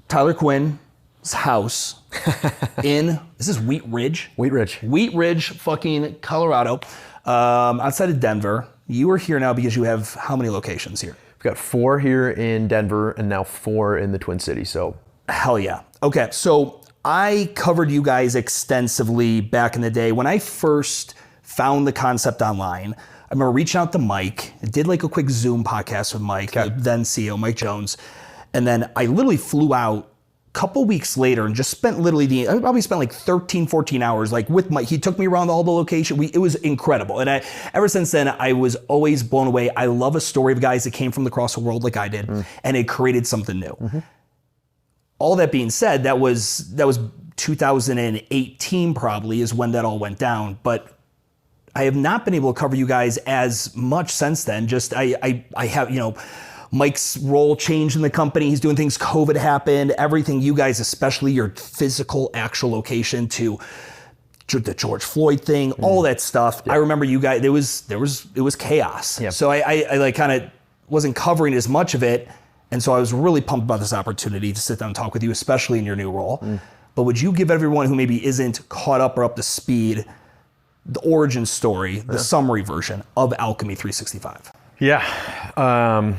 Tyler Quinn's house this is Wheat Ridge? Wheat Ridge, fucking Colorado, outside of Denver. You are here now because you have how many locations here? We've got 4 here in Denver and now 4 in the Twin Cities, so. Hell yeah. Okay, so I covered you guys extensively back in the day. When I first found the concept online, I remember reaching out to Mike, did like a quick Zoom podcast with Mike, the then CEO, Mike Jones. And then I literally flew out a couple weeks later and just spent I probably spent like 13, 14 hours like with Mike. He took me around all the location. It was incredible. And ever since then, I was always blown away. I love a story of guys that came from across the world like I did, and it created something new. Mm-hmm. All that being said, that was 2018 probably is when that all went down. But I have not been able to cover you guys as much since then. Just I have, Mike's role changed in the company. He's doing things. COVID happened. Everything. You guys, especially your physical, actual location to the George Floyd thing, all that stuff. Yeah. I remember you guys. It was chaos. Yeah. So I like kind of wasn't covering as much of it, and so I was really pumped about this opportunity to sit down and talk with you, especially in your new role. But would you give everyone who maybe isn't caught up or up to speed the origin story, the summary version of Alchemy 365? Yeah.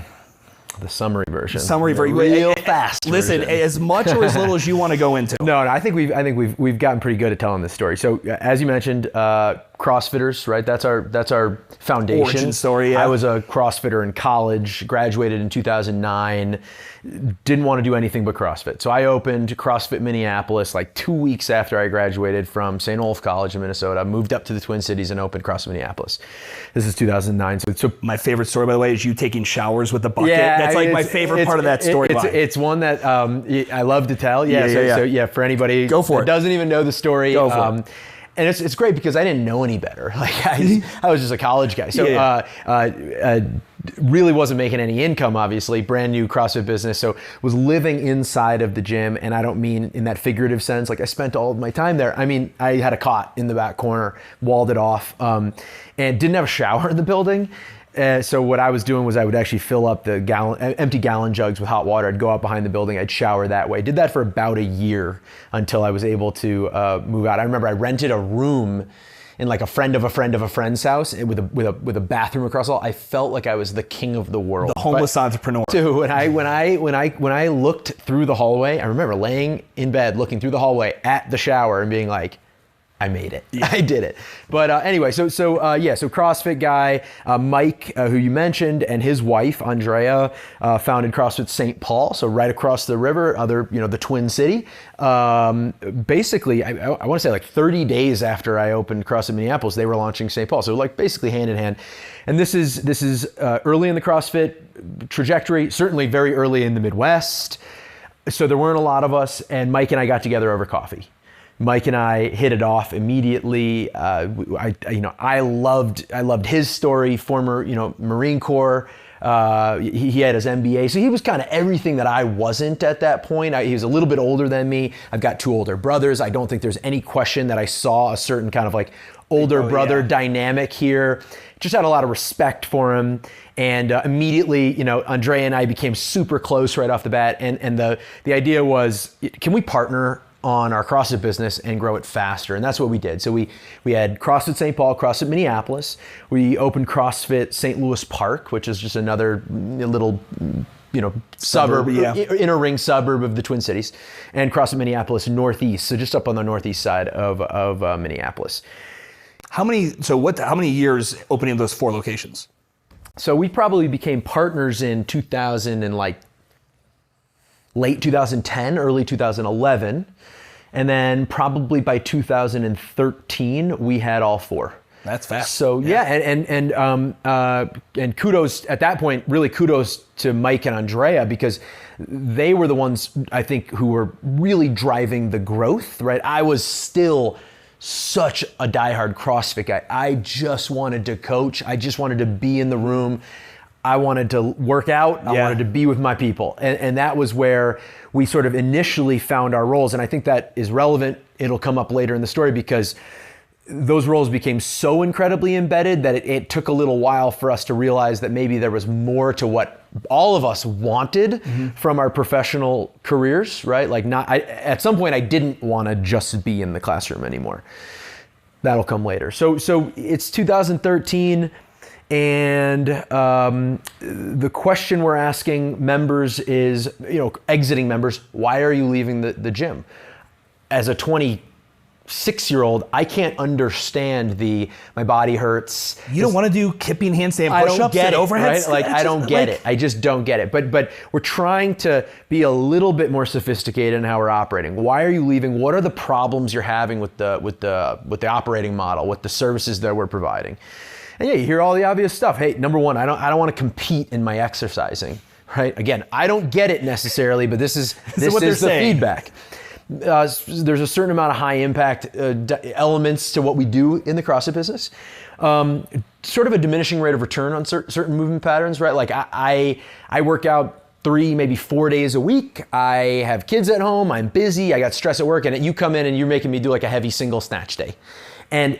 The summary version. Real fast. Listen, version. As much or as little as you want to go into. No, I think we've gotten pretty good at telling this story. So as you mentioned, CrossFitters, right? That's our foundation. Origin story. Yeah. I was a CrossFitter in college, graduated in 2009. Didn't want to do anything but CrossFit. So I opened CrossFit Minneapolis like 2 weeks after I graduated from St. Olaf College in Minnesota. Moved up to the Twin Cities and opened CrossFit Minneapolis. This is 2009. So my favorite story, by the way, is you taking showers with the bucket. Yeah, that's like my favorite part of that story. It's one that I love to tell. So for anybody that doesn't even know the story. Go for it. And it's great because I didn't know any better. Like I was just a college guy. So really wasn't making any income, obviously, brand new CrossFit business. So was living inside of the gym. And I don't mean in that figurative sense, like I spent all of my time there. I mean, I had a cot in the back corner, walled it off, and didn't have a shower in the building. So what I was doing was I would actually fill up the empty gallon jugs with hot water. I'd go out behind the building. I'd shower that way. Did that for about a year until I was able to move out. I remember I rented a room in like a friend of a friend of a friend's house with a bathroom across the hall. I felt like I was the king of the world. The homeless entrepreneur. Dude, when I looked through the hallway, I remember laying in bed looking through the hallway at the shower and being like, I made it. Yeah. I did it. But anyway, so CrossFit guy, Mike, who you mentioned, and his wife, Andrea, founded CrossFit St. Paul, so right across the river, the Twin City. Basically, I want to say like 30 days after I opened CrossFit Minneapolis, they were launching St. Paul. So like basically hand in hand. And this is early in the CrossFit trajectory, certainly very early in the Midwest. So there weren't a lot of us, and Mike and I got together over coffee. Mike and I hit it off immediately. I loved his story. Former, Marine Corps. He had his MBA, so he was kind of everything that I wasn't at that point. He was a little bit older than me. I've got 2 older brothers. I don't think there's any question that I saw a certain kind of like older brother dynamic here. Just had a lot of respect for him. And immediately, Andrea and I became super close right off the bat. And the idea was, can we partner on our CrossFit business and grow it faster? And that's what we did. So we had CrossFit St. Paul, CrossFit Minneapolis. We opened CrossFit St. Louis Park, which is just another little suburb, inner ring suburb of the Twin Cities, and CrossFit Minneapolis Northeast. So just up on the northeast side of Minneapolis. How many years opening those 4 locations? So we probably became partners in late 2010, early 2011. And then probably by 2013, we had all 4. That's fast. So and kudos at that point, really kudos to Mike and Andrea, because they were the ones, I think, who were really driving the growth, right? I was still such a diehard CrossFit guy. I just wanted to coach. I just wanted to be in the room. I wanted to work out. I wanted to be with my people. And that was where we sort of initially found our roles. And I think that is relevant. It'll come up later in the story because those roles became so incredibly embedded that it took a little while for us to realize that maybe there was more to what all of us wanted from our professional careers, right? Like at some point I didn't want to just be in the classroom anymore. That'll come later. So it's 2013, and the question we're asking members is, exiting members, why are you leaving the gym? As a 26-year-old, I can't understand my body hurts. You don't want to do kipping handstand push-ups and overheads? Right? Like, I don't get it. I just don't get it. But we're trying to be a little bit more sophisticated in how we're operating. Why are you leaving? What are the problems you're having with the operating model, with the services that we're providing? And yeah, you hear all the obvious stuff. Hey, number one, I don't want to compete in my exercising, right? Again, I don't get it necessarily, but this is the feedback. There's a certain amount of high impact elements to what we do in the CrossFit business. Sort of a diminishing rate of return on certain movement patterns, right? Like I work out 3, maybe 4 days a week. I have kids at home. I'm busy. I got stress at work, and you come in and you're making me do like a heavy single snatch day. And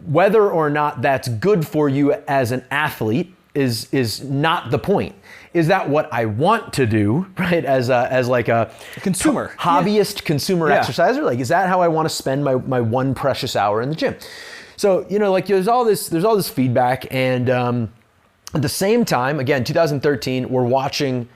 whether or not that's good for you as an athlete is not the point. Is that what I want to do, right? As like a consumer, hobbyist consumer exerciser? Like, is that how I want to spend my one precious hour in the gym? So, like there's all this feedback, and at the same time, again, 2013, we're watching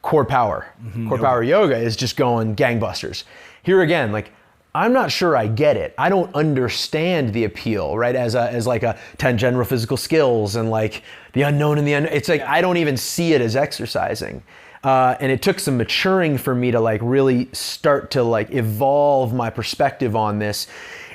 CorePower. CorePower Yoga is just going gangbusters. Here again, like, I'm not sure I get it. I don't understand the appeal, right? As like a 10 general physical skills and like the unknown and the unknown. It's like, I don't even see it as exercising. And it took some maturing for me to like really start to like evolve my perspective on this.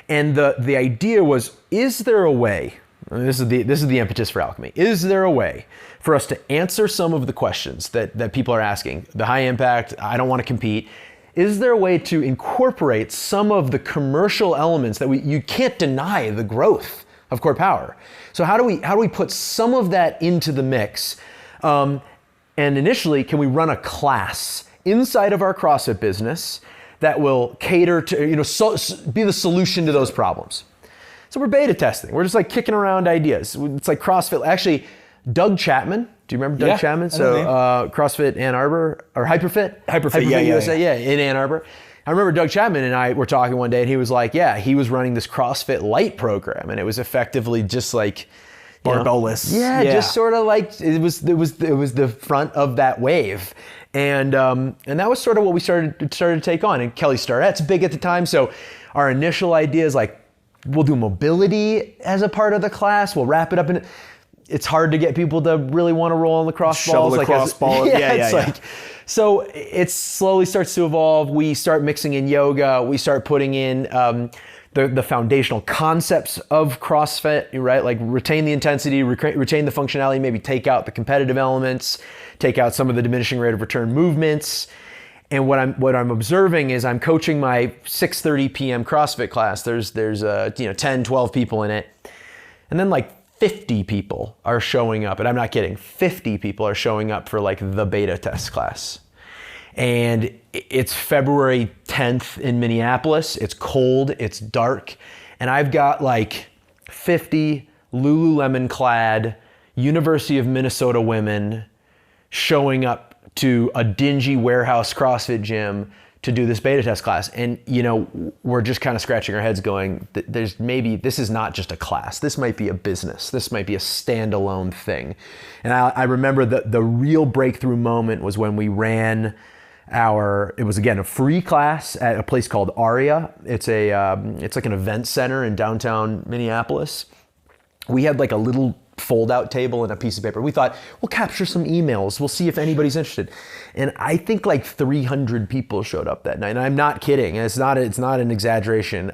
And the idea was, is there a way, and this is the impetus for Alchemy, is there a way for us to answer some of the questions that people are asking? The high impact, I don't want to compete. Is there a way to incorporate some of the commercial elements that you can't deny the growth of CorePower? So how do we put some of that into the mix? And initially, can we run a class inside of our CrossFit business that will cater to, be the solution to those problems? So we're beta testing. We're just like kicking around ideas. It's like CrossFit. Actually, Doug Chapman. Do you remember Doug Chapman? So CrossFit Ann Arbor, or Hyperfit USA, in Ann Arbor. I remember Doug Chapman and I were talking one day, and he was like, he was running this CrossFit Lite program, and it was effectively just like barbell-less. Just sort of like it was the front of that wave, and that was sort of what we started to take on. And Kelly Starrett's big at the time, so our initial idea is like, we'll do mobility as a part of the class. We'll wrap it up in. It's hard to get people to really want to roll on lacrosse balls. So it slowly starts to evolve. We start mixing in yoga. We start putting in the foundational concepts of CrossFit, right? Like retain the intensity, retain the functionality, maybe take out the competitive elements, take out some of the diminishing rate of return movements. And what I'm observing is I'm coaching my 6:30 p.m. CrossFit class. There's 10, 12 people in it. And then like 50 people are showing up, and I'm not kidding, 50 people are showing up for like the beta test class. And it's February 10th in Minneapolis. It's cold, it's dark, and I've got like 50 Lululemon clad University of Minnesota women showing up to a dingy warehouse CrossFit gym to do this beta test class. And we're just kind of scratching our heads going, this is not just a class. This might be a business. This might be a standalone thing. And I remember the real breakthrough moment was when we ran it was again a free class at a place called Aria. It's like an event center in downtown Minneapolis. We had like a little fold-out table and a piece of paper. We thought, we'll capture some emails. We'll see if anybody's interested. And I think like 300 people showed up that night. And I'm not kidding. It's not an exaggeration.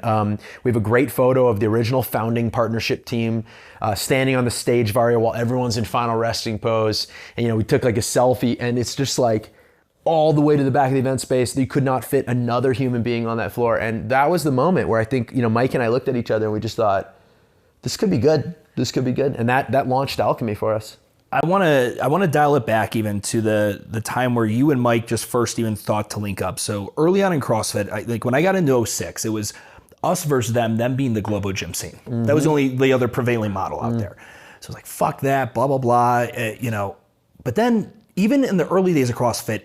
We have a great photo of the original founding partnership team standing on the stage of Aria while everyone's in final resting pose. And we took like a selfie, and it's just like all the way to the back of the event space. You could not fit another human being on that floor. And that was the moment where I think, Mike and I looked at each other and we just thought, this could be good. This could be good. And that launched Alchemy for us. I want to dial it back even to the time where you and Mike just first even thought to link up. So early on in CrossFit, like when I got into 06, it was us versus them being the Globo gym scene. That was the other prevailing model out there. So I was like, fuck that, blah, blah, blah, But then even in the early days of CrossFit,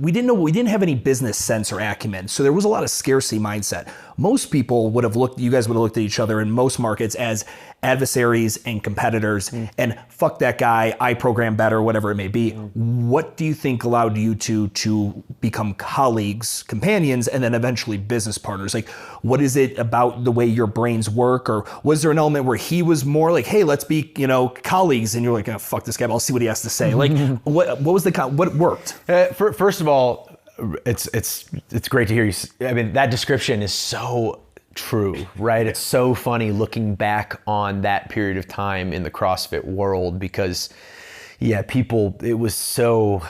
we didn't have any business sense or acumen. So there was a lot of scarcity mindset. Most people you guys would have looked at each other in most markets as adversaries and competitors and fuck that guy, I program better, whatever it may be. What do you think allowed you to become colleagues, companions, and then eventually business partners? Like, what is it about the way your brains work? Or was there an element where he was more like, hey, let's be, colleagues, and you're like, oh, fuck this guy, but I'll see what he has to say. Like, what worked? First of all, it's great to hear you. I mean, that description is so true, right? It's so funny looking back on that period of time in the CrossFit world because, it was so...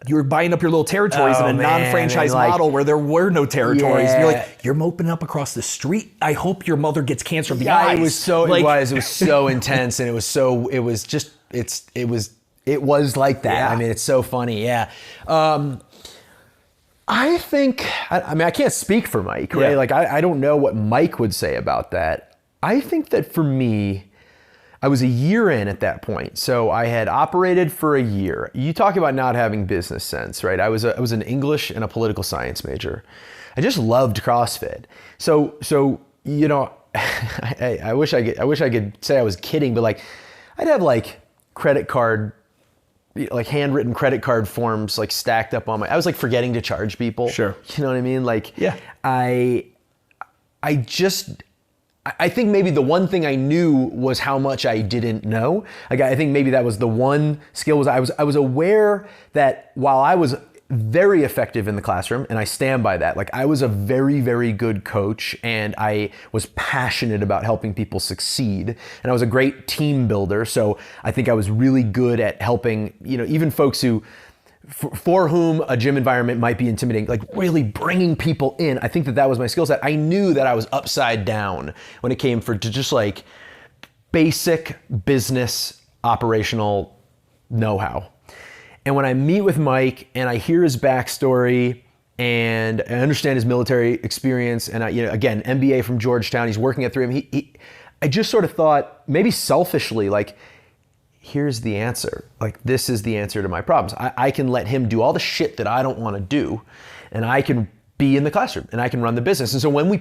You were buying up your little territories in a non-franchise model where there were no territories. Yeah. You're like, you're moping up across the street. I hope your mother gets cancer of the eyes. It was so intense, and it was like that. Yeah. I mean, it's so funny. Yeah. I think, I can't speak for Mike, right? Yeah. Like, I don't know what Mike would say about that. I think that for me, I was a year in at that point. So I had operated for a year. You talk about not having business sense, right? I was an English and a political science major. I just loved CrossFit. So I wish I could say I was kidding, but like, I'd have like credit card, like handwritten credit card forms like stacked up on I was like forgetting to charge people. Sure. You know what I mean? Like, yeah. I think maybe the one thing I knew was how much I didn't know. Like, I think maybe that was the one skill was I was aware that while I was very effective in the classroom, and I stand by that. Like, I was a very, very good coach, and I was passionate about helping people succeed, and I was a great team builder. So I think I was really good at helping, even folks who, for whom a gym environment might be intimidating, like really bringing people in. I think that was my skill set. I knew that I was upside down when it came to just like basic business operational know-how. And when I meet with Mike and I hear his backstory and I understand his military experience, and again, MBA from Georgetown, he's working at 3M. I just sort of thought, maybe selfishly, like, here's the answer. Like, this is the answer to my problems. I can let him do all the shit that I don't want to do, and I can be in the classroom and I can run the business. And so when we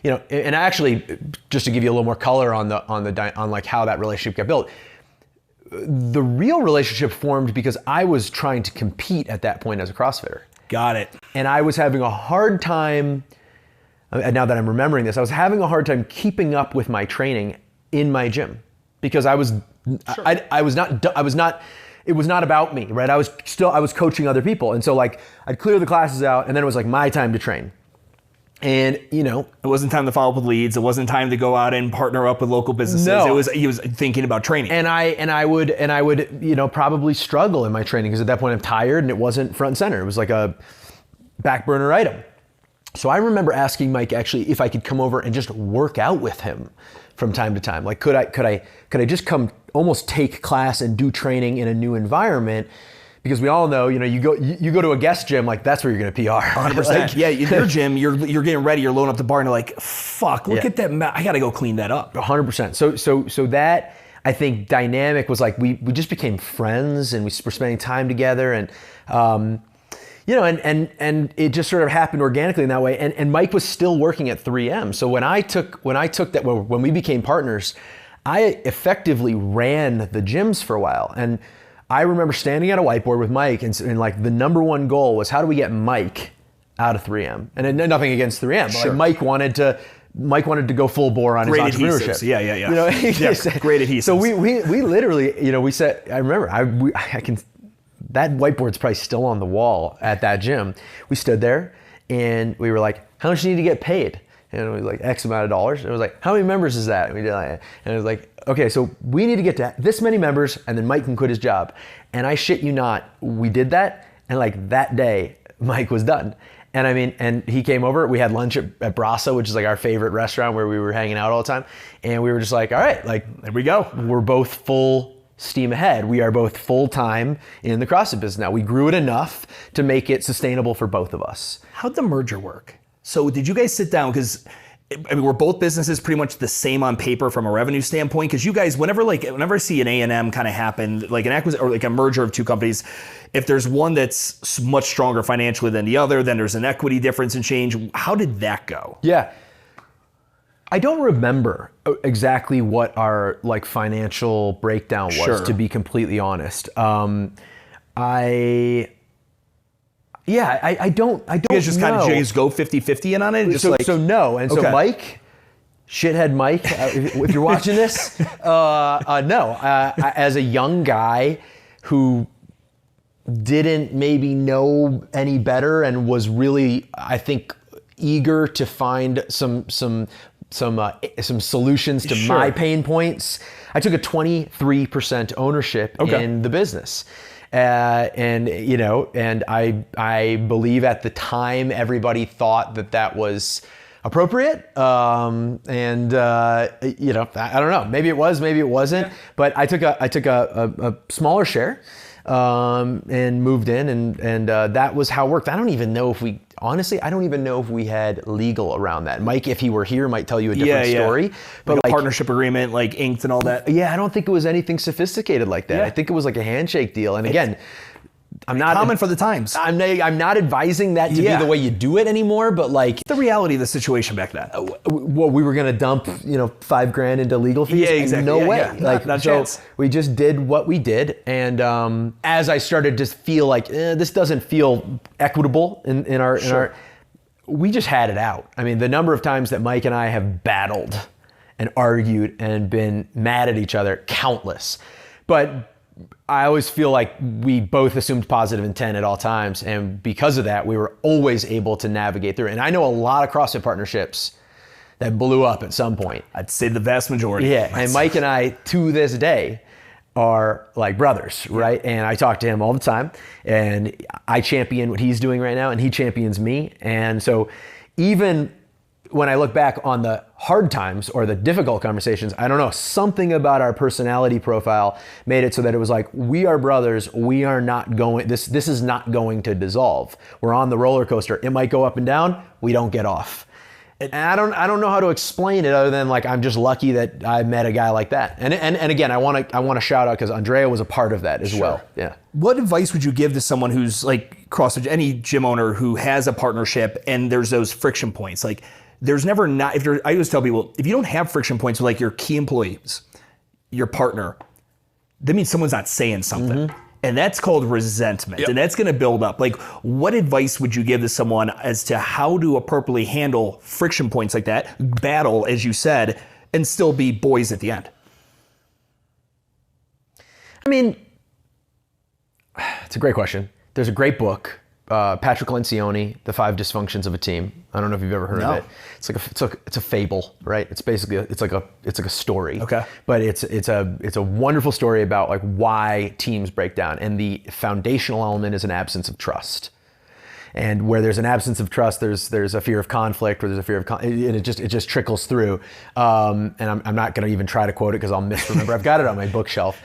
and actually, just to give you a little more color on like how that relationship got built. The real relationship formed because I was trying to compete at that point as a CrossFitter. Got it. And I was having a hard time, now that I'm remembering this, I was having a hard time keeping up with my training in my gym because it was not about me, right? I was coaching other people. And so like I'd clear the classes out and then it was like my time to train. And it wasn't time to follow up with leads. It wasn't time to go out and partner up with local businesses. No. He was thinking about training. And I would probably struggle in my training because at that point I'm tired and it wasn't front and center. It was like a back burner item. So I remember asking Mike actually if I could come over and just work out with him from time to time. Like, could I just come almost take class and do training in a new environment? Because we all know, you go to a guest gym, like that's where you're going to PR. 100%. Like, yeah, in your gym, you're getting ready, you're loading up the bar, and you're like, fuck, look at that mat. I got to go clean that up. 100%. So that, I think, dynamic was like, we just became friends, and we were spending time together, and and it just sort of happened organically in that way. And Mike was still working at 3M. So when we became partners, I effectively ran the gyms for a while. And I remember standing at a whiteboard with Mike and like the number one goal was how do we get Mike out of 3M? And nothing against 3M, but like Mike wanted to go full bore on great his entrepreneurship. Adhesives. Yeah. Great adhesives. So we literally, we said, I remember, that whiteboard's probably still on the wall at that gym. We stood there and we were like, how much do you need to get paid? And it was like X amount of dollars. And it was like, how many members is that? And we did that. And it was like, okay, so we need to get to this many members and then Mike can quit his job. And I shit you not, we did that. And like that day, Mike was done. And I mean, and he came over, we had lunch at Brasa, which is like our favorite restaurant where we were hanging out all the time. And we were just like, all right, like, there we go. We're both full steam ahead. We are both full-time in the CrossFit business now. We grew it enough to make it sustainable for both of us. How'd the merger work? So did you guys sit down? Because I mean, we're both businesses pretty much the same on paper from a revenue standpoint. Because you guys, whenever I see an A&M kind of happen, like an acquisition or like a merger of two companies, if there's one that's much stronger financially than the other, then there's an equity difference in change. How did that go? Yeah. I don't remember exactly what our like financial breakdown was, Sure. to be completely honest. I don't You guys just kind of know. just go 50-50 in on it? Just So no. And so Okay. Mike, shithead Mike, if you're watching this, no. As a young guy who didn't maybe know any better and was really, I think, eager to find some solutions to Sure. my pain points, I took a 23% ownership Okay. in the business. And I believe at the time everybody thought that was appropriate. I don't know, maybe it was, maybe it wasn't, but I took a smaller share, and moved in and that was how it worked. I don't even know if we had legal around that. Mike, if he were here, might tell you a different story. But like a partnership agreement, like inked and all that. Yeah, I don't think it was anything sophisticated like that. Yeah. I think it was like a handshake deal. And again, I'm not common for the times. I'm not advising that to Yeah. be the way you do it anymore, but like The reality of the situation back then. we were gonna dump $5,000 into legal fees. Yeah, exactly. No Yeah, way. yeah. Like not a so chance. we just did what we did, and as I started to feel like this doesn't feel equitable in our, we just had it out. I mean, the number of times that Mike and I have battled and argued and been mad at each other, countless. But I always feel like we both assumed positive intent at all times. And because of that, we were always able to navigate through. And I know a lot of CrossFit partnerships that blew up at some point. I'd say the vast majority. Yeah, and Mike and I, to this day, are like brothers, right? And I talk to him all the time, and I champion what he's doing right now, and he champions me. And so even when I look back on the hard times or the difficult conversations, I don't know, something about our personality profile made it so that it was like, we are brothers, we are not going, this is not going to dissolve. We're on the roller coaster. It might go up and down, we don't get off. And I don't know how to explain it other than like, I'm just lucky that I met a guy like that. And again, I want to shout out because Andrea was a part of that as well. Yeah. What advice would you give to someone who's like CrossFit, any gym owner who has a partnership and there's those friction points? Like there's never not, I always tell people, if you don't have friction points with like your key employees, your partner, that means someone's not saying something. Mm-hmm. And that's called resentment. Yep. And that's going to build up. Like, what advice would you give to someone as to how to appropriately handle friction points like that, battle, as you said, and still be boys at the end? I mean, it's a great question. There's a great book, Patrick Lencioni, The 5 Dysfunctions of a Team. I don't know if you've ever heard of it. It's a fable, right? It's basically it's like a story. Okay. But it's a wonderful story about like why teams break down, and the foundational element is an absence of trust. And where there's an absence of trust, there's a fear of conflict, where there's a fear of and it just trickles through. And I'm not going to even try to quote it because I'll misremember. I've got it on my bookshelf.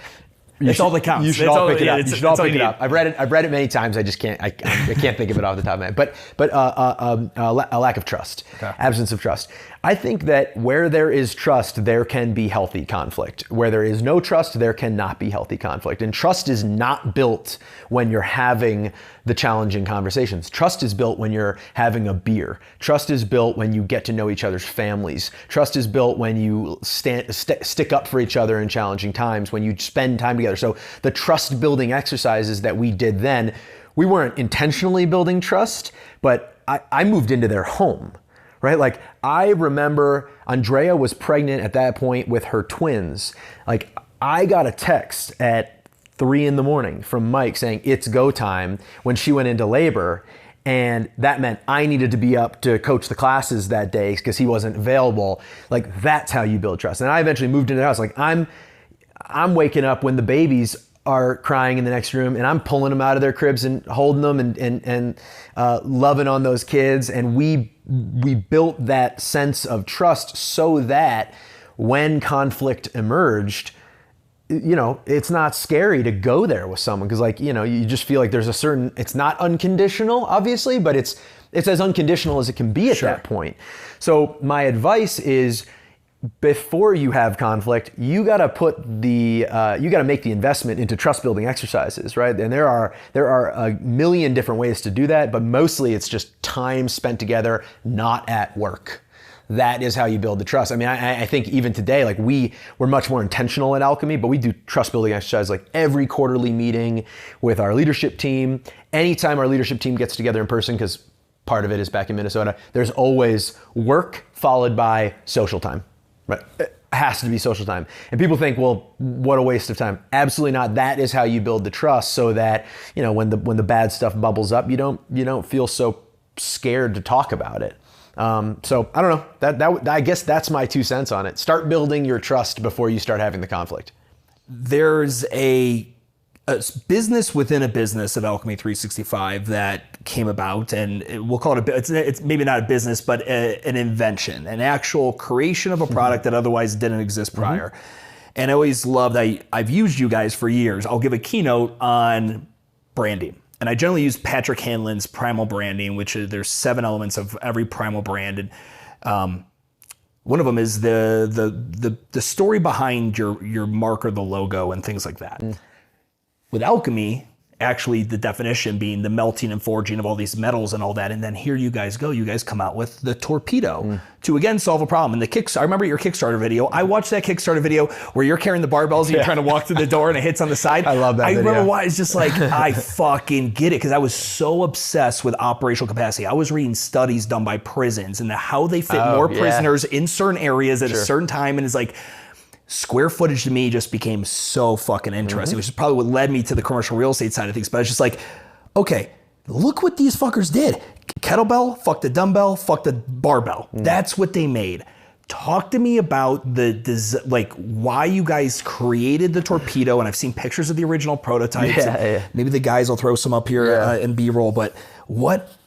It's all that counts. You should all pick it up. You should all pick it up. need. I've read it many times. I just can't. I can't think of it off the top of my head. But a lack of trust, absence of trust. I think that where there is trust, there can be healthy conflict. Where there is no trust, there cannot be healthy conflict. And trust is not built when you're having the challenging conversations. Trust is built when you're having a beer. Trust is built when you get to know each other's families. Trust is built when you stick up for each other in challenging times, when you spend time together. So the trust building exercises that we did then, we weren't intentionally building trust, but I moved into their home. Right? Like I remember Andrea was pregnant at that point with her twins. Like I got a text at 3 a.m. from Mike saying it's go time when she went into labor. And that meant I needed to be up to coach the classes that day because he wasn't available. Like that's how you build trust. And I eventually moved into the house. Like I'm waking up when the babies are crying in the next room, and I'm pulling them out of their cribs and holding them and loving on those kids. And we built that sense of trust so that when conflict emerged, it's not scary to go there with someone because like, you just feel like there's a certain, it's not unconditional, obviously, but it's as unconditional as it can be at that point. So my advice is before you have conflict, you got to make the investment into trust building exercises, right? And there are a million different ways to do that, but mostly it's just time spent together, not at work. That is how you build the trust. I mean, I think even today, like we're much more intentional at Alchemy, but we do trust building exercises like every quarterly meeting with our leadership team. Anytime our leadership team gets together in person, because part of it is back in Minnesota, there's always work followed by social time, right? It has to be social time. And people think, well, what a waste of time. Absolutely not. That is how you build the trust so that, when the bad stuff bubbles up, you don't feel so scared to talk about it. So I don't know, I guess that's my 2 cents on it. Start building your trust before you start having the conflict. There's a business within a business of Alchemy 365 that came about, and we'll call it it's maybe not a business, but an invention, an actual creation of a product that otherwise didn't exist prior. And I always loved, I've used you guys for years. I'll give a keynote on branding. And I generally use Patrick Hanlon's primal branding, which there's 7 elements of every primal brand. And one of them is the story behind your mark or the logo and things like that. With Alchemy, actually the definition being the melting and forging of all these metals and all that. And then here you guys go. You guys come out with the torpedo to again solve a problem. And I remember your Kickstarter video. I watched that Kickstarter video where you're carrying the barbells and you're trying to walk through the door and it hits on the side. I love that video. I remember why. It's just like, I fucking get it. Because I was so obsessed with operational capacity. I was reading studies done by prisons and how they fit more prisoners in certain areas at a certain time. And it's like, square footage to me just became so fucking interesting, which is probably what led me to the commercial real estate side of things. But it's just like, okay, look what these fuckers did. Kettlebell, fuck the dumbbell, fuck the barbell. That's what they made. Talk to me about why you guys created the torpedo. And I've seen pictures of the original prototypes. Maybe the guys will throw some up here in B-roll. But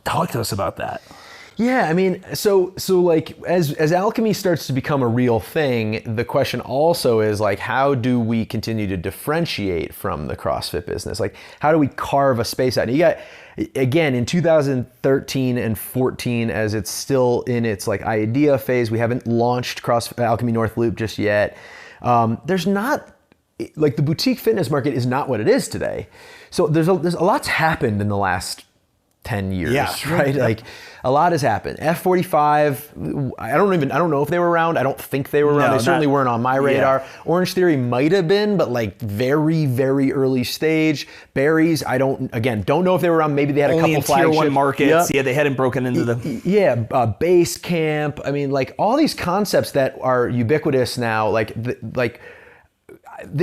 talk to us about that. Yeah, I mean, so like as Alchemy starts to become a real thing, the question also is like, how do we continue to differentiate from the CrossFit business? Like, how do we carve a space out? And you got, again, in 2013 and 14, as it's still in its like idea phase, we haven't launched Alchemy North Loop just yet. There's not, like the boutique fitness market is not what it is today. So there's a lot's happened in the last 10 years, right? Like a lot has happened. F45, I don't know if they were around. I don't think they were around. They certainly weren't on my radar. Orange Theory might have been, but like very, very early stage. Berries, I don't know if they were around. Maybe they had only a couple in tier flagships. 1 markets. Yeah, they hadn't broken into the... Base Camp. I mean, like all these concepts that are ubiquitous now, they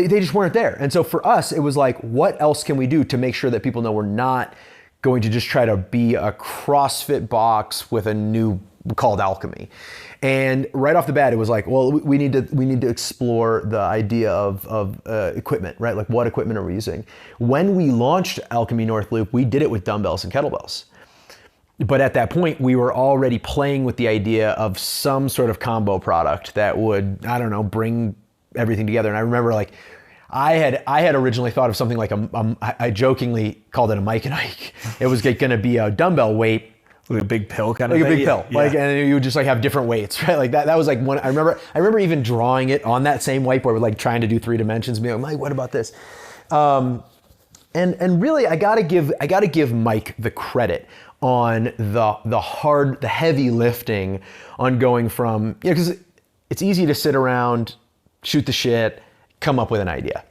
just weren't there. And so for us, it was like, what else can we do to make sure that people know we're not going to just try to be a CrossFit box with a new called Alchemy. And right off the bat, it was like, well, we need to explore the idea of equipment, right? Like what equipment are we using? When we launched Alchemy North Loop, we did it with dumbbells and kettlebells. But at that point, we were already playing with the idea of some sort of combo product that would, I don't know, bring everything together. And I remember like, I had originally thought of something like I jokingly called it a Mike and Ike. It was going to be a dumbbell weight, like a big pill kind of thing. Like a big pill, like, and you would just like have different weights, right? Like that was like one. I remember even drawing it on that same whiteboard, with like trying to do 3 dimensions. Being like, Mike, what about this? And really, I gotta give Mike the credit on the heavy lifting on going from, because it's easy to sit around, shoot the shit, come up with an idea.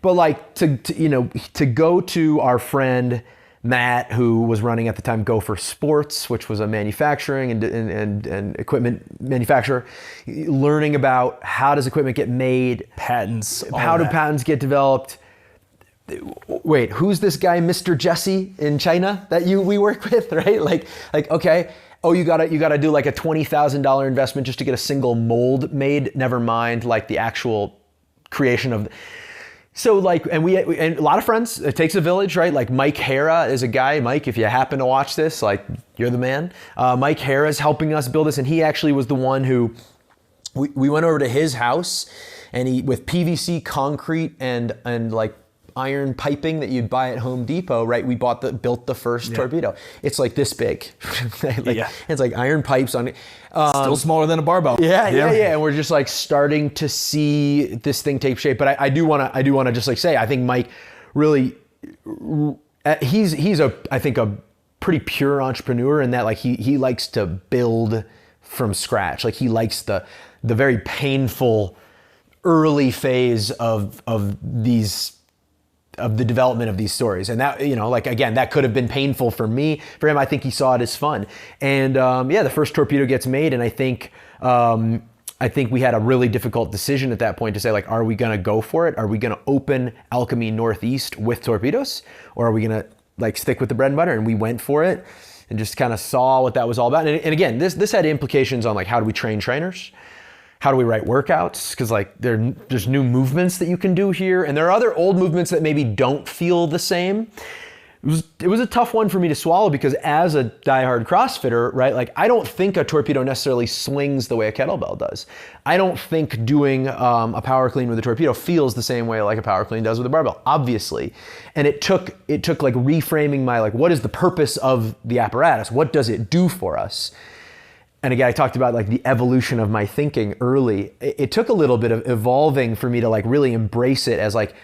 But like to go to our friend Matt, who was running at the time Gopher Sports, which was a manufacturing and equipment manufacturer, learning about how does equipment get made, patents, how do patents get developed. Wait, who's this guy, Mr. Jesse in China that we work with, right? Like okay. Oh, you gotta do like a $20,000 investment just to get a single mold made. Never mind, like the actual creation of. So like, and a lot of friends. It takes a village, right? Like Mike Hara is a guy. Mike, if you happen to watch this, like you're the man. Mike Hara is helping us build this, and he actually was the one who we went over to his house, and he, with PVC concrete and like iron piping that you'd buy at Home Depot, right? We built the first torpedo. It's like this big. It's like iron pipes on it. Still smaller than a barbell. Yeah. And we're just like starting to see this thing take shape. But I do want to just like say, I think Mike really, he's I think a pretty pure entrepreneur in that like he likes to build from scratch. Like he likes the very painful early phase of the development of these stories. And that, like, again, that could have been painful for me. For him, I think he saw it as fun. And the first torpedo gets made. And I think we had a really difficult decision at that point to say, like, are we going to go for it? Are we going to open Alchemy Northeast with torpedoes? Or are we going to like stick with the bread and butter? And we went for it and just kind of saw what that was all about. And again, this had implications on like, how do we train trainers? How do we write workouts? Because like there's new movements that you can do here, and there are other old movements that maybe don't feel the same. It was a tough one for me to swallow because as a diehard CrossFitter, right? Like I don't think a torpedo necessarily swings the way a kettlebell does. I don't think doing a power clean with a torpedo feels the same way like a power clean does with a barbell, obviously. And it took like reframing my like, what is the purpose of the apparatus? What does it do for us? And again, I talked about like the evolution of my thinking early. It took a little bit of evolving for me to like really embrace it as like,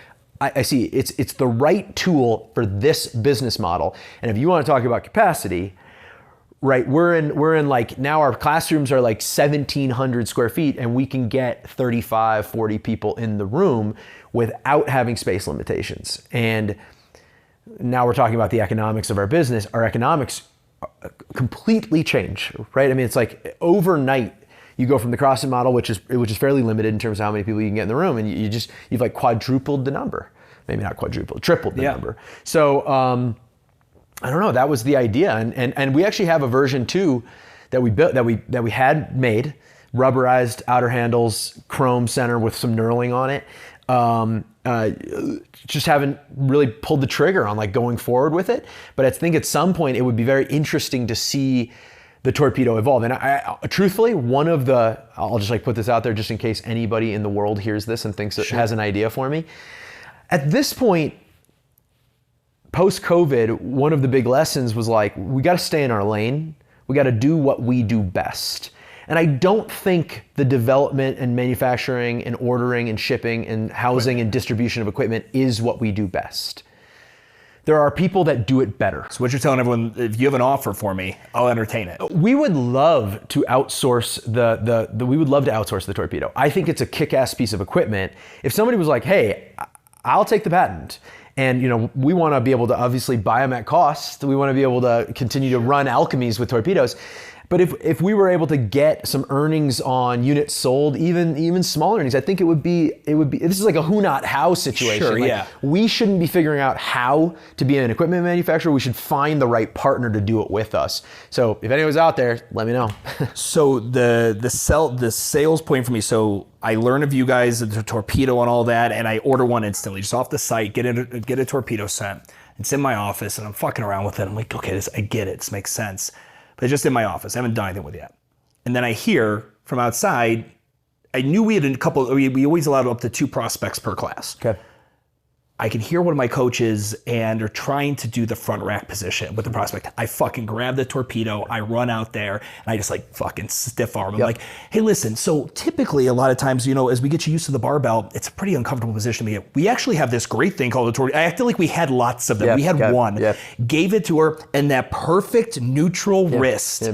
I see it's the right tool for this business model. And if you want to talk about capacity, right, we're in like, now our classrooms are like 1,700 square feet and we can get 35, 40 people in the room without having space limitations. And now we're talking about the economics of our business. Our economics completely change, right? I mean, it's like overnight you go from the CrossFit model, which is fairly limited in terms of how many people you can get in the room, and you've like quadrupled the number, maybe not quadrupled, tripled the number. So I don't know. That was the idea, and we actually have a version 2 that we built that we had made, rubberized outer handles, chrome center with some knurling on it. Just haven't really pulled the trigger on like going forward with it. But I think at some point it would be very interesting to see the torpedo evolve. And I truthfully, I'll just like put this out there just in case anybody in the world hears this and thinks it has an idea for me. At this point, post-COVID, one of the big lessons was like, we got to stay in our lane. We got to do what we do best. And I don't think the development and manufacturing and ordering and shipping and housing and distribution of equipment is what we do best. There are people that do it better. So what you're telling everyone, if you have an offer for me, I'll entertain it. We would love to outsource the torpedo. I think it's a kick-ass piece of equipment. If somebody was like, hey, I'll take the patent. And we want to be able to obviously buy them at cost. We want to be able to continue to run alchemies with torpedoes. But if we were able to get some earnings on units sold, even small earnings, I think it would be this is like a who not how situation. Sure, like, yeah. We shouldn't be figuring out how to be an equipment manufacturer. We should find the right partner to do it with us. So if anyone's out there, let me know. So the sales point for me, so I learn of you guys, the torpedo and all that, and I order one instantly, just off the site, get a torpedo sent. It's in my office and I'm fucking around with it. I'm like, okay, I get it, this makes sense. But it's just in my office. I haven't done anything with it yet. And then I hear from outside, I knew we had we always allowed up to 2 prospects per class. Okay. I can hear one of my coaches and they're trying to do the front rack position with the prospect. I fucking grab the torpedo, I run out there, and I just like fucking stiff arm. I'm like, hey, listen, so typically a lot of times, as we get you used to the barbell, it's a pretty uncomfortable position to be in. We actually have this great thing called a torpedo. I feel like we had lots of them. We had one. Gave it to her, and that perfect neutral wrist.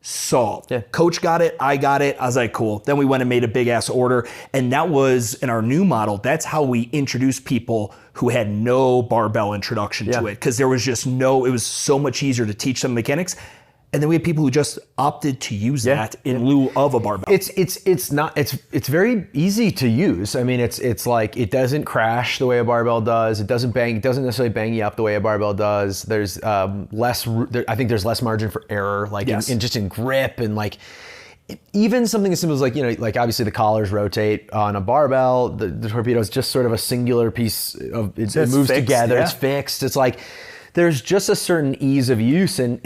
Solved. Coach got it, I got it. I was like, cool. Then we went and made a big ass order. And that was in our new model. That's how we introduced people who had no barbell introduction to it. Because there was just it was so much easier to teach them mechanics. And then we had people who just opted to use that in lieu of a barbell. It's very easy to use. I mean, it's like it doesn't crash the way a barbell does. It doesn't necessarily bang you up the way a barbell does. There's I think there's less margin for error, like in grip, and like even something as simple as like like obviously the collars rotate on a barbell. The torpedo is just sort of a singular piece of it moves fixed, together. It's fixed. It's like there's just a certain ease of use, and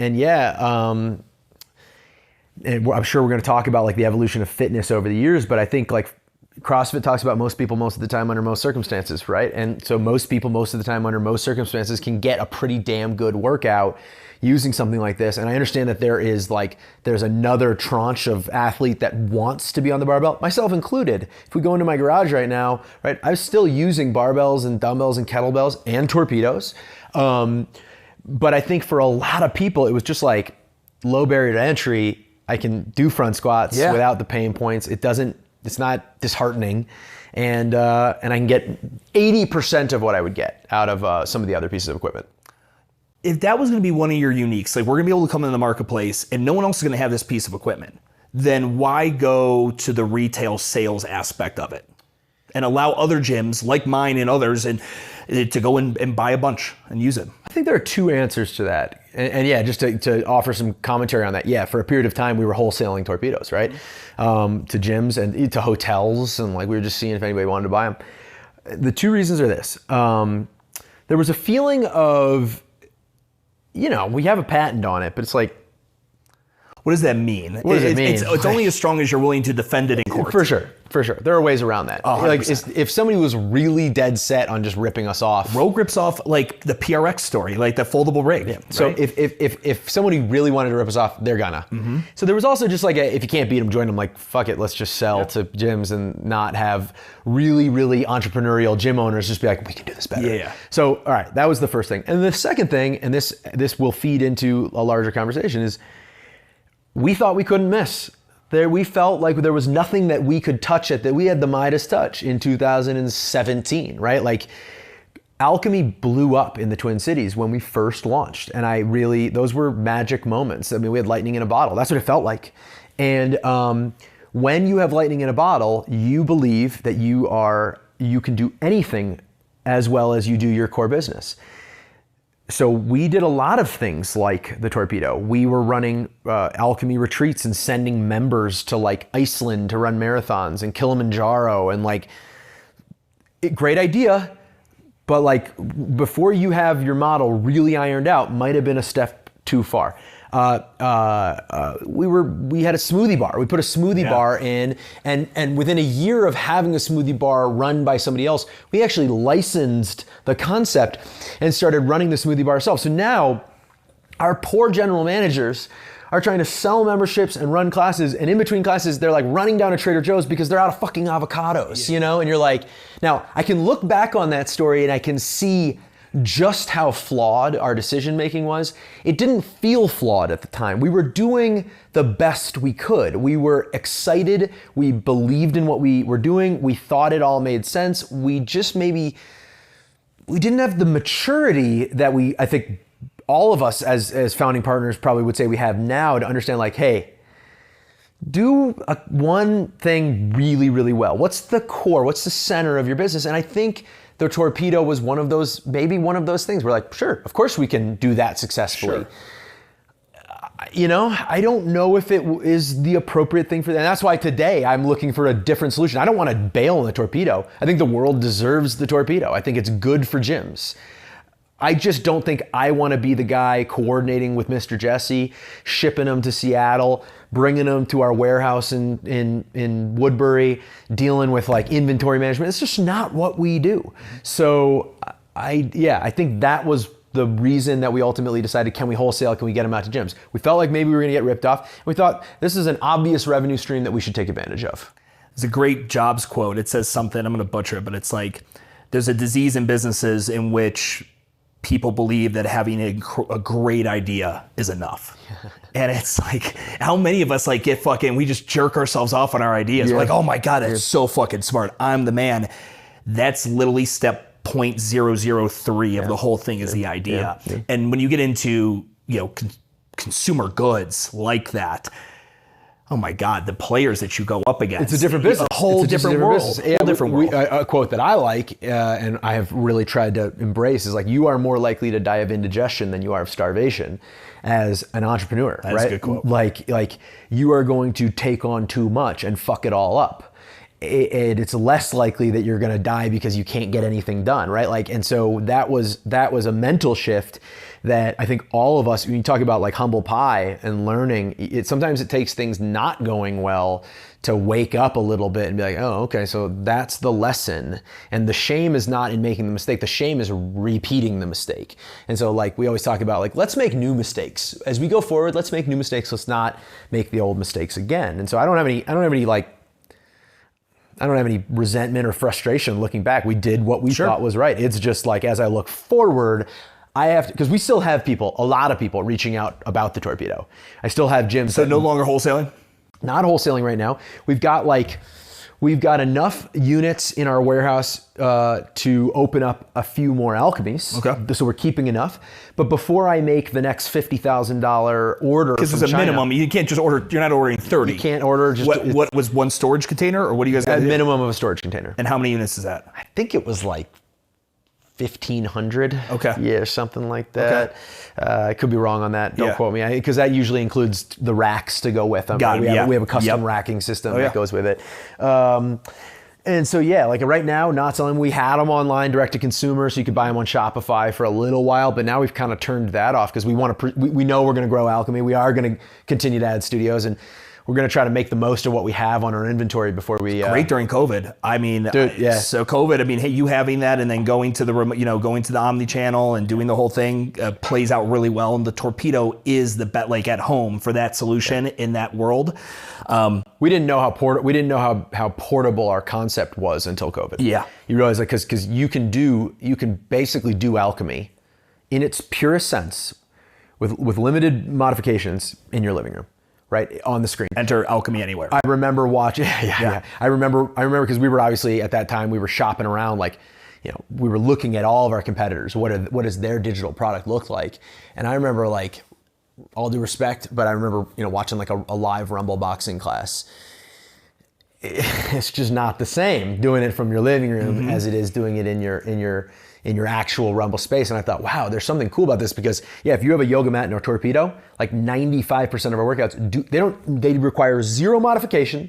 and I'm sure we're going to talk about like the evolution of fitness over the years, but I think like CrossFit talks about most people most of the time under most circumstances, right? And so most people most of the time under most circumstances can get a pretty damn good workout using something like this. And I understand that there's another tranche of athlete that wants to be on the barbell, myself included. If we go into my garage right now, right, I'm still using barbells and dumbbells and kettlebells and torpedoes. But I think for a lot of people, it was just like low barrier to entry. I can do front squats without the pain points. It's not disheartening. And I can get 80% of what I would get out of some of the other pieces of equipment. If that was going to be one of your uniques, like we're going to be able to come into the marketplace and no one else is going to have this piece of equipment, then why go to the retail sales aspect of it and allow other gyms like mine and others to go and buy a bunch and use it? I think there are two answers to that. And yeah, just to offer some commentary on that. Yeah, for a period of time, we were wholesaling torpedoes, right? To gyms and to hotels. And like we were just seeing if anybody wanted to buy them. The two reasons are this. There was a feeling of, we have a patent on it, but it's like, what does that mean? What does it mean? It's only as strong as you're willing to defend it in court. For sure. There are ways around that. 100%. Like if somebody was really dead set on just ripping us off. Rogue rips off like the PRX story, like the foldable rig. Yeah. So right? if somebody really wanted to rip us off, they're gonna. Mm-hmm. So there was also just like if you can't beat them, join them. Like fuck it, let's just sell to gyms and not have really, really entrepreneurial gym owners just be like, we can do this better. Yeah. So all right, that was the first thing. And the second thing, and this will feed into a larger conversation, is we thought we couldn't miss. We felt like there was nothing that we could touch that we had the Midas touch in 2017, right? Like Alchemy blew up in the Twin Cities when we first launched. And those were magic moments. I mean, we had lightning in a bottle. That's what it felt like. And when you have lightning in a bottle, you believe that you can do anything as well as you do your core business. So we did a lot of things like the torpedo. We were running Alchemy retreats and sending members to like Iceland to run marathons and Kilimanjaro and like, great idea, but like before you have your model really ironed out, might have been a step too far. We had a smoothie bar. We put a smoothie bar in, and within a year of having a smoothie bar run by somebody else, we actually licensed the concept and started running the smoothie bar ourselves. So now our poor general managers are trying to sell memberships and run classes, and in between classes, they're like running down to Trader Joe's because they're out of fucking avocados, And you're like, now I can look back on that story and I can see just how flawed our decision making was. It didn't feel flawed at the time. We were doing the best we could. We were excited. We believed in what we were doing. We thought it all made sense. We just we didn't have the maturity that I think all of us as founding partners probably would say we have now to understand like, hey, do one thing really, really well. What's the core? What's the center of your business? And I think the torpedo was maybe one of those things. We're like, sure, of course we can do that successfully. Sure. I don't know if it is the appropriate thing for that. And that's why today I'm looking for a different solution. I don't want to bail on the torpedo. I think the world deserves the torpedo. I think it's good for gyms. I just don't think I want to be the guy coordinating with Mr. Jesse, shipping them to Seattle, bringing them to our warehouse in Woodbury, dealing with like inventory management. It's just not what we do. So I think that was the reason that we ultimately decided, can we wholesale? Can we get them out to gyms? We felt like maybe we were going to get ripped off. We thought this is an obvious revenue stream that we should take advantage of. It's a great Jobs quote. It says something, I'm going to butcher it, but it's like, there's a disease in businesses in which people believe that having a great idea is enough. And it's like, how many of us like we just jerk ourselves off on our ideas. We're like, oh my God, that's so fucking smart. I'm the man. That's literally step 0.003 of the whole thing is the idea. Yeah. And when you get into, consumer goods like that, oh my God, the players that you go up against. It's a different business. A whole different world. A whole different world. A quote that I like, and I have really tried to embrace, is like, you are more likely to die of indigestion than you are of starvation as an entrepreneur, right? That's a good quote. Like you are going to take on too much and fuck it all up. it's less likely that you're going to die because you can't get anything done, right? Like, and so that was a mental shift that I think all of us, when you talk about like humble pie and learning, sometimes it takes things not going well to wake up a little bit and be like, oh, okay, so that's the lesson. And the shame is not in making the mistake. The shame is repeating the mistake. And so like we always talk about like, let's make new mistakes. As we go forward, let's make new mistakes. Let's not make the old mistakes again. And so I don't have any resentment or frustration looking back. We did what we thought was right. It's just like, as I look forward, I have to, because we still have people, a lot of people reaching out about the Torpedo. I still have gyms. So no longer wholesaling? Not wholesaling right now. We've got enough units in our warehouse to open up a few more alchemies. Okay. So we're keeping enough. But before I make the next $50,000 order, because there's a minimum, you can't just order. You're not ordering 30. You can't order just. What was one storage container, or what do you guys got? A minimum of a storage container. And how many units is that? I think it was like 1,500. Okay. Yeah, something like that. Okay. I could be wrong on that. Don't quote me. Because that usually includes the racks to go with them. Got it. We have a custom racking system that goes with it. And so, like right now, not selling. We had them online direct to consumer, so you could buy them on Shopify for a little while. But now we've kind of turned that off because we want to. We know we're going to grow Alchemy. We are going to continue to add studios, and we're going to try to make the most of what we have on our inventory before we. Great during COVID. I mean, so COVID. I mean, hey, you having that and then going to the going to the omni-channel and doing the whole thing plays out really well. And the Torpedo is the bet, like at home for that solution in that world. We didn't know how portable our concept was until COVID. Yeah, you realize that because you can basically do alchemy in its purest sense with limited modifications in your living room. Right on the screen. Enter Alchemy Anywhere. I remember watching. Yeah. I remember because we were obviously at that time we were shopping around, like, we were looking at all of our competitors. What does their digital product look like? And I remember, like, all due respect, but I remember watching like a live Rumble boxing class. It's just not the same doing it from your living room as it is doing it in your actual Rumble space. And I thought, wow, there's something cool about this because if you have a yoga mat and a Torpedo, like 95% of our workouts they require zero modification.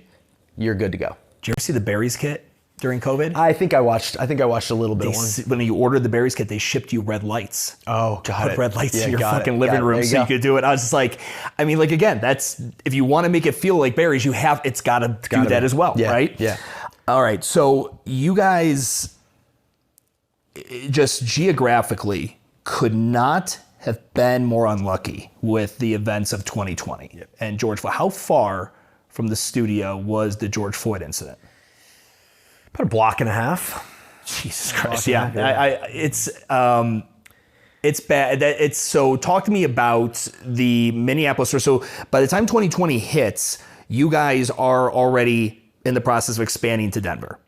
You're good to go. Did you ever see the Berries kit during COVID? I think I watched a little bit of one. When you ordered the Berries kit, they shipped you red lights. Oh, got it. Red lights in your fucking living room so you could do it. I was just like, I mean, like, again, that's, if you want to make it feel like Berries, it's got to do that as well, right? Yeah. All right. So you guys just geographically could not have been more unlucky with the events of 2020. Yep. And George Floyd. How far from the studio was the George Floyd incident? About a block and a half. Jesus Christ. Yeah. It's bad. So talk to me about the Minneapolis. So by the time 2020 hits, you guys are already in the process of expanding to Denver.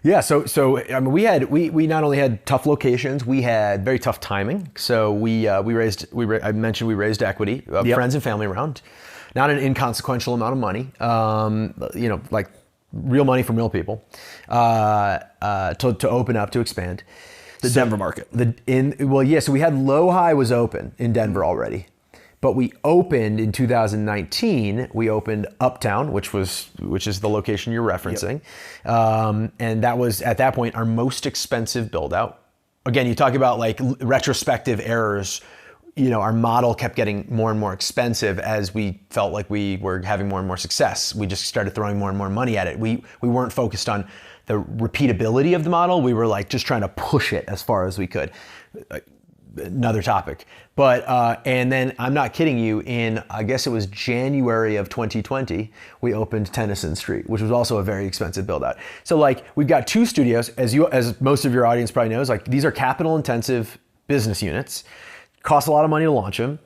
Yeah, so I mean, we not only had tough locations, we had very tough timing. So I mentioned we raised equity, friends and family around, not an inconsequential amount of money, like real money from real people, to open up, to expand. The Denver market. So we had Low High was open in Denver already. But we opened in 2019, we opened Uptown, which is the location you're referencing. Yep. And that was, at that point, our most expensive build out. Again, you talk about like retrospective errors. Our model kept getting more and more expensive as we felt like we were having more and more success. We just started throwing more and more money at it. We weren't focused on the repeatability of the model. We were like just trying to push it as far as we could. Another topic. But, and then I'm not kidding you, in, I guess it was January of 2020, we opened Tennyson Street, which was also a very expensive build out. So like, we've got two studios, as most of your audience probably knows, like these are capital intensive business units, cost a lot of money to launch them.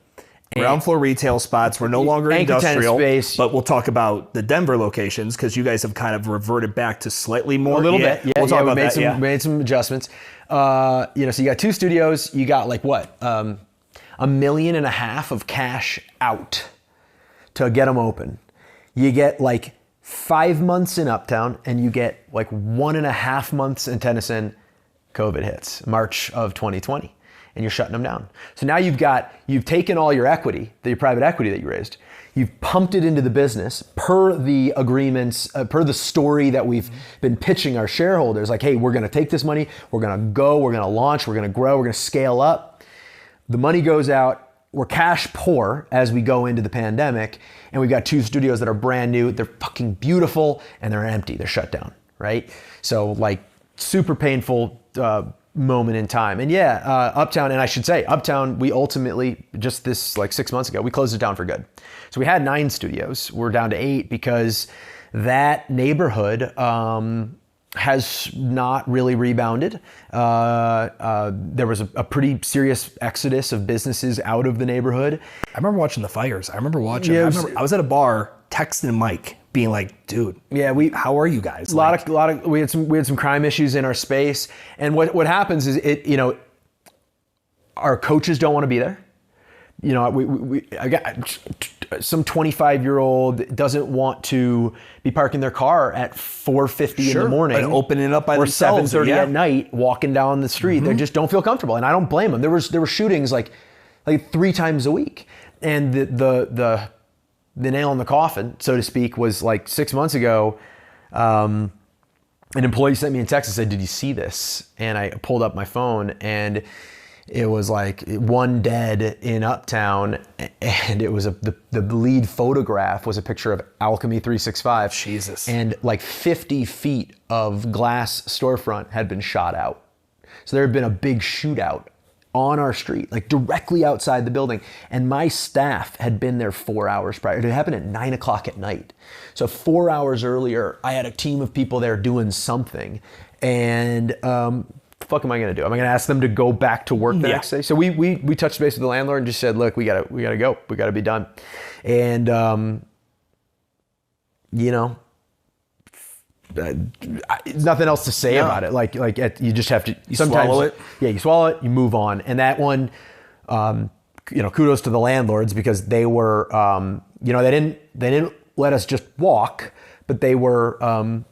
Ground floor retail spots. We're no longer industrial, space. But we'll talk about the Denver locations because you guys have kind of reverted back to slightly more. A little bit. Yeah, we'll talk about that. We made some adjustments. So you got two studios. You got like what? $1.5 million of cash out to get them open. You get like 5 months in Uptown, and you get like 1.5 months in Tennyson. COVID hits March of 2020. and you're shutting them down. So now you've taken all your equity, your private equity that you raised, you've pumped it into the business per the agreements, per the story that we've been pitching our shareholders. Like, hey, we're going to take this money, we're going to go, we're going to launch, we're going to grow, we're going to scale up. The money goes out. We're cash poor as we go into the pandemic, and we've got 2 studios that are brand new. They're fucking beautiful, and they're empty. They're shut down, right? So like super painful moment in time. And Uptown, and I should say, Uptown, we ultimately, just this like 6 months ago, we closed it down for good. So we had 9 studios. We're down to 8 because that neighborhood has not really rebounded. There was a pretty serious exodus of businesses out of the neighborhood. I remember watching the fires. I was at a bar texting Mike, being like, dude, how are you guys? We had some crime issues in our space. And what happens is our coaches don't want to be there. You know, I got some 25-year-old doesn't want to be parking their car at 4:50 in the morning and opening it up by or themselves 7:30 at night, walking down the street. They just don't feel comfortable, and I don't blame them. There were shootings like 3 times a week, and the nail in the coffin, so to speak, was like 6 months ago. An employee sent me a text and said, "Did you see this?" And I pulled up my phone, and it was like 1 dead in Uptown, and it was the lead photograph was a picture of Alchemy 365. Jesus. And like 50 feet of glass storefront had been shot out. So there had been a big shootout on our street, like directly outside the building. And my staff had been there 4 hours prior. It happened at 9 o'clock at night. So 4 hours earlier, I had a team of people there doing something. And the fuck am I going to do? Am I going to ask them to go back to work the next day? So we touched base with the landlord and just said, look, we gotta go. We gotta be done. And nothing else to say about it. You just have to. Sometimes swallow it. Yeah, you swallow it. You move on. And that one, kudos to the landlords because they were, they didn't let us just walk, but they were.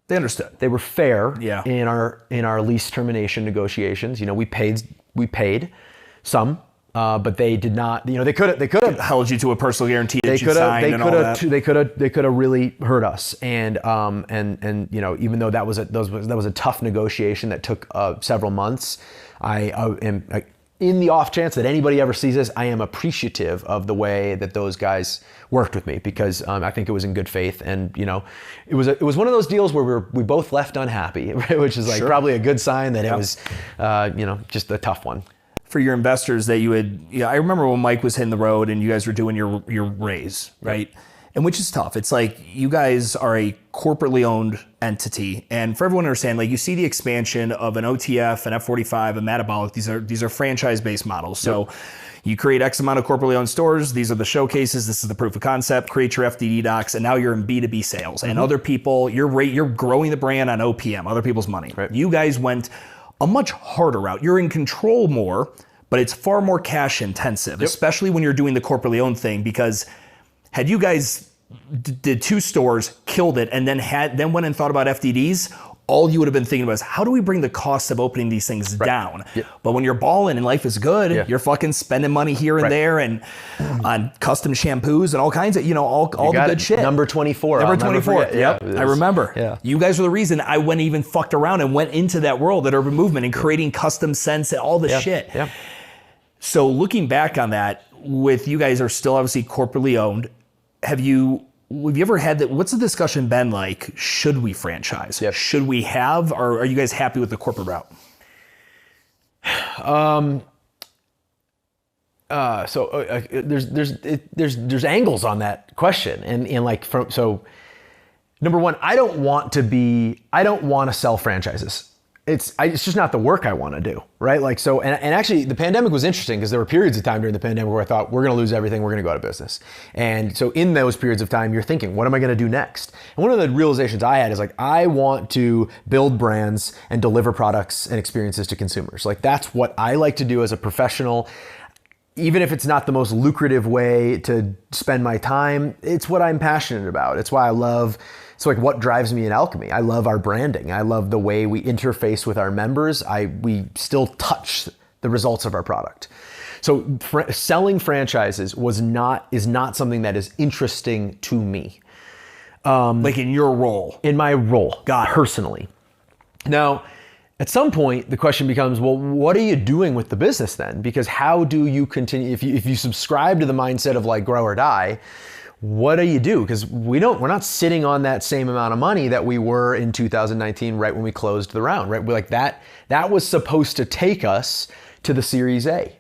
They understood. They were fair Yeah. in our lease termination negotiations. We paid some, but they did not. They could have held you to a personal guarantee that you signed and all that. They could have really hurt us. And even though that was a tough negotiation that took several months, I am. In the off chance that anybody ever sees this, I am appreciative of the way that those guys worked with me because I think it was in good faith, and it was one of those deals where we both left unhappy, right? Which is like probably a good sign that it was, just a tough one. For your investors that you had, I remember when Mike was hitting the road and you guys were doing your raise, right? And which is tough. It's like you guys are a corporately owned entity, and for everyone to understand, like you see the expansion of an OTF, an F45, a Metabolic. These are franchise-based models. So you create X amount of corporately owned stores. These are the showcases. This is the proof of concept. Create your FDD docs, and now you're in B2B sales. And other people, you're growing the brand on OPM, other people's money. Right. You guys went a much harder route. You're in control more, but it's far more cash intensive, especially when you're doing the corporately owned thing, because had you guys did 2 stores, killed it, and then went and thought about FDDs, all you would have been thinking about is how do we bring the cost of opening these things down? Yep. But when you're balling and life is good, you're fucking spending money here and there and on custom shampoos and all kinds of, all the good shit. Number 24. Number 24. Yep. I remember. Yeah. You guys were the reason I went even fucked around and went into that world, that urban movement, and creating custom scents and all this shit. Yeah. So looking back on that, with you guys are still obviously corporately owned, have you ever had that? What's the discussion been like? Should we franchise? Yep. Should we have, or are you guys happy with the corporate route? There's angles on that question, and so number one, I don't want to sell franchises. It's just not the work I want to do, right? And actually the pandemic was interesting because there were periods of time during the pandemic where I thought we're going to lose everything, we're going to go out of business. And so in those periods of time, you're thinking, what am I going to do next? And one of the realizations I had is I want to build brands and deliver products and experiences to consumers. That's what I like to do as a professional. Even if it's not the most lucrative way to spend my time, it's what I'm passionate about. It's why I love. So what drives me in Alchemy? I love our branding. I love the way we interface with our members. We still touch the results of our product. So selling franchises is not something that is interesting to me. Like in your role? In my role, Got it. Personally. Now, at some point, the question becomes, well, what are you doing with the business then? Because how do you continue, if you subscribe to the mindset of like grow or die, what do you do? Because we're not sitting on that same amount of money that we were in 2019, right when we closed the round, right? We're like that was supposed to take us to the Series A,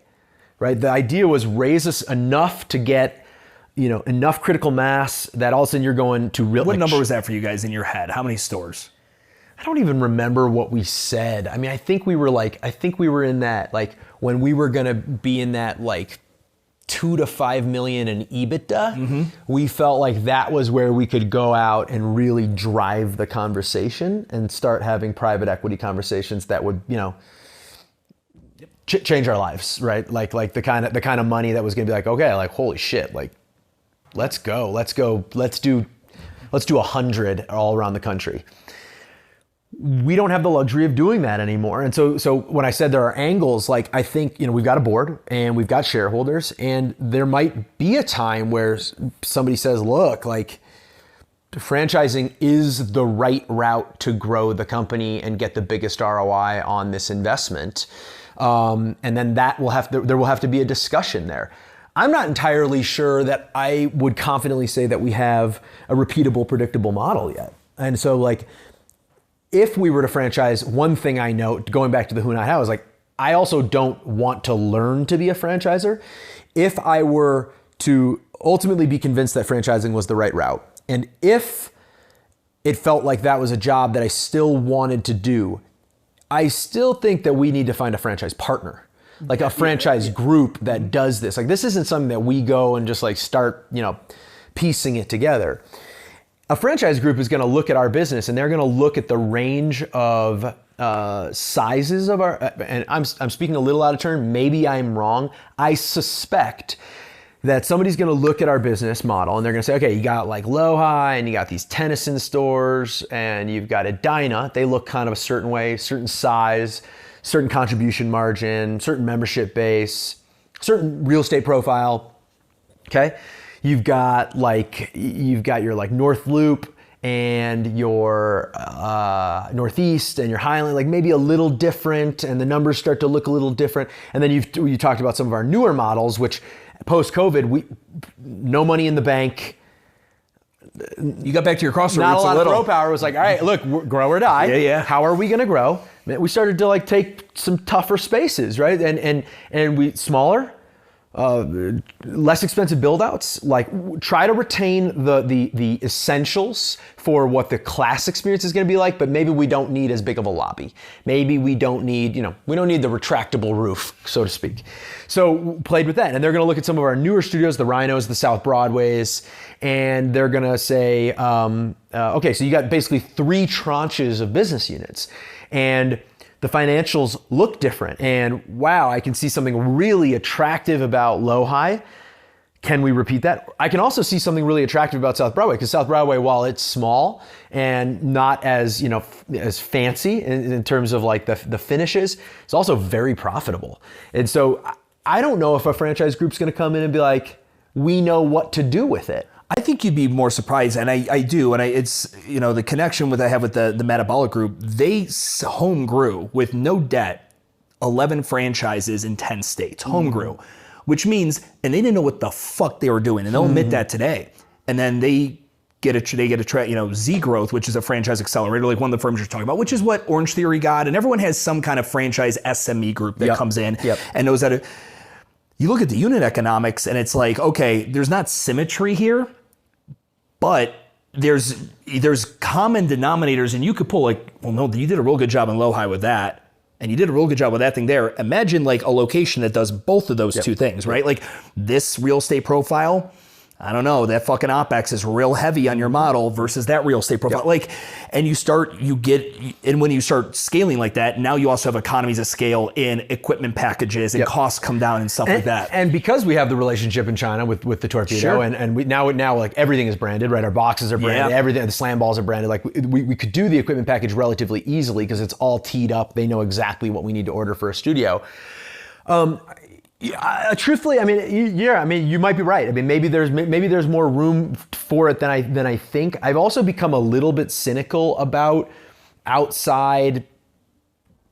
right? The idea was raise us enough to get, enough critical mass that all of a sudden you're going to real. What number was that for you guys in your head? How many stores? I don't even remember what we said. I mean, I think we were in that, like when we were gonna be in that like 2 to 5 million in EBITDA, we felt like that was where we could go out and really drive the conversation and start having private equity conversations that would, change our lives, right? Like the kind of money that was gonna be like, okay, like holy shit, like let's do 100 all around the country. We don't have the luxury of doing that anymore. And so when I said there are angles, like I think, we've got a board and we've got shareholders, and there might be a time where somebody says, look, like franchising is the right route to grow the company and get the biggest ROI on this investment. And then there will have to be a discussion there. I'm not entirely sure that I would confidently say that we have a repeatable, predictable model yet. And so like, if we were to franchise, one thing I know, going back to the who, not how, is like, I also don't want to learn to be a franchisor. If I were to ultimately be convinced that franchising was the right route, and if it felt like that was a job that I still wanted to do, I still think that we need to find a franchise partner, like a franchise group that does this. Like this isn't something that we go and just like start, piecing it together. A franchise group is going to look at our business and they're going to look at the range of sizes of our, and I'm speaking a little out of turn, maybe I'm wrong. I suspect that somebody's going to look at our business model and they're going to say, okay, you got like Low-Hi and you got these Tennyson stores and you've got Edina. They look kind of a certain way, certain size, certain contribution margin, certain membership base, certain real estate profile. Okay. You've got your like North Loop and your Northeast and your Highland, like maybe a little different, and the numbers start to look a little different. And then you talked about some of our newer models, which post-COVID, no money in the bank. You got back to your crossroads. Not a lot of CorePower. Was like, all right, look, grow or die. Yeah. How are we going to grow? We started to like take some tougher spaces, right? And we smaller. Less expensive build outs, like try to retain the essentials for what the class experience is going to be like, but maybe we don't need as big of a lobby. Maybe we don't need, we don't need the retractable roof, so to speak. So played with that. And they're going to look at some of our newer studios, the Rhinos, the South Broadways, and they're going to say, okay, so you got basically 3 tranches of business units. And the financials look different, and wow, I can see something really attractive about Low-Hi. Can we repeat that? I can also see something really attractive about South Broadway, because South Broadway, while it's small and not as as fancy in terms of like the finishes, it's also very profitable. And so I don't know if a franchise group's going to come in and be like, we know what to do with it. I think you'd be more surprised, and I do, and it's the connection I have with the metabolic group. They home grew with no debt, 11 franchises in 10 states, home grew, which means, and they didn't know what the fuck they were doing, and they'll admit that today. And then they get a Z Growth, which is a franchise accelerator, like one of the firms you're talking about, which is what Orange Theory got, and everyone has some kind of franchise SME group that comes in and knows how to. You look at the unit economics, and it's like, okay, there's not symmetry here. But there's common denominators, and you could pull like, well, no, you did a real good job in Low-Hi with that, and you did a real good job with that thing there. Imagine like a location that does both of those two things, right? Like this real estate profile, I don't know, that fucking OpEx is real heavy on your model versus that real estate profile. Like, and when you start scaling like that, now you also have economies of scale in equipment packages and costs come down and stuff like that. And because we have the relationship in China with the Torpedo, and we now like everything is branded, right? Our boxes are branded, everything, the slam balls are branded. Like we could do the equipment package relatively easily because it's all teed up. They know exactly what we need to order for a studio. Truthfully, I mean, yeah, I mean, you might be right. I mean, maybe there's more room for it than I think. I've also become a little bit cynical about outside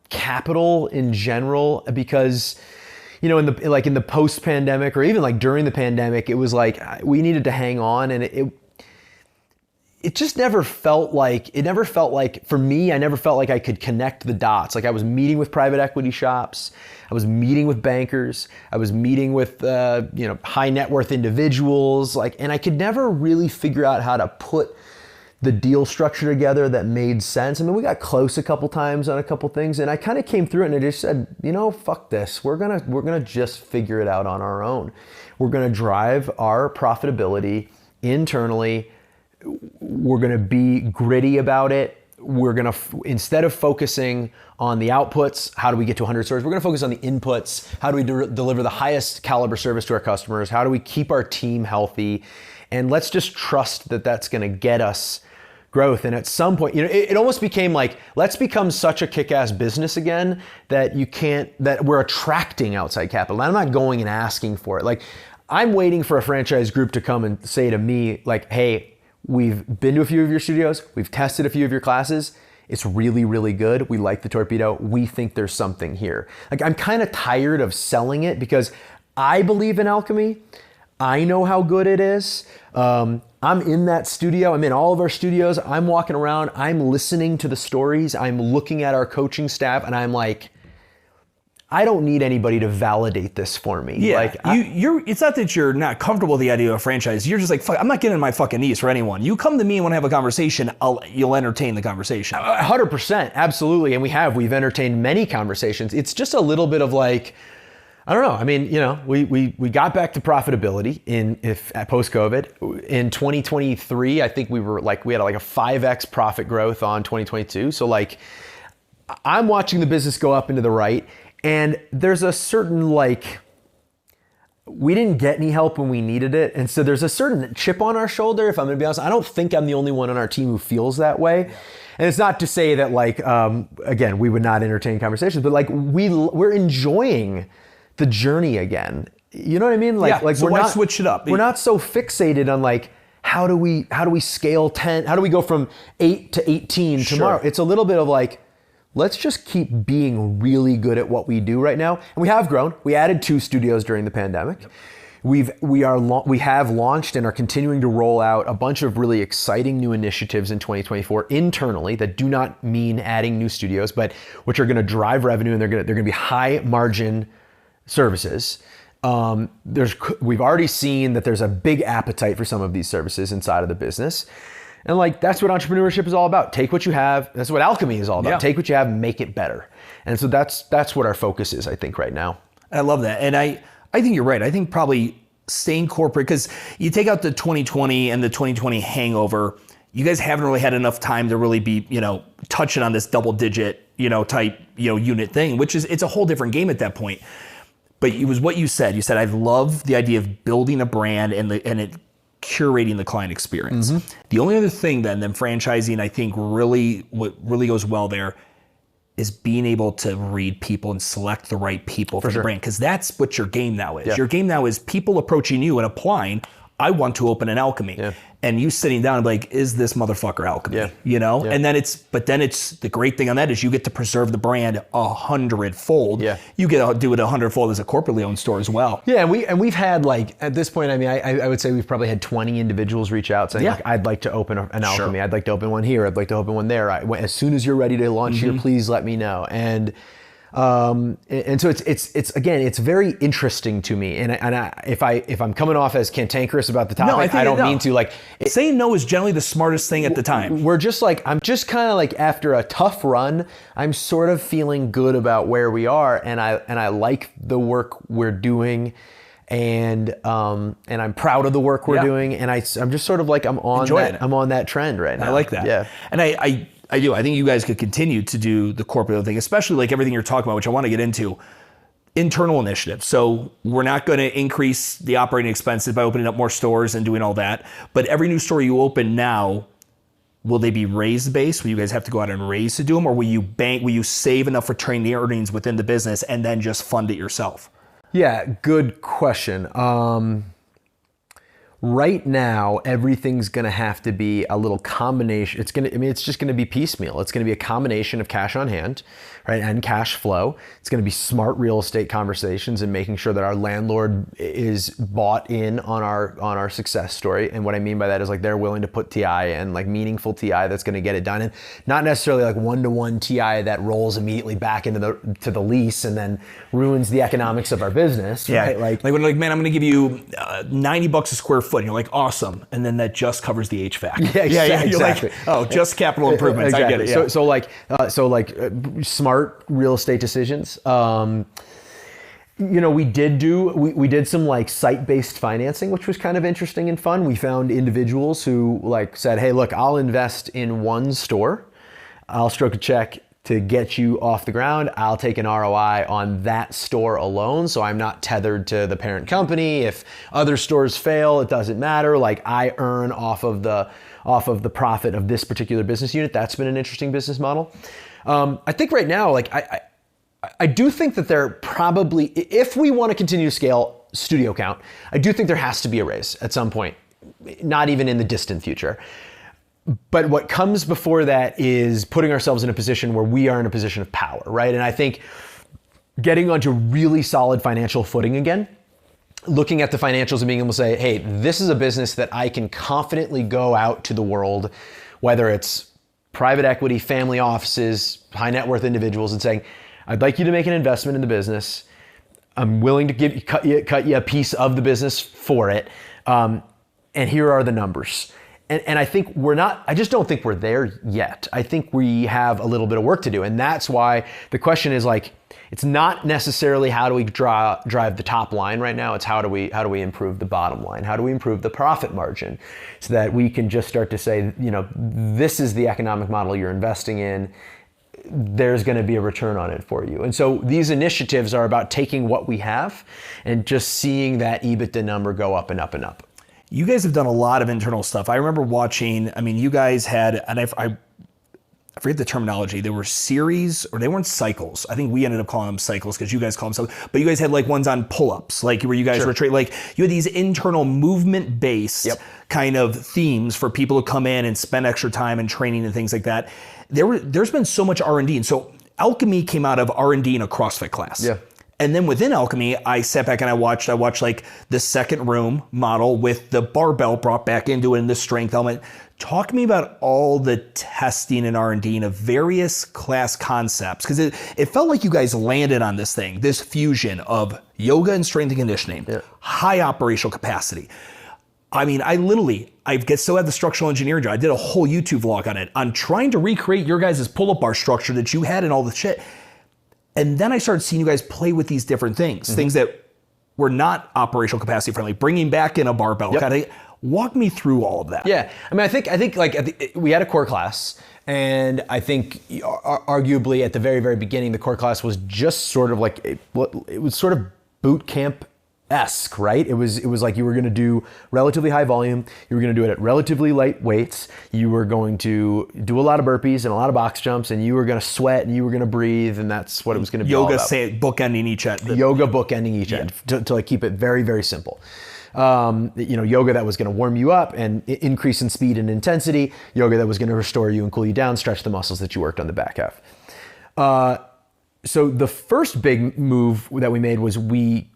capital in general, because, you know, in the post-pandemic, or even like during the pandemic, it was like we needed to hang on, and it just never felt like, for me, I never felt like I could connect the dots. Like I was meeting with private equity shops, I was meeting with bankers, I was meeting with high net worth individuals, and I could never really figure out how to put the deal structure together that made sense. I mean, we got close a couple times on a couple things, and I kind of came through it and I just said, fuck this. We're gonna just figure it out on our own. We're gonna drive our profitability internally. We're gonna be gritty about it. We're gonna, instead of focusing on the outputs, how do we get to 100 stores? We're gonna focus on the inputs. How do we deliver the highest caliber service to our customers? How do we keep our team healthy? And let's just trust that that's gonna get us growth. And at some point, it almost became like, let's become such a kick-ass business again that we're attracting outside capital. I'm not going and asking for it. Like, I'm waiting for a franchise group to come and say to me, like, hey, we've been to a few of your studios, we've tested a few of your classes, it's really, really good. We like the Torpedo. We think there's something here. Like, I'm kind of tired of selling it because I believe in alchemy. I know how good it is. I'm in that studio. I'm in all of our studios. I'm walking around. I'm listening to the stories. I'm looking at our coaching staff, and I'm like, I don't need anybody to validate this for me. Yeah, it's not that you're not comfortable with the idea of a franchise. You're just like, fuck, I'm not getting on my fucking knees for anyone. You come to me and want to have a conversation, you'll entertain the conversation. 100%, absolutely. And we've entertained many conversations. It's just a little bit of like, I don't know. I mean, we got back to profitability post-COVID. In 2023, I think we had like a 5x profit growth on 2022. So like, I'm watching the business go up into the right. And there's a certain, we didn't get any help when we needed it. And so there's a certain chip on our shoulder, if I'm gonna be honest. I don't think I'm the only one on our team who feels that way. Yeah. And it's not to say that again, we would not entertain conversations, but we're enjoying the journey again. You know what I mean? So why switch it up? We're not so fixated on how do we scale 10? How do we go from 8 to 18 tomorrow? Sure. It's a little bit of let's just keep being really good at what we do right now. And we have grown. We added 2 studios during the pandemic. Yep. We have launched and are continuing to roll out a bunch of really exciting new initiatives in 2024 internally that do not mean adding new studios, but which are going to drive revenue, and they're going to be high margin services. We've already seen that there's a big appetite for some of these services inside of the business. And that's what entrepreneurship is all about. Take what you have. That's what alchemy is all about. Yeah. Take what you have, make it better. And so that's what our focus is, I think, right now. I love that. And I think you're right. I think probably staying corporate, because you take out the 2020 and the 2020 hangover, you guys haven't really had enough time to really be, touching on this double digit, type, unit thing, which is, it's a whole different game at that point. But it was what you said. You said, I love the idea of building a brand and it curating the client experience. Mm-hmm. The only other thing than franchising, I think what really goes well there is being able to read people and select the right people for the brand. Because that's what your game now is. Yeah. Your game now is people approaching you and applying, I want to open an alchemy. Yeah. And you sitting down and like, is this motherfucker alchemy? Yeah. Yeah. And then it's the great thing on that is you get to preserve the brand 100-fold. Yeah. You get to do it 100-fold as a corporately owned store as well. Yeah. And we've had at this point, I mean, I would say we've probably had 20 individuals reach out saying, I'd like to open an alchemy. Sure. I'd like to open one here. I'd like to open one there. As soon as you're ready to launch here, please let me know. And so it's very interesting to me. And if I'm coming off as cantankerous about the topic, I don't mean to. Saying no is generally the smartest thing at the time. We're just I'm just kind of after a tough run, I'm sort of feeling good about where we are, and I like the work we're doing, and I'm proud of the work we're doing, and I'm just sort of I'm on that trend right now. I like that. Yeah. And I do. I think you guys could continue to do the corporate thing, especially everything you're talking about, which I want to get into. Internal initiatives. So we're not going to increase the operating expenses by opening up more stores and doing all that. But every new store you open now, will they be raised based? Will you guys have to go out and raise to do them? Or will you save enough for training earnings within the business and then just fund it yourself? Yeah, good question. Right now, everything's going to have to be a little combination. It's just going to be piecemeal. It's going to be a combination of cash on hand, right, and cash flow. It's going to be smart real estate conversations and making sure that our landlord is bought in on our success story. And what I mean by that is like they're willing to put TI and like meaningful TI that's going to get it done, and not necessarily like one-to-one TI that rolls immediately back into the lease and then ruins the economics of our business. Yeah, right? like when man, I'm going to give you $90 a square foot. And you're like, awesome, and then that just covers the HVAC. Yeah, You're exactly. like, oh, just capital improvements. Exactly. I get it. Yeah. So smart real estate decisions. We did some like site-based financing, which was kind of interesting and fun. We found individuals who like said, hey, look, I'll invest in one store. I'll stroke a check to get you off the ground. I'll take an ROI on that store alone, so I'm not tethered to the parent company. If other stores fail, it doesn't matter. Like I earn off of the profit of this particular business unit. That's been an interesting business model. I think right now, like I do think that there probably, if we want to continue to scale studio count, I do think there has to be a raise at some point, not even in the distant future. But what comes before that is putting ourselves in a position where we are in a position of power, right? And I think getting onto really solid financial footing again, looking at the financials and being able to say, hey, this is a business that I can confidently go out to the world, whether it's private equity, family offices, high net worth individuals, and saying, I'd like you to make an investment in the business. I'm willing to cut you a piece of the business for it. And here are the numbers. And I think I just don't think we're there yet. I think we have a little bit of work to do. And that's why the question is like, it's not necessarily how do we drive the top line right now. It's how do we improve the bottom line? How do we improve the profit margin so that we can just start to say, this is the economic model you're investing in. There's going to be a return on it for you. And so these initiatives are about taking what we have and just seeing that EBITDA number go up and up and up. You guys have done a lot of internal stuff. I remember watching, you guys had, and I forget the terminology, they were series, or they weren't cycles. I think we ended up calling them cycles because you guys call them cycles. But you guys had like ones on pull-ups, like where you guys were like you had these internal movement-based kind of themes for people to come in and spend extra time and training and things like that. There's been so much R&D. And so Alchemy came out of R&D in a CrossFit class. Yeah. And then within Alchemy, I sat back and I watched like the second room model with the barbell brought back into it and the strength element. Talk to me about all the testing and R&D of various class concepts, because it felt like you guys landed on this thing, this fusion of yoga and strength and conditioning, high operational capacity. I still have the structural engineering job. I did a whole YouTube vlog on it, on trying to recreate your guys' pull-up bar structure that you had and all the shit. And then I started seeing you guys play with these different things, things that were not operational capacity friendly, bringing back in a barbell kind of. Walk me through all of that. Yeah, I think like we had a core class, and I think arguably at the very, very beginning, the core class was just sort of like it was sort of boot camp-esque, right? It was like you were going to do relatively high volume, you were going to do it at relatively light weights, you were going to do a lot of burpees and a lot of box jumps, and you were going to sweat and you were going to breathe, and that's what it was going to be all about. Bookending each end. Yoga bookending each end to like keep it very, very simple. Yoga that was going to warm you up and increase in speed and intensity, yoga that was going to restore you and cool you down, stretch the muscles that you worked on the back half. So the first big move that we made was we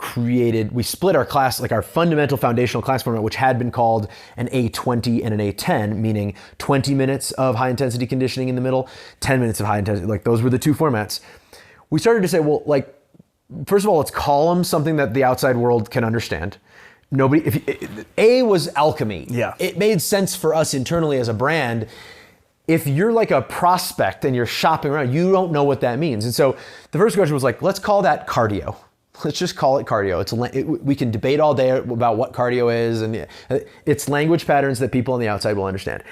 split our class, like our fundamental foundational class format, which had been called an A20 and an A10, meaning 20 minutes of high intensity conditioning in the middle, 10 minutes of high intensity, like those were the two formats. We started to say, well, like, first of all, let's call them something that the outside world can understand. A was Alchemy. Yeah. It made sense for us internally as a brand. If you're like a prospect and you're shopping around, you don't know what that means. And so the first question was like, let's call that cardio. Let's just call it cardio. We can debate all day about what cardio is, and it's language patterns that people on the outside will understand.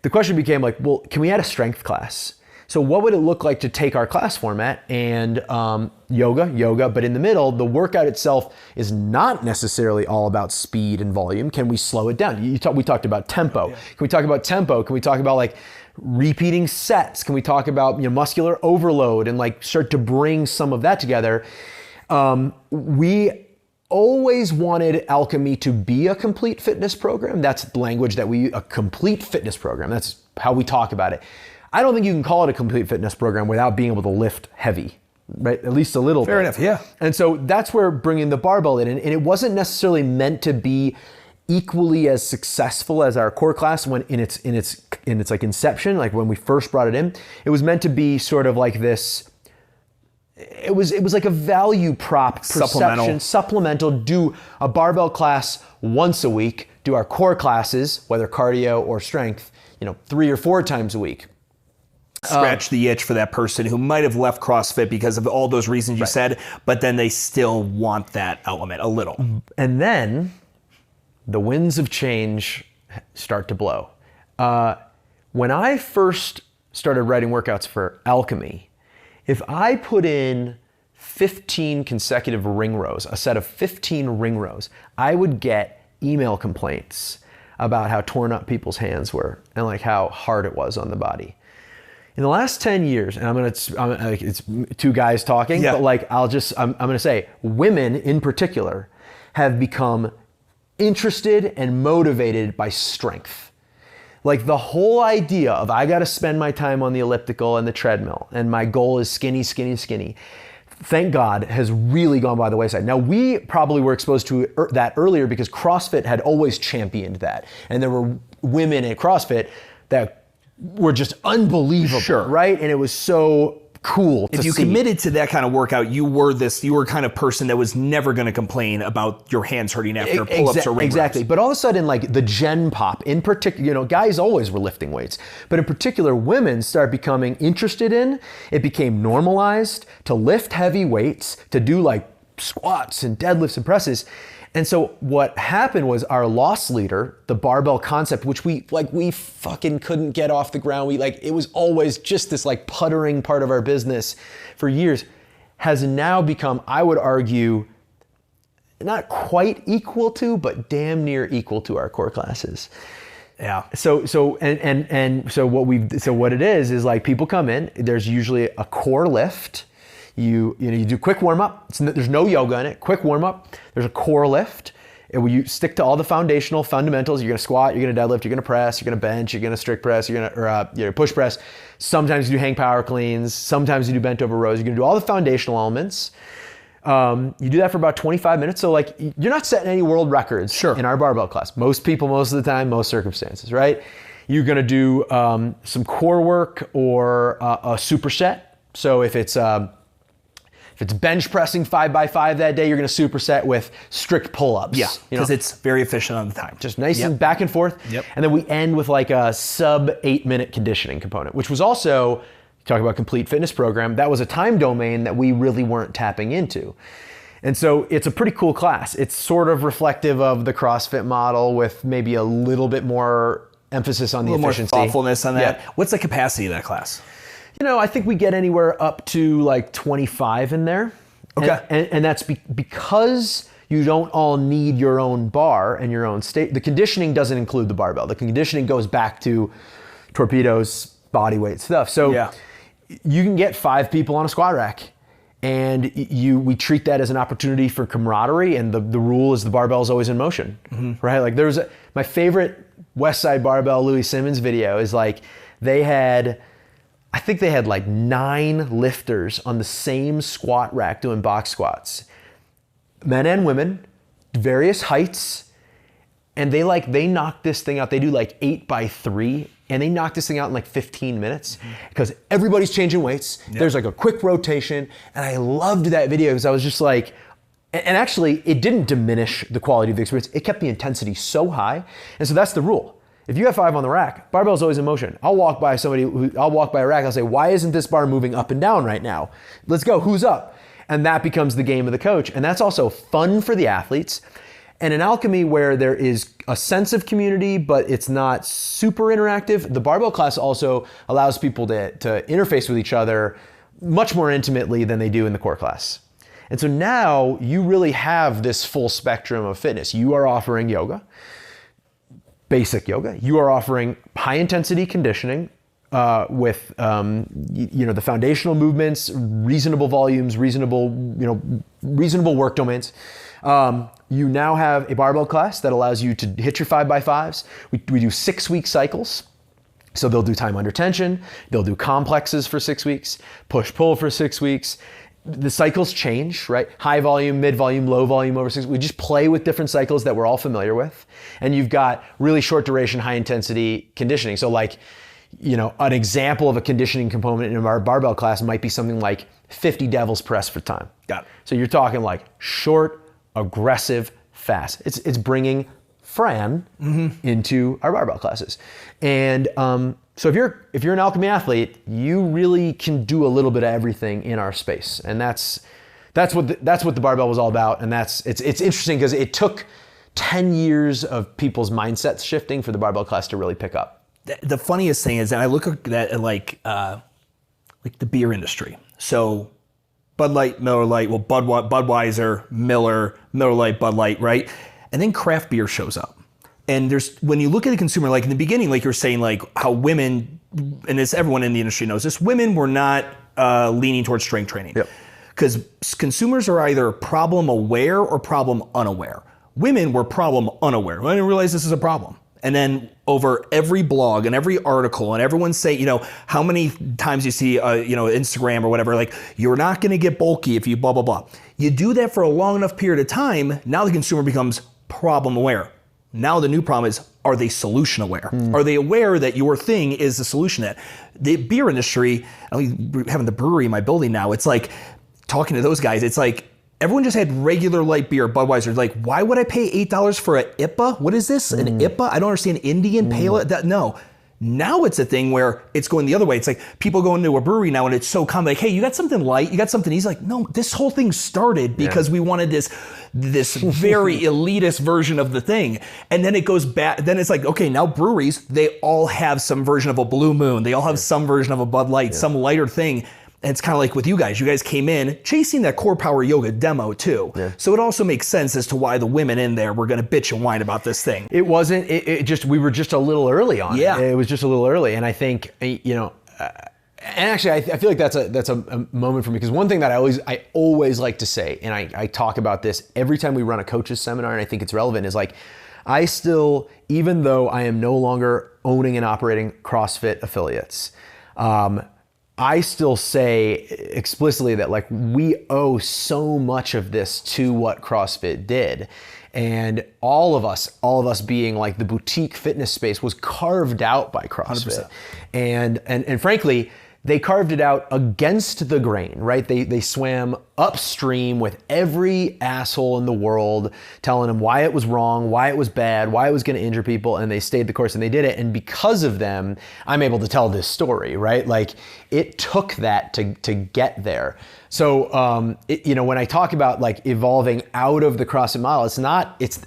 The question became like, well, can we add a strength class? So what would it look like to take our class format and yoga, but in the middle, the workout itself is not necessarily all about speed and volume. Can we slow it down? We talked about tempo. Yeah. Can we talk about tempo? Can we talk about like repeating sets? Can we talk about muscular overload and like start to bring some of that together? We always wanted Alchemy to be a complete fitness program. That's the language that a complete fitness program. That's how we talk about it. I don't think you can call it a complete fitness program without being able to lift heavy, right? At least a little bit. Fair enough, yeah. And so that's where bringing the barbell in, and it wasn't necessarily meant to be equally as successful as our core class when in its like inception, like when we first brought it in. It was meant to be sort of like this. It was like a value prop, supplemental. Do a barbell class once a week. Do our core classes, whether cardio or strength, 3 or 4 times a week. Scratch the itch for that person who might have left CrossFit because of all those reasons you said, but then they still want that element a little. And then the winds of change start to blow. When I first started writing workouts for Alchemy, if I put in 15 consecutive ring rows, a set of 15 ring rows, I would get email complaints about how torn up people's hands were and like how hard it was on the body. In the last 10 years, and it's 2 guys talking, but like I'm gonna say women in particular have become interested and motivated by strength. Like the whole idea of I gotta spend my time on the elliptical and the treadmill and my goal is skinny, skinny, skinny, thank God has really gone by the wayside. Now we probably were exposed to that earlier because CrossFit had always championed that. And there were women at CrossFit that were just unbelievable, right? And it was so cool to see. If you committed to that kind of workout, you were kind of person that was never going to complain about your hands hurting after pull-ups or ring Exactly. reps. But all of a sudden, like the gen pop, in particular, guys always were lifting weights, but in particular, women started becoming interested in, it became normalized to lift heavy weights, to do like squats and deadlifts and presses. And so what happened was our loss leader, the barbell concept, which we fucking couldn't get off the ground. It was always just this like puttering part of our business for years, has now become, I would argue, not quite equal to, but damn near equal to our core classes. Yeah. So what it is like people come in, there's usually a core lift. You do quick warm up. There's no yoga in it. Quick warm up. There's a core lift. And you stick to all the fundamentals. You're gonna squat. You're gonna deadlift. You're gonna press. You're gonna bench. You're gonna strict press. You're gonna push press. Sometimes you do hang power cleans. Sometimes you do bent over rows. You're gonna do all the foundational elements. You do that for about 25 minutes. So like you're not setting any world records in our barbell class. Most people, most of the time, most circumstances, right? You're gonna do some core work or a superset. So if it's bench pressing 5x5 that day, you're going to superset with strict pull-ups. Yeah, because it's very efficient on the time. Just nice and back and forth. Yep. And then we end with like a sub 8-minute conditioning component, which was also, talk about complete fitness program, that was a time domain that we really weren't tapping into. And so it's a pretty cool class. It's sort of reflective of the CrossFit model with maybe a little bit more emphasis on the efficiency. More thoughtfulness on that. Yeah. What's the capacity of that class? I think we get anywhere up to like 25 in there. Okay. And that's because you don't all need your own bar and your own state. The conditioning doesn't include the barbell. The conditioning goes back to torpedoes, body weight stuff. So you can get 5 people on a squat rack. And we treat that as an opportunity for camaraderie. And the rule is the barbell is always in motion, right? Like my favorite West Side Barbell Louis Simmons video is like I think they had like 9 lifters on the same squat rack doing box squats. Men and women, various heights, and they knock this thing out. They do like 8x3, and they knock this thing out in like 15 minutes because everybody's changing weights. Yep. There's like a quick rotation, and I loved that video because I was just like, and actually it didn't diminish the quality of the experience. It kept the intensity so high, and so that's the rule. If you have 5 on the rack, barbell's always in motion. I'll walk by a rack, I'll say, why isn't this bar moving up and down right now? Let's go, who's up? And that becomes the game of the coach. And that's also fun for the athletes. And in alchemy, where there is a sense of community, but it's not super interactive, the barbell class also allows people to interface with each other much more intimately than they do in the core class. And so now you really have this full spectrum of fitness. You are offering yoga, basic yoga. You are offering high intensity conditioning with the foundational movements, reasonable volumes, reasonable work domains. You now have a barbell class that allows you to hit your 5x5s. We do 6-week cycles. So they'll do time under tension. They'll do complexes for 6 weeks, push-pull for 6 weeks. The cycles change, right? High volume, mid volume, low volume over 6 weeks. We just play with different cycles that we're all familiar with. And you've got really short duration, high intensity conditioning. So like, an example of a conditioning component in our barbell class might be something like 50 devil's press for time. Got it. So you're talking like short, aggressive, fast. It's bringing Fran into our barbell classes. And so if you're an alchemy athlete, you really can do a little bit of everything in our space. And that's what the barbell was all about. And it's interesting because it took 10 years of people's mindsets shifting for the barbell class to really pick up. The funniest thing is that I look at that like the beer industry. So Bud Light, Miller Lite, well, Budweiser, Miller Lite, Bud Light, right? And then craft beer shows up. And when you look at the consumer, like in the beginning, like you're saying, like how women, and it's everyone in the industry knows this, women were not leaning towards strength training. Because consumers are either problem aware or problem unaware. Women were problem unaware. I didn't realize this is a problem. And then over every blog and every article and everyone say, how many times you see, Instagram or whatever, like you're not going to get bulky if you blah, blah, blah. You do that for a long enough period of time. Now the consumer becomes problem aware. Now the new problem is, are they solution aware? Are they aware that your thing is the solution? That the beer industry, we're having the brewery in my building now, it's like talking to those guys, it's like, everyone just had regular light beer, Budweiser. Like, why would I pay $8 for an IPA? What is this? An IPA? I don't understand. Indian Pale? No. Now it's a thing where it's going the other way. It's like people go into a brewery now and it's so common. Like, hey, you got something light? You got something easy? Like, no, this whole thing started because we wanted this very elitist version of the thing. And then it goes back. Then it's like, okay, now breweries, they all have some version of a Blue Moon. They all have some version of a Bud Light, some lighter thing. And it's kind of like with you guys. You guys came in chasing that CorePower Yoga demo too. So it also makes sense as to why the women in there were going to bitch and whine about this thing. It wasn't, we were just a little early on it. It was just a little early. And I think, and actually I feel like that's a moment for me, because one thing that I always like to say, and I talk about this every time we run a coaches seminar, and I think it's relevant, is like, I still, even though I am no longer owning and operating CrossFit affiliates, I still say explicitly that like we owe so much of this to what CrossFit did. And all of us being like the boutique fitness space was carved out by CrossFit. 100%. And frankly, they carved it out against the grain, right? They swam upstream with every asshole in the world, telling them why it was wrong, why it was bad, why it was going to injure people, and they stayed the course and they did it. And because of them, I'm able to tell this story, right? Like it took that to get there. So, when I talk about like evolving out of the CrossFit model,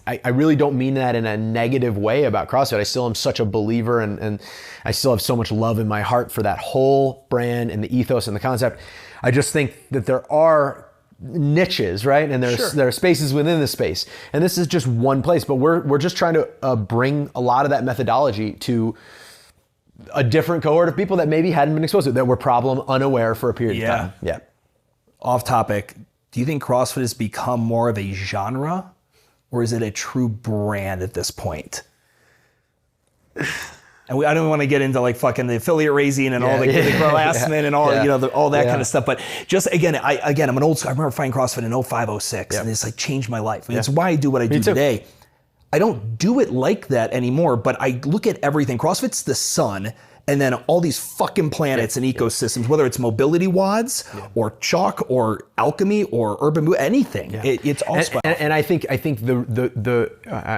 I really don't mean that in a negative way about CrossFit. I still am such a believer and I still have so much love in my heart for that whole brand and the ethos and the concept. I just think that there are niches, right? And there are spaces within the space. And this is just one place, but we're just trying to bring a lot of that methodology to a different cohort of people that maybe hadn't been exposed to it, that were problem unaware for a period of time. Yeah. Off topic, do you think CrossFit has become more of a genre, or is it a true brand at this point? And I don't want to get into like fucking the affiliate raising and all the harassment and all all that kind of stuff. But just again, I'm an old school. I remember finding CrossFit in 05, 06, and it's like changed my life. I mean, it's why I do what I do today. I don't do it like that anymore, but I look at everything. CrossFit's the sun, and then all these fucking planets and ecosystems, whether it's mobility wads or chalk or alchemy or urban anything. It's all and I think the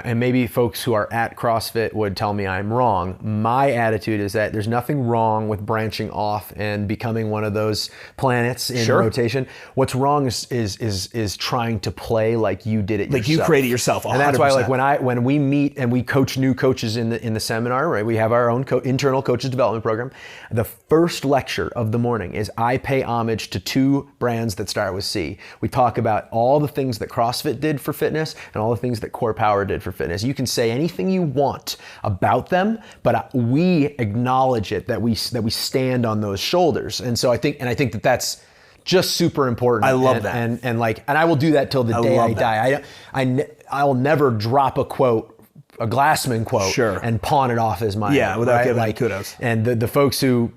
and maybe folks who are at CrossFit would tell me I'm wrong. My attitude is that there's nothing wrong with branching off and becoming one of those planets in rotation. What's wrong is trying to play like you did it yourself. Like you created yourself. 100%. And that's why, like when we meet and we coach new coaches in the seminar, right? We have our own internal coaches development program. The first lecture of the morning is I pay homage to 2 brands that start with C. We talk about all the things that CrossFit did for fitness and all the things that CorePower did for fitness. You can say anything you want about them, but we acknowledge it, that we stand on those shoulders. And so I think that that's just super important. I love that. And I will do that till the day I die. I'll never drop a quote, a Glassman quote, and pawn it off as mine. Yeah, without giving kudos. And the folks who,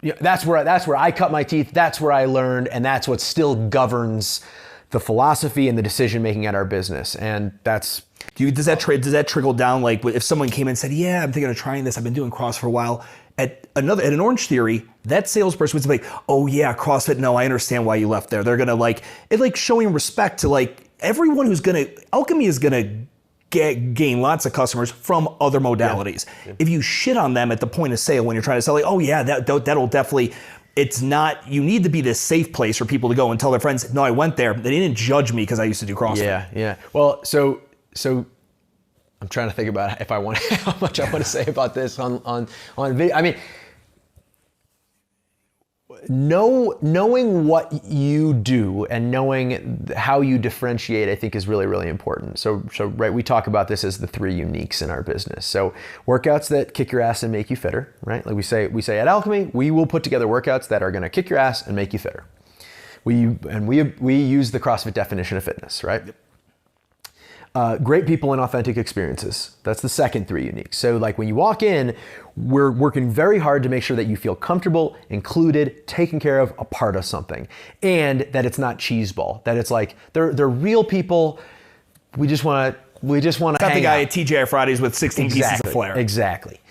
that's where I cut my teeth. That's where I learned, and that's what still governs the philosophy and the decision making at our business. And that's. Does that trickle down? Like if someone came in and said, "Yeah, I'm thinking of trying this. I've been doing CrossFit for a while." At an Orange Theory, that salesperson would be like, "Oh yeah, CrossFit. No, I understand why you left there." They're gonna showing respect to everyone who's Alchemy is gonna gain lots of customers from other modalities. Yeah. If you shit on them at the point of sale when you're trying to sell, oh yeah, that'll definitely, it's not, you need to be this safe place for people to go and tell their friends, no, I went there. They didn't judge me because I used to do CrossFit. Yeah. Well, so I'm trying to think about how much I want to say about this on video. I mean, knowing what you do and knowing how you differentiate, I think, is really, really important. So right, we talk about this as the 3 uniques in our business. So workouts that kick your ass and make you fitter, right? Like we say at Alchemy, we will put together workouts that are going to kick your ass and make you fitter. We use the CrossFit definition of fitness, right? Yep. Great people and authentic experiences. That's the second 3 unique. So like when you walk in, we're working very hard to make sure that you feel comfortable, included, taken care of, a part of something. And that it's not cheeseball, that it's like, they're real people. We just want to hang out. Not the guy at TGI Fridays with 16 pieces of flair. Exactly.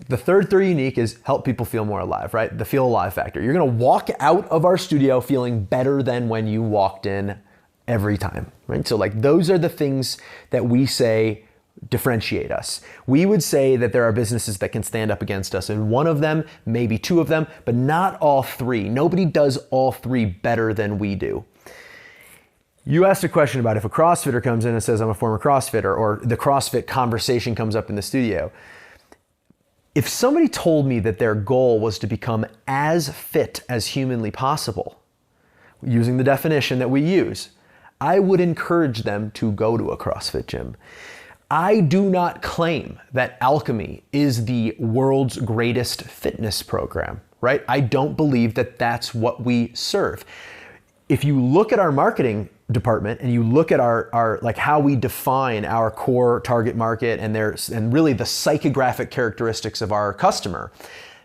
The third 3 unique is help people feel more alive, right? The feel alive factor. You're going to walk out of our studio feeling better than when you walked in every time, right? So like those are the things that we say differentiate us. We would say that there are businesses that can stand up against us, and one of them, maybe 2 of them, but not all 3. Nobody does all 3 better than we do. You asked a question about if a CrossFitter comes in and says, I'm a former CrossFitter, or the CrossFit conversation comes up in the studio. If somebody told me that their goal was to become as fit as humanly possible, using the definition that we use, I would encourage them to go to a CrossFit gym. I do not claim that Alchemy is the world's greatest fitness program, right? I don't believe that that's what we serve. If you look at our marketing department and you look at our like how we define our core target market and really the psychographic characteristics of our customer,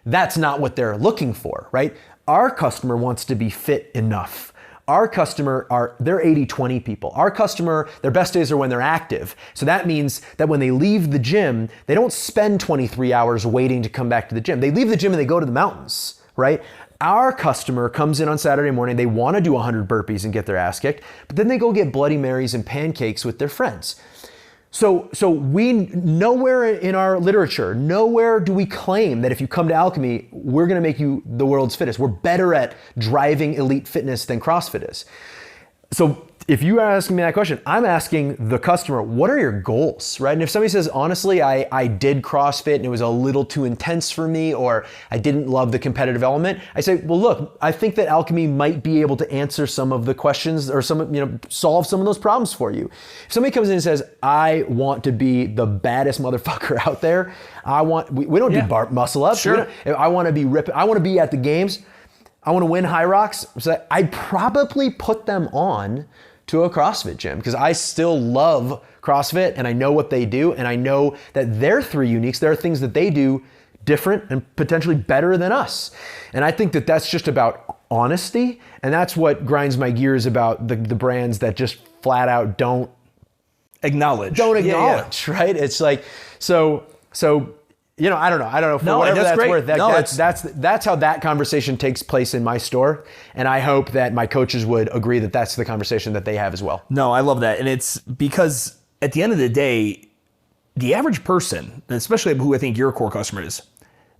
that's not what they're looking for, right? Our customer wants to be fit enough. Our customer they're 80-20 people. Our customer, their best days are when they're active. So that means that when they leave the gym, they don't spend 23 hours waiting to come back to the gym. They leave the gym and they go to the mountains, right? Our customer comes in on Saturday morning, they want to do 100 burpees and get their ass kicked, but then they go get Bloody Marys and pancakes with their friends. So we, nowhere in our literature, nowhere do we claim that if you come to Alchemy, we're going to make you the world's fittest. We're better at driving elite fitness than CrossFit is. So if you are asking me that question, I'm asking the customer, what are your goals, right? And if somebody says, honestly, I did CrossFit and it was a little too intense for me, or I didn't love the competitive element, I say, well, look, I think that Alchemy might be able to answer some of the questions or solve some of those problems for you. If somebody comes in and says, I want to be the baddest motherfucker out there, we don't do muscle ups. Sure. I want to be ripping, I want to be at the games, I want to win high rocks. So I'd probably put them on to a CrossFit gym because I still love CrossFit and I know what they do and I know that their 3 uniques, there are things that they do different and potentially better than us. And I think that that's just about honesty, and that's what grinds my gears about the brands that just flat out don't acknowledge, right? It's like, so you know, I don't know. For No, whatever that's that's great. worth, No, that's how that conversation takes place in my store. And I hope that my coaches would agree that that's the conversation that they have as well. No, I love that. And it's because at the end of the day, the average person, and especially who I think your core customer is,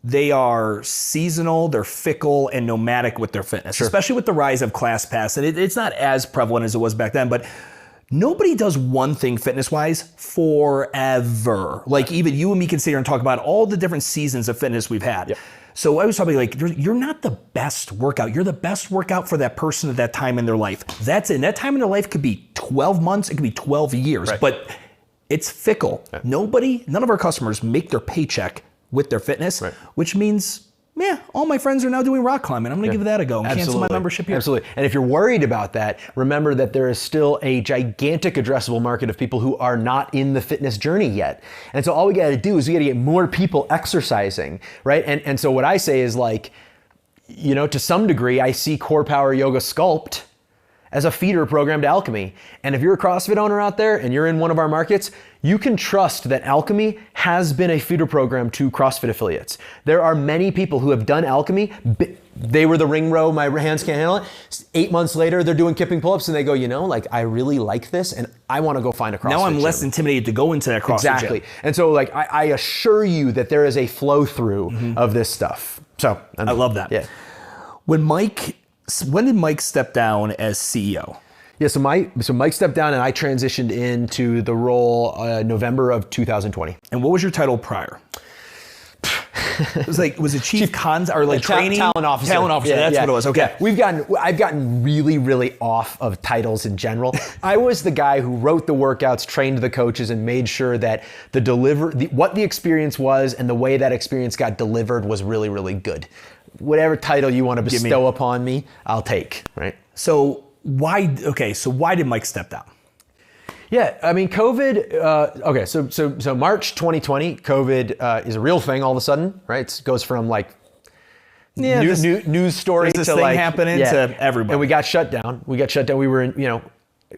they are seasonal, they're fickle, and nomadic with their fitness, especially with the rise of ClassPass. And it's not as prevalent as it was back then, but nobody does one thing fitness-wise forever. Like even you and me can sit here and talk about all the different seasons of fitness we've had. Yep. So I was probably like, you're not the best workout. You're the best workout for that person at that time in their life. That's it. And that time in their life could be 12 months, it could be 12 years, but it's fickle. Right. None of our customers make their paycheck with their fitness, which means, all my friends are now doing rock climbing. I'm going to give that a go and cancel my membership here. Absolutely. And if you're worried about that, remember that there is still a gigantic addressable market of people who are not in the fitness journey yet. And so all we got to do is we got to get more people exercising, right? And so what I say is like, you know, to some degree, I see CorePower Yoga Sculpt as a feeder program to Alchemy. And if you're a CrossFit owner out there and you're in one of our markets, you can trust that Alchemy has been a feeder program to CrossFit affiliates. There are many people who have done Alchemy. They were the ring row, my hands can't handle it. 8 months later, they're doing kipping pull-ups and they go, you know, like I really like this and I want to go find a CrossFit Now I'm gym. less intimidated to go into that CrossFit Exactly. gym. And so like I assure you that there is a flow through of this stuff. So I love that. Yeah. When did Mike step down as CEO? Yeah, so Mike stepped down and I transitioned into the role November of 2020. And what was your title prior? Was it chief cons or like training? Talent officer. Talent officer, that's what it was. Okay. Yeah. I've gotten really, really off of titles in general. I was the guy who wrote the workouts, trained the coaches, and made sure that what the experience was and the way that experience got delivered was really, really good. Whatever title you want to bestow upon me, I'll take, right? So why did Mike step down? Yeah, I mean, COVID, so March 2020, COVID is a real thing all of a sudden, right? It goes from like news story to thing happening to everybody. And we got shut down. We were in, you know,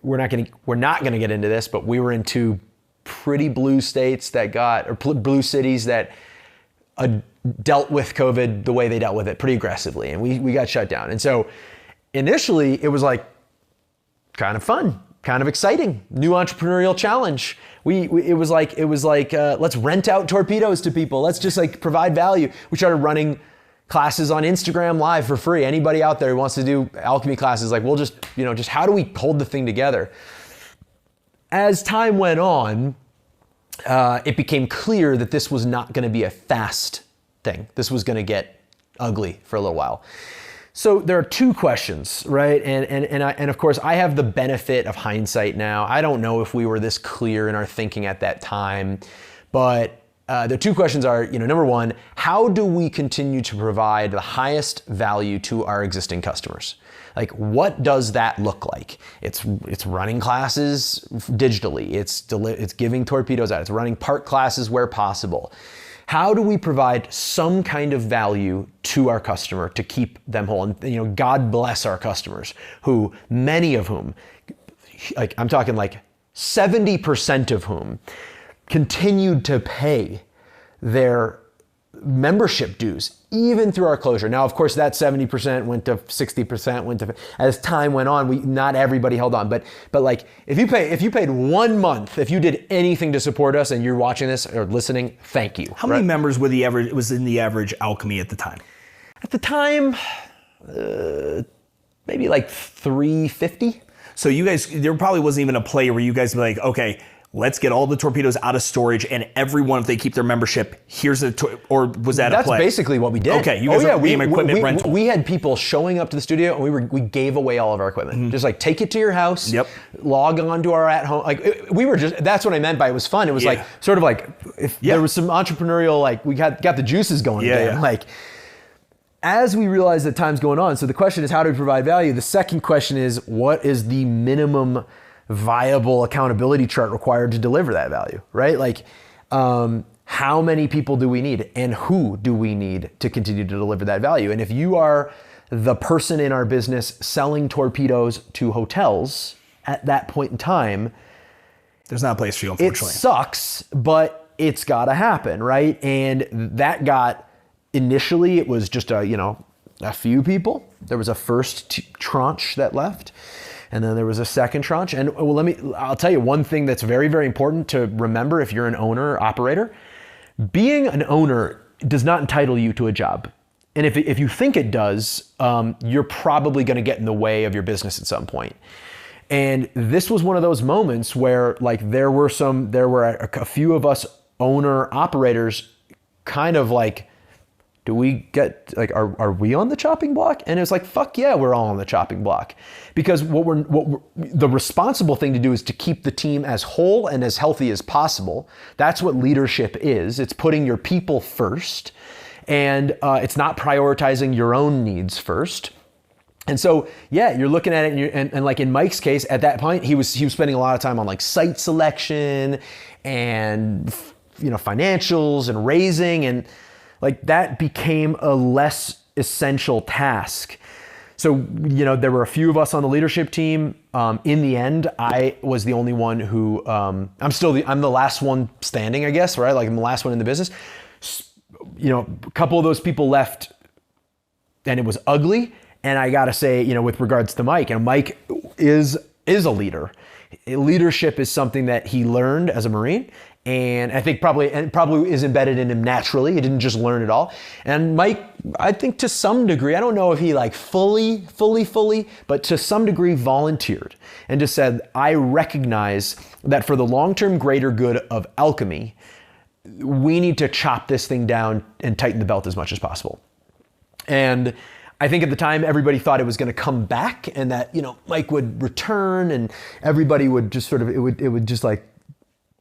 we're not going to get into this, but we were in two pretty blue states blue cities that dealt with COVID the way they dealt with it pretty aggressively. And we got shut down. And so initially it was like kind of fun, kind of exciting, new entrepreneurial challenge. It was like let's rent out torpedoes to people. Let's just like provide value. We started running classes on Instagram Live for free. Anybody out there who wants to do alchemy classes, like we'll just how do we hold the thing together? As time went on, it became clear that this was not going to be a fast thing. This was going to get ugly for a little while. So there are two questions, right? And of course, I have the benefit of hindsight now. I don't know if we were this clear in our thinking at that time, but the two questions are, number one, how do we continue to provide the highest value to our existing customers? Like, what does that look like? It's running classes digitally. It's giving torpedoes out. It's running part classes where possible. How do we provide some kind of value to our customer to keep them whole? And God bless our customers, who many of whom, like I'm talking like 70% of whom, continued to pay their membership dues even through our closure. Now, of course, that 70% went to 60%, as time went on, not everybody held on. But like if you paid 1 month, if you did anything to support us and you're watching this or listening, thank you. How many members was in the average Alchemy at the time? At the time, maybe like 350. So you guys, there probably wasn't even a play where you guys were like, okay, let's get all the torpedoes out of storage, and everyone, if they keep their membership, or was that a play? That's basically what we did. Okay, you guys were equipment rental. We had people showing up to the studio, and we gave away all of our equipment. Just like take it to your house. Yep. Log on to our at home. Like that's what I meant by it was fun. It was like sort of like if there was some entrepreneurial, like we got the juices going again. Like as we realize that time's going on. So the question is, how do we provide value? The second question is, what is the minimum viable accountability chart required to deliver that value, right? Like, how many people do we need and who do we need to continue to deliver that value? And if you are the person in our business selling torpedoes to hotels at that point in time, there's not a place for you, unfortunately. It sucks, but it's got to happen, right? And that got, initially it was just a few people. There was a first tranche that left, and then there was a second tranche. And I'll tell you one thing that's very, very important to remember if you're an owner or operator. Being an owner does not entitle you to a job. And if you think it does, you're probably going to get in the way of your business at some point. And this was one of those moments where like there were a few of us owner operators kind of like, do we get like, are we on the chopping block? And it was like, fuck yeah, we're all on the chopping block. Because the responsible thing to do is to keep the team as whole and as healthy as possible. That's what leadership is. It's putting your people first, and it's not prioritizing your own needs first. And so, yeah, you're looking at it, and like in Mike's case, at that point, he was spending a lot of time on like site selection and financials and raising, and like that became a less essential task. So, there were a few of us on the leadership team. In the end, I was the only one who, I'm the last one standing, I guess, right? Like I'm the last one in the business. A couple of those people left and it was ugly. And I gotta say, with regards to Mike, Mike is a leader. Leadership is something that he learned as a Marine, and I think probably is embedded in him naturally. He didn't just learn it all. And Mike, I think to some degree, I don't know if he like fully, but to some degree volunteered and just said, I recognize that for the long-term greater good of alchemy, we need to chop this thing down and tighten the belt as much as possible. And I think at the time everybody thought it was going to come back and that, Mike would return and everybody would just sort of, it would just like,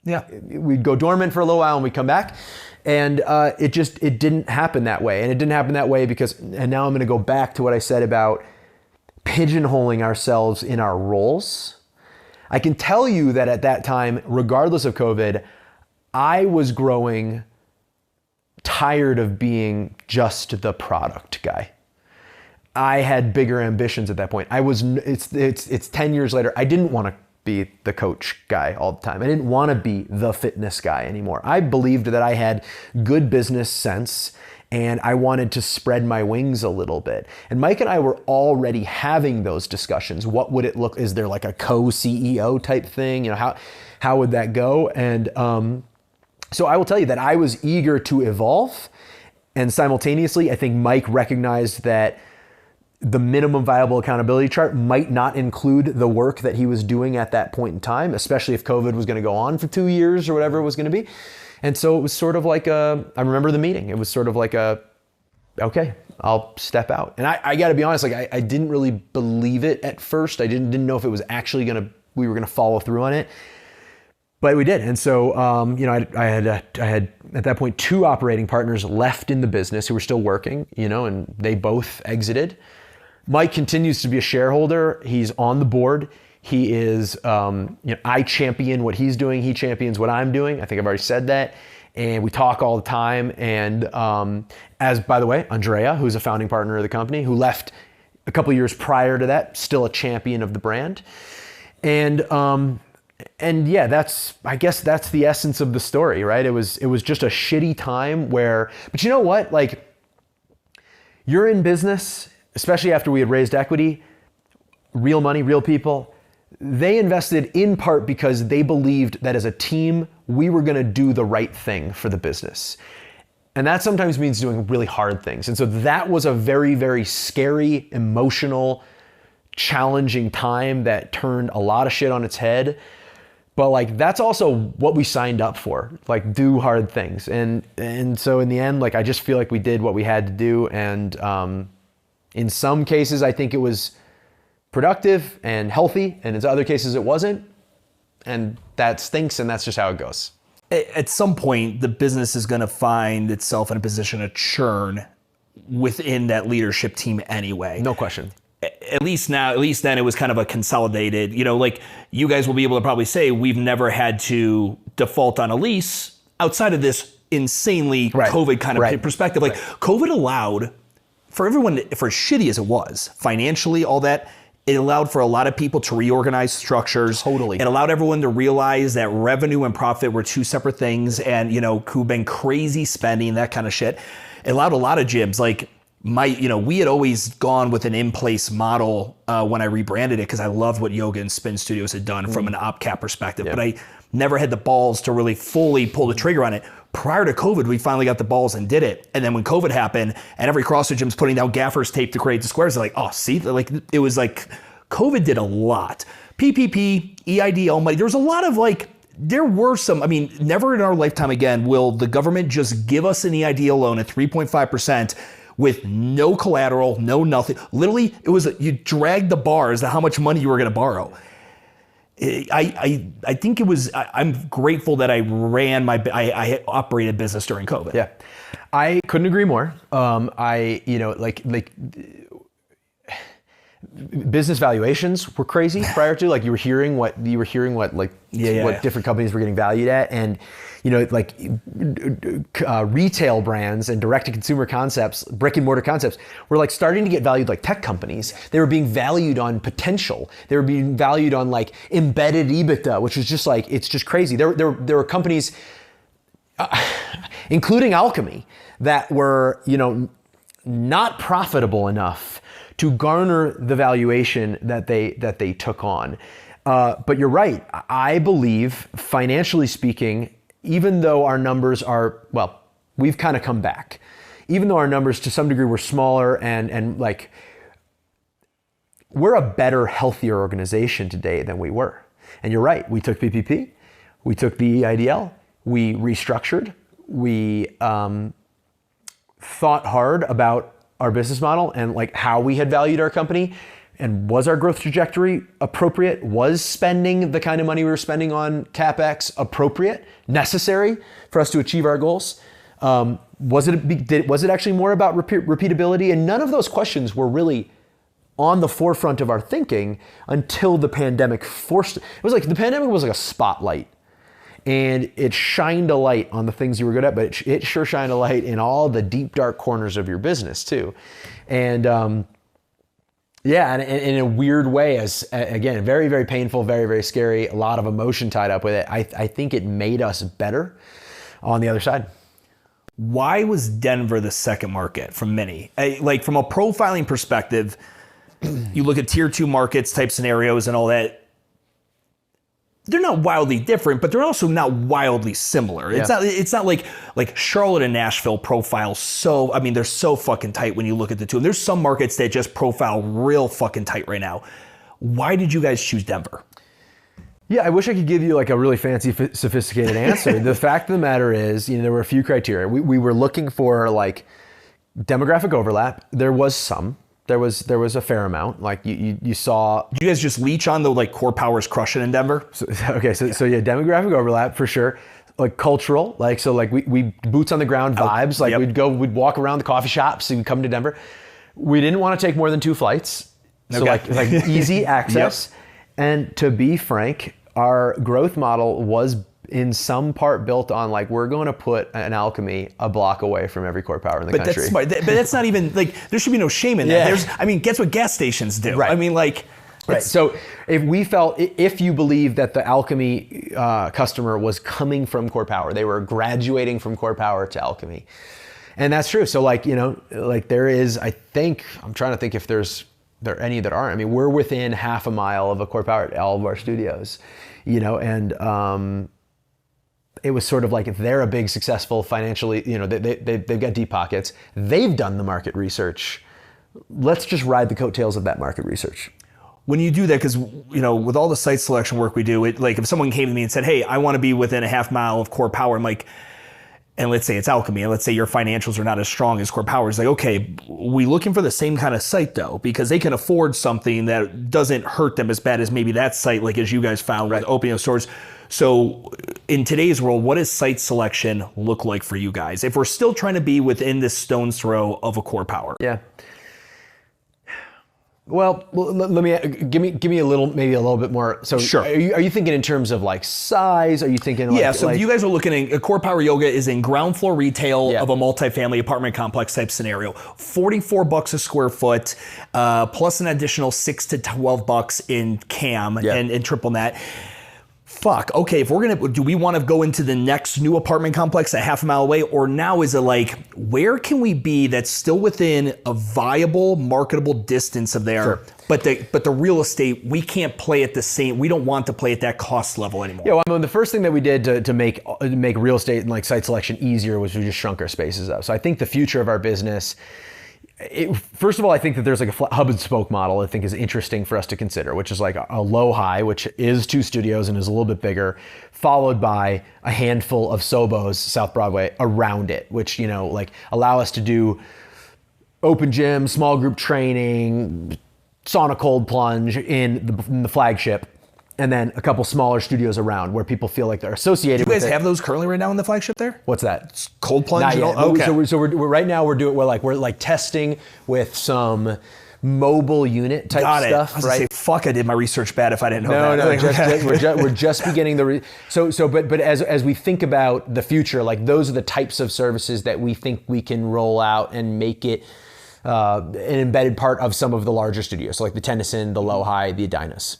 yeah, we'd go dormant for a little while and we'd come back. And it didn't happen that way. And it didn't happen that way because, and now I'm going to go back to what I said about pigeonholing ourselves in our roles. I can tell you that at that time, regardless of COVID, I was growing tired of being just the product guy. I had bigger ambitions at that point. It's 10 years later. I didn't want to be the coach guy all the time. I didn't want to be the fitness guy anymore. I believed that I had good business sense and I wanted to spread my wings a little bit. And Mike and I were already having those discussions. What would it look? Is there like a co-CEO type thing? How would that go? And so I will tell you that I was eager to evolve. And simultaneously, I think Mike recognized that the minimum viable accountability chart might not include the work that he was doing at that point in time, especially if COVID was going to go on for 2 years or whatever it was going to be. And so it was sort of like I remember the meeting. It was sort of like okay, I'll step out. And I got to be honest, like I didn't really believe it at first. I didn't know if it was actually we were going to follow through on it. But we did. And so, I had at that point 2 operating partners left in the business who were still working, and they both exited. Mike continues to be a shareholder. He's on the board. He is, I champion what he's doing. He champions what I'm doing. I think I've already said that. And we talk all the time. And as, by the way, Andrea, who's a founding partner of the company, who left a couple of years prior to that, still a champion of the brand. And yeah, I guess that's the essence of the story, right? It was just a shitty time but you know what? Like, you're in business, especially after we had raised equity, real money, real people. They invested in part because they believed that as a team, we were going to do the right thing for the business. And that sometimes means doing really hard things. And so that was a very, very scary, emotional, challenging time that turned a lot of shit on its head. But like, that's also what we signed up for, like do hard things. And so in the end, like, I just feel like we did what we had to do. And in some cases, I think it was productive and healthy. And in other cases, it wasn't. And that stinks. And that's just how it goes. At some point, the business is going to find itself in a position of churn within that leadership team anyway. No question. At least then it was kind of a consolidated, like you guys will be able to probably say we've never had to default on a lease outside of this insanely COVID kind of perspective. Like COVID allowed for everyone, for as shitty as it was financially, all that, It allowed for a lot of people to reorganize structures. Totally. It allowed everyone to realize that revenue and profit were two separate things, and who've been crazy spending, that kind of shit. It allowed a lot of gyms, like we had always gone with an in-place model when I rebranded it, because I loved what yoga and spin studios had done from an OpCap perspective, but I never had the balls to really fully pull the trigger on it. Prior to COVID, we finally got the balls and did it. And then when COVID happened and every CrossFit gym's putting down gaffer's tape to create the squares, they're like, oh, see, like it was like COVID did a lot. PPP, EIDL money, there was a lot of there were some, never in our lifetime again will the government just give us an EIDL loan at 3.5% with no collateral, no nothing. Literally, it was, you dragged the bar as to how much money you were gonna borrow. I think it was, I'm grateful that I I operated business during COVID. Yeah, I couldn't agree more. Business valuations were crazy prior to, you were hearing what what different companies were getting valued at, and retail brands and direct to consumer concepts, brick and mortar concepts were starting to get valued like tech companies. They were being valued on potential. They were being valued on embedded EBITDA, which was just it's just crazy. There were companies, including Alchemy, that were not profitable enough to garner the valuation that they took on. But you're right. I believe, financially speaking, even though our numbers are, we've kind of come back. Even though our numbers to some degree were smaller and we're a better, healthier organization today than we were. And you're right. We took PPP, we took the EIDL, we restructured, we thought hard about our business model and how we had valued our company, and was our growth trajectory appropriate? Was spending the kind of money we were spending on CapEx appropriate, necessary for us to achieve our goals? Was it actually more about repeatability? And none of those questions were really on the forefront of our thinking until the pandemic forced it. It was the pandemic was like a spotlight. And it shined a light on the things you were good at, but it sure shined a light in all the deep, dark corners of your business too. And and in a weird way, as again, very, very painful, very, very scary, a lot of emotion tied up with it. I think it made us better on the other side. Why was Denver the second market from many? From a profiling perspective, you look at tier 2 markets type scenarios and all that. They're not wildly different, but they're also not wildly similar. Yeah. It's not like Charlotte and Nashville profile so, they're so fucking tight when you look at the two. And there's some markets that just profile real fucking tight right now. Why did you guys choose Denver? Yeah, I wish I could give you a really fancy, sophisticated answer. The fact of the matter is, there were a few criteria. We were looking for demographic overlap. There was some. There was a fair amount. You saw. Did you guys just leech on the CorePower's crushing in Denver? So yeah, demographic overlap for sure. Cultural, we boots on the ground vibes. We'd walk around the coffee shops and come to Denver. We didn't want to take more than 2 flights. So easy access. Yep. And to be frank, our growth model was in some part built on we're going to put an Alchemy a block away from every CorePower in the country. That's smart. But that's not even there should be no shame in that. Yeah. Guess what gas stations do. Right. Right. So if you believe that the Alchemy customer was coming from CorePower, they were graduating from CorePower to Alchemy, and that's true. So there is, I think, I'm trying to think if there are any that aren't. We're within half a mile of a CorePower at all of our studios, and it was sort of they're a big, successful financially, they've got deep pockets. They've done the market research. Let's just ride the coattails of that market research. When you do that, because, with all the site selection work we do, if someone came to me and said, hey, I want to be within a half mile of CorePower, I'm and let's say it's Alchemy, and let's say your financials are not as strong as CorePower, it's okay, we looking for the same kind of site though, because they can afford something that doesn't hurt them as bad as maybe that site, as you guys found with opening of stores. So in today's world, what does site selection look like for you guys? If we're still trying to be within this stone's throw of a CorePower. Yeah. Let me give me a little, maybe a little bit more. So Sure. Are you thinking in terms of like size? Are you thinking like, Yeah, so if you guys are looking at CorePower Yoga is in ground floor retail Yeah. of a multifamily apartment complex type scenario. $44 a square foot, plus an additional $6 to $12 in CAM and triple net. Fuck, okay, if do we want to go into the next new apartment complex a half a mile away? Or now is it like, where can we be that's still within a viable, marketable distance of there? Sure. But the real estate, we can't play at the same, we don't want to play at that cost level anymore. Yeah, well, I mean, the first thing that we did to make real estate and like site selection easier was we just shrunk our spaces up. So I think the future of our business, first of all, I think that there's like a hub and spoke model I think is interesting for us to consider, which is like a low high, which is 2 studios and is a little bit bigger, followed by a handful of Sobos, South Broadway, around it, which, like allow us to do open gym, small group training, sauna cold plunge in the flagship, and then a couple smaller studios around where people feel like they're associated with it. You guys have those currently right now in the flagship there? What's that? Cold plunge? Not yet. Okay. So we're right now we're testing with some mobile unit type Got it. stuff. I was right? gonna say, fuck, I did my research bad if I didn't know that. No, we're just beginning but as we think about the future, like those are the types of services that we think we can roll out and make it an embedded part of some of the larger studios. So like the Tennyson, the Low High, the Edinas.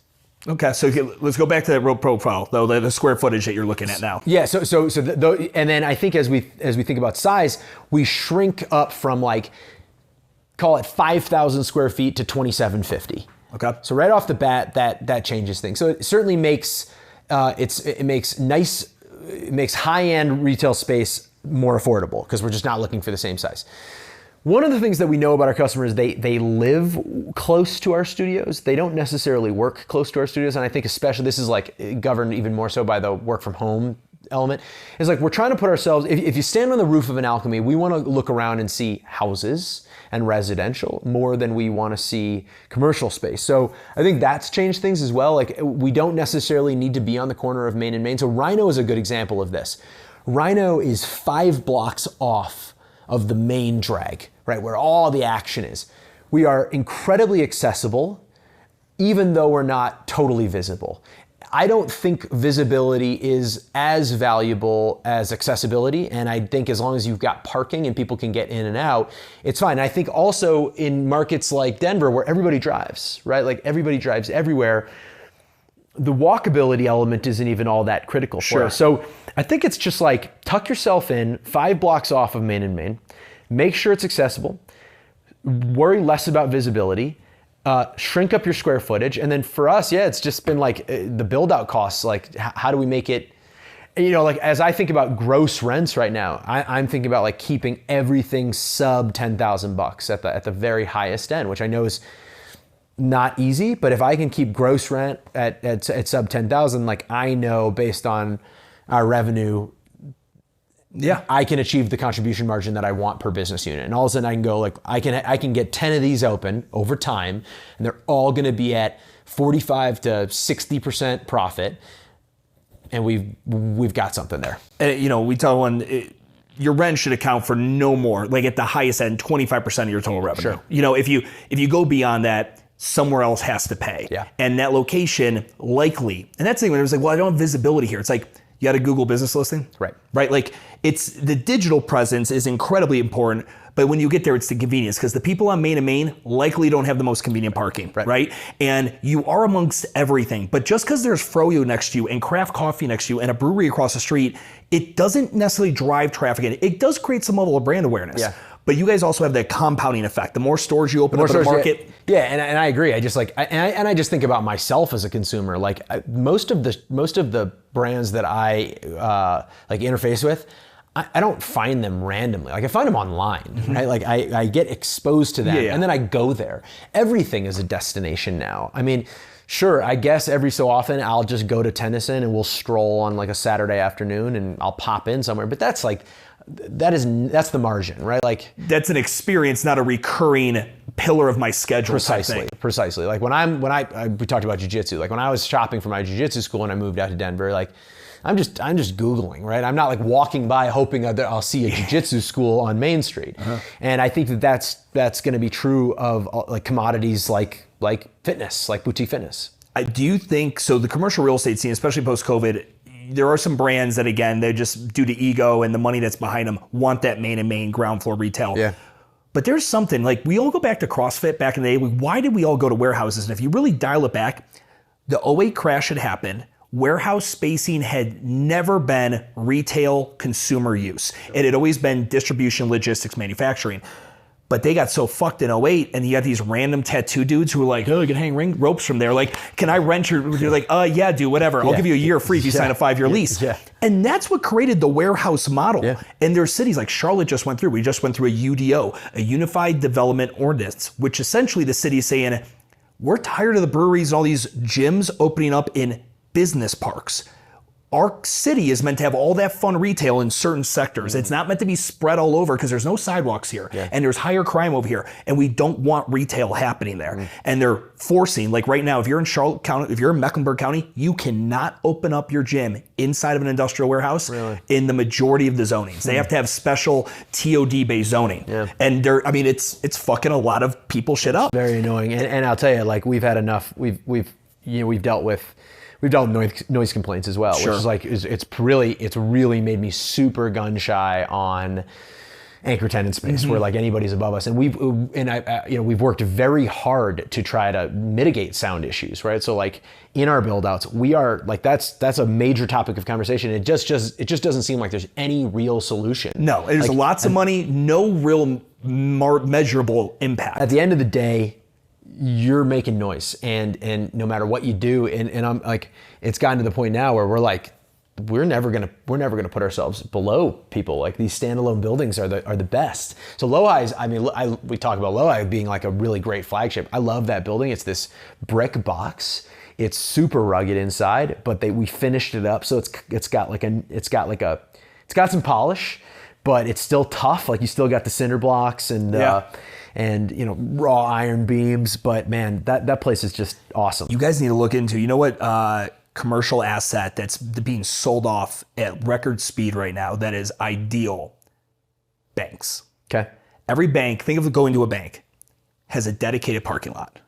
Okay, so let's go back to that road profile, though, the square footage that you're looking at now. Yeah, and then I think as we think about size, we shrink up from like, call it 5,000 square feet to 2,750. Okay. So right off the bat, that changes things. So it certainly makes it makes high-end retail space more affordable because we're just not looking for the same size. One of the things that we know about our customers, they live close to our studios. They don't necessarily work close to our studios. And I think especially this is like governed even more so by the work from home element. It's like we're trying to put ourselves, if you stand on the roof of an Alchemy, we want to look around and see houses and residential more than we want to see commercial space. So I think that's changed things as well. Like we don't necessarily need to be on the corner of Main and Main. So Rhino is a good example of this. Rhino is 5 blocks off of the main drag, right, where all the action is. We are incredibly accessible, even though we're not totally visible. I don't think visibility is as valuable as accessibility, and I think as long as you've got parking and people can get in and out, it's fine. I think also in markets like Denver, where everybody drives, right, like everybody drives everywhere, the walkability element isn't even all that critical for us. So I think it's just like tuck yourself in 5 blocks off of Main and Main, make sure it's accessible, worry less about visibility, shrink up your square footage. And then for us, it's just been like the build out costs, like how do we make it, like as I think about gross rents right now, I'm thinking about like keeping everything sub $10,000 at the very highest end, which I know is not easy, but if I can keep gross rent at sub 10,000, like I know based on our revenue, I can achieve the contribution margin that I want per business unit. And all of a sudden I can go like, I can get 10 of these open over time, and they're all gonna be at 45 to 60% profit. And we've got something there. And, we tell one, your rent should account for no more, like at the highest end, 25% of your total revenue. Sure. If you go beyond that, somewhere else has to pay. Yeah. And that location likely, and that's the thing when it was like, well, I don't have visibility here. It's like, you got a Google business listing? Right. Right? Like it's the digital presence is incredibly important, but when you get there, it's the convenience because the people on Main and Main likely don't have the most convenient parking, right? And you are amongst everything, but just because there's Froyo next to you and craft coffee next to you and a brewery across the street, it doesn't necessarily drive traffic in. It does create some level of brand awareness. Yeah. But you guys also have that compounding effect. The more stores you open up in the market. Yeah, and I agree. I just like, I just think about myself as a consumer. Like most of the brands that I like interface with, I don't find them randomly. Like I find them online, right? Like I get exposed to them and then I go there. Everything is a destination now. I mean, sure, I guess every so often I'll just go to Tennyson and we'll stroll on like a Saturday afternoon and I'll pop in somewhere, but that's like, that's the margin, right? Like that's an experience, not a recurring pillar of my schedule. Precisely. Like we talked about jiu-jitsu. Like when I was shopping for my jiu-jitsu school and I moved out to Denver, like I'm just Googling, right? I'm not like walking by hoping that I'll see a jiu-jitsu school on Main Street. And I think that's going to be true of like commodities like fitness, like boutique fitness. I do think so. The commercial real estate scene, especially post-COVID, there are some brands that, again, they just, due to ego and the money that's behind them, want that main ground floor retail. Yeah. But there's something, like, we all go back to CrossFit back in the day. Why did we all go to warehouses? And if you really dial it back, the '08 crash had happened. Warehouse spacing had never been retail consumer use. It had always been distribution, logistics, manufacturing. But they got so fucked in '08, and you got these random tattoo dudes who were like, oh, you can hang ropes from there. Like, can I rent your, you're like, yeah, dude, whatever. I'll give you a year free if you sign a 5-year lease. Yeah. And that's what created the warehouse model. Yeah. And there's cities like Charlotte just went through. We just went through a UDO, a Unified Development Ordinance, which essentially the city is saying, we're tired of the breweries and all these gyms opening up in business parks. Our city is meant to have all that fun retail in certain sectors. It's not meant to be spread all over because there's no sidewalks here and there's higher crime over here, and we don't want retail happening there. And they're forcing, like right now, if you're in Charlotte County, if you're in Mecklenburg County, you cannot open up your gym inside of an industrial warehouse in the majority of the zonings. They have to have special TOD-based zoning. And it's fucking a lot of people shit up. Very annoying. And I'll tell you, like, we've had enough. We've dealt with noise complaints as well, which is like, it's really made me super gun shy on anchor tenant space where like anybody's above us. And we've worked very hard to try to mitigate sound issues, right? So like in our build outs, we are like, that's a major topic of conversation. It just doesn't seem like there's any real solution. No, there's like, lots of money, no real measurable impact. At the end of the day, you're making noise, and no matter what you do, and I'm like, it's gotten to the point now where we're like, we're never gonna put ourselves below people. Like, these standalone buildings are the best. So Lohi's, we talk about Lohi being like a really great flagship. I love that building. It's this brick box. It's super rugged inside, but we finished it up, so it's got some polish, but it's still tough. Like, you still got the cinder blocks and raw iron beams, but man, that place is just awesome. You guys need to look into, what commercial asset that's being sold off at record speed right now that is ideal? Banks. Okay. Every bank, think of going to a bank, has a dedicated parking lot.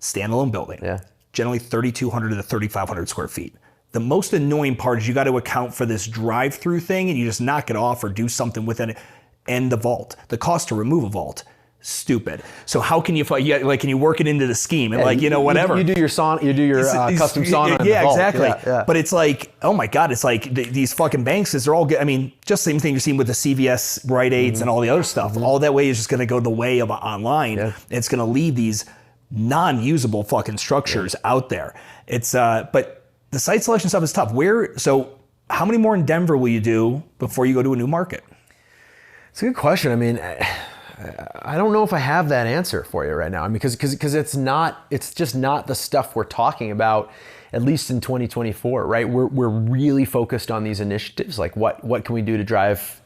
Standalone building. Yeah. Generally 3,200 to 3,500 square feet. The most annoying part is you got to account for this drive-through thing, and you just knock it off or do something with it. And the vault. The cost to remove a vault. Stupid. So how can you can you work it into the scheme and whatever? You do your sauna, you do your custom sauna. Yeah, exactly. Yeah. But it's like, oh my God, it's like these fucking banks, they're all good. I mean, just the same thing you're seeing with the CVS, Rite Aids, and all the other stuff. All that way is just going to go the way of online. Yeah. It's going to leave these non-usable fucking structures out there. It's but the site selection stuff is tough. So how many more in Denver will you do before you go to a new market? It's a good question. I mean, I don't know if I have that answer for you right now. I mean, because it's just not the stuff we're talking about, at least in 2024, right? We're really focused on these initiatives, like what can we do to drive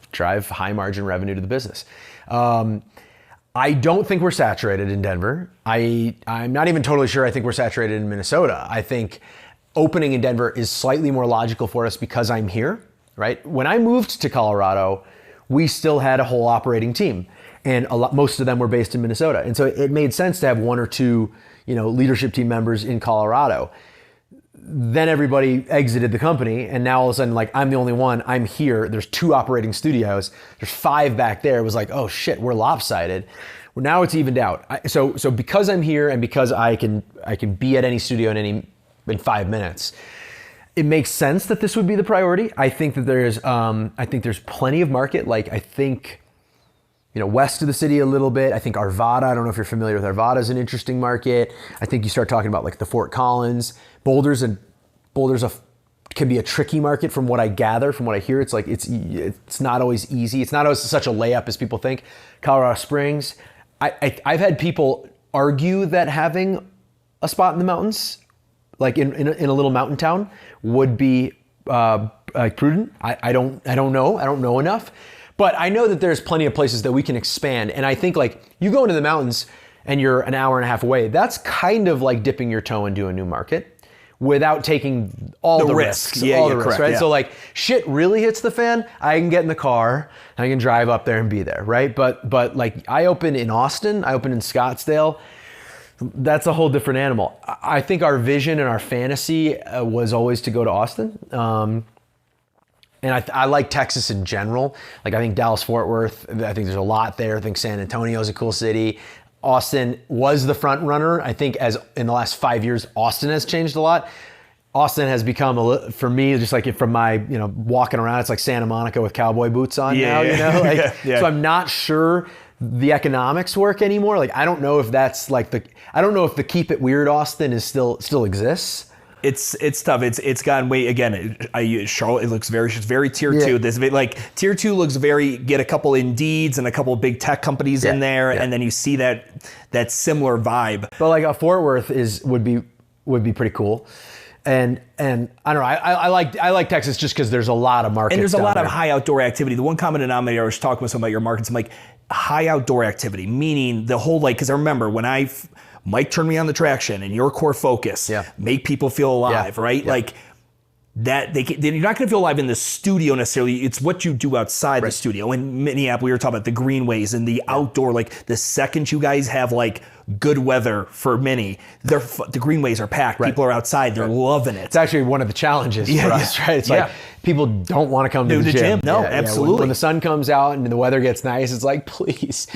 high margin revenue to the business. I don't think we're saturated in Denver. I'm not even totally sure I think we're saturated in Minnesota. I think opening in Denver is slightly more logical for us because I'm here, right? When I moved to Colorado, we still had a whole operating team. And most of them were based in Minnesota. And so it made sense to have one or two, leadership team members in Colorado. Then everybody exited the company, and now all of a sudden, like, I'm the only one. I'm here. There's 2 operating studios. There's 5 back there. It was like, oh shit, we're lopsided. Well, now it's evened out. So because I'm here and because I can be at any studio in 5 minutes, it makes sense that this would be the priority. I think that there's plenty of market. Like, I think, west of the city a little bit. I think Arvada, I don't know if you're familiar with Arvada, is an interesting market. I think you start talking about like the Fort Collins. Boulder's can be a tricky market from what I gather, from what I hear. It's like, it's not always easy. It's not always such a layup as people think. Colorado Springs, I've had people argue that having a spot in the mountains, like in a little mountain town, would be prudent. I don't know. I don't know enough. But I know that there's plenty of places that we can expand. And I think, like, you go into the mountains and you're an hour and a half away, that's kind of like dipping your toe into a new market. without taking all the risks, Yeah, all yeah, the risks, correct, right? yeah. So like shit really hits the fan, I can get in the car, I can drive up there and be there, right? But like I opened in Austin, I opened in Scottsdale. That's a whole different animal. I think our vision and our fantasy was always to go to Austin. And I like Texas in general. Like I think Dallas Fort Worth, I think there's a lot there. I think San Antonio is a cool city. Austin was the front runner. I think as in the last 5 years, Austin has changed a lot. Austin has become for me, just like from my, walking around, it's like Santa Monica with cowboy boots on now, like, so I'm not sure the economics work anymore. Like, I don't know if that's like I don't know if the keep it weird Austin is still exists. It's tough. It's gotten way again. Charlotte, it looks very tier 2. This like tier 2 looks very, get a couple Indeeds and a couple of big tech companies in there, and then you see that similar vibe. But like a Fort Worth would be pretty cool, and I don't know. I like Texas just because there's a lot of markets. And there's a lot there. of high outdoor activity. The one common denominator, I was talking with somebody about your markets. I'm like, high outdoor activity, meaning the whole because I remember when Mike turned me on the traction and your core focus, make people feel alive, right? Yeah. Like that, you're not going to feel alive in the studio necessarily. It's what you do outside the studio. In Minneapolis, we were talking about the greenways and the outdoor. Like the second you guys have like good weather for mini, the greenways are packed. People are outside. They're loving it. It's actually one of the challenges for us, right? It's like people don't want to come to the gym. No, absolutely. When the sun comes out and the weather gets nice, it's like, please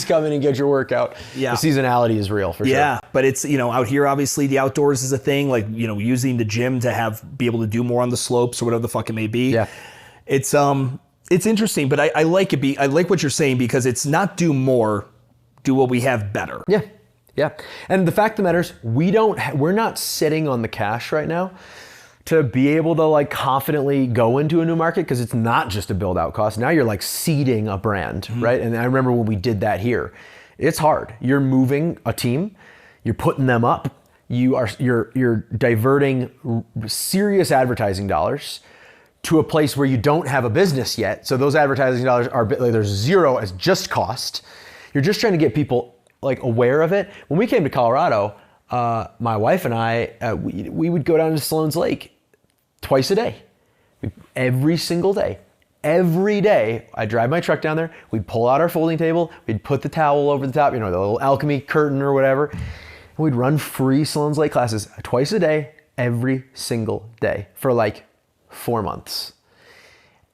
come in and get your workout. Yeah. The seasonality is real for sure. Yeah, but it's, out here, obviously the outdoors is a thing, like, using the gym to be able to do more on the slopes or whatever the fuck it may be. Yeah. It's interesting, but I like it. I like what you're saying because it's not do more, do what we have better. Yeah. Yeah. And the fact of the matter is we're not sitting on the cash right now to be able to like confidently go into a new market because it's not just a build out cost. Now you're like seeding a brand, right? And I remember when we did that here, it's hard. You're moving a team, you're putting them up, you're diverting serious advertising dollars to a place where you don't have a business yet. So those advertising dollars there's zero as just cost. You're just trying to get people like aware of it. When we came to Colorado, my wife and I, we would go down to Sloan's Lake twice a day, every single day. Every day, I'd drive my truck down there, we'd pull out our folding table, we'd put the towel over the top, the little alchemy curtain or whatever, and we'd run free Sloan's Lake classes twice a day, every single day for like 4 months.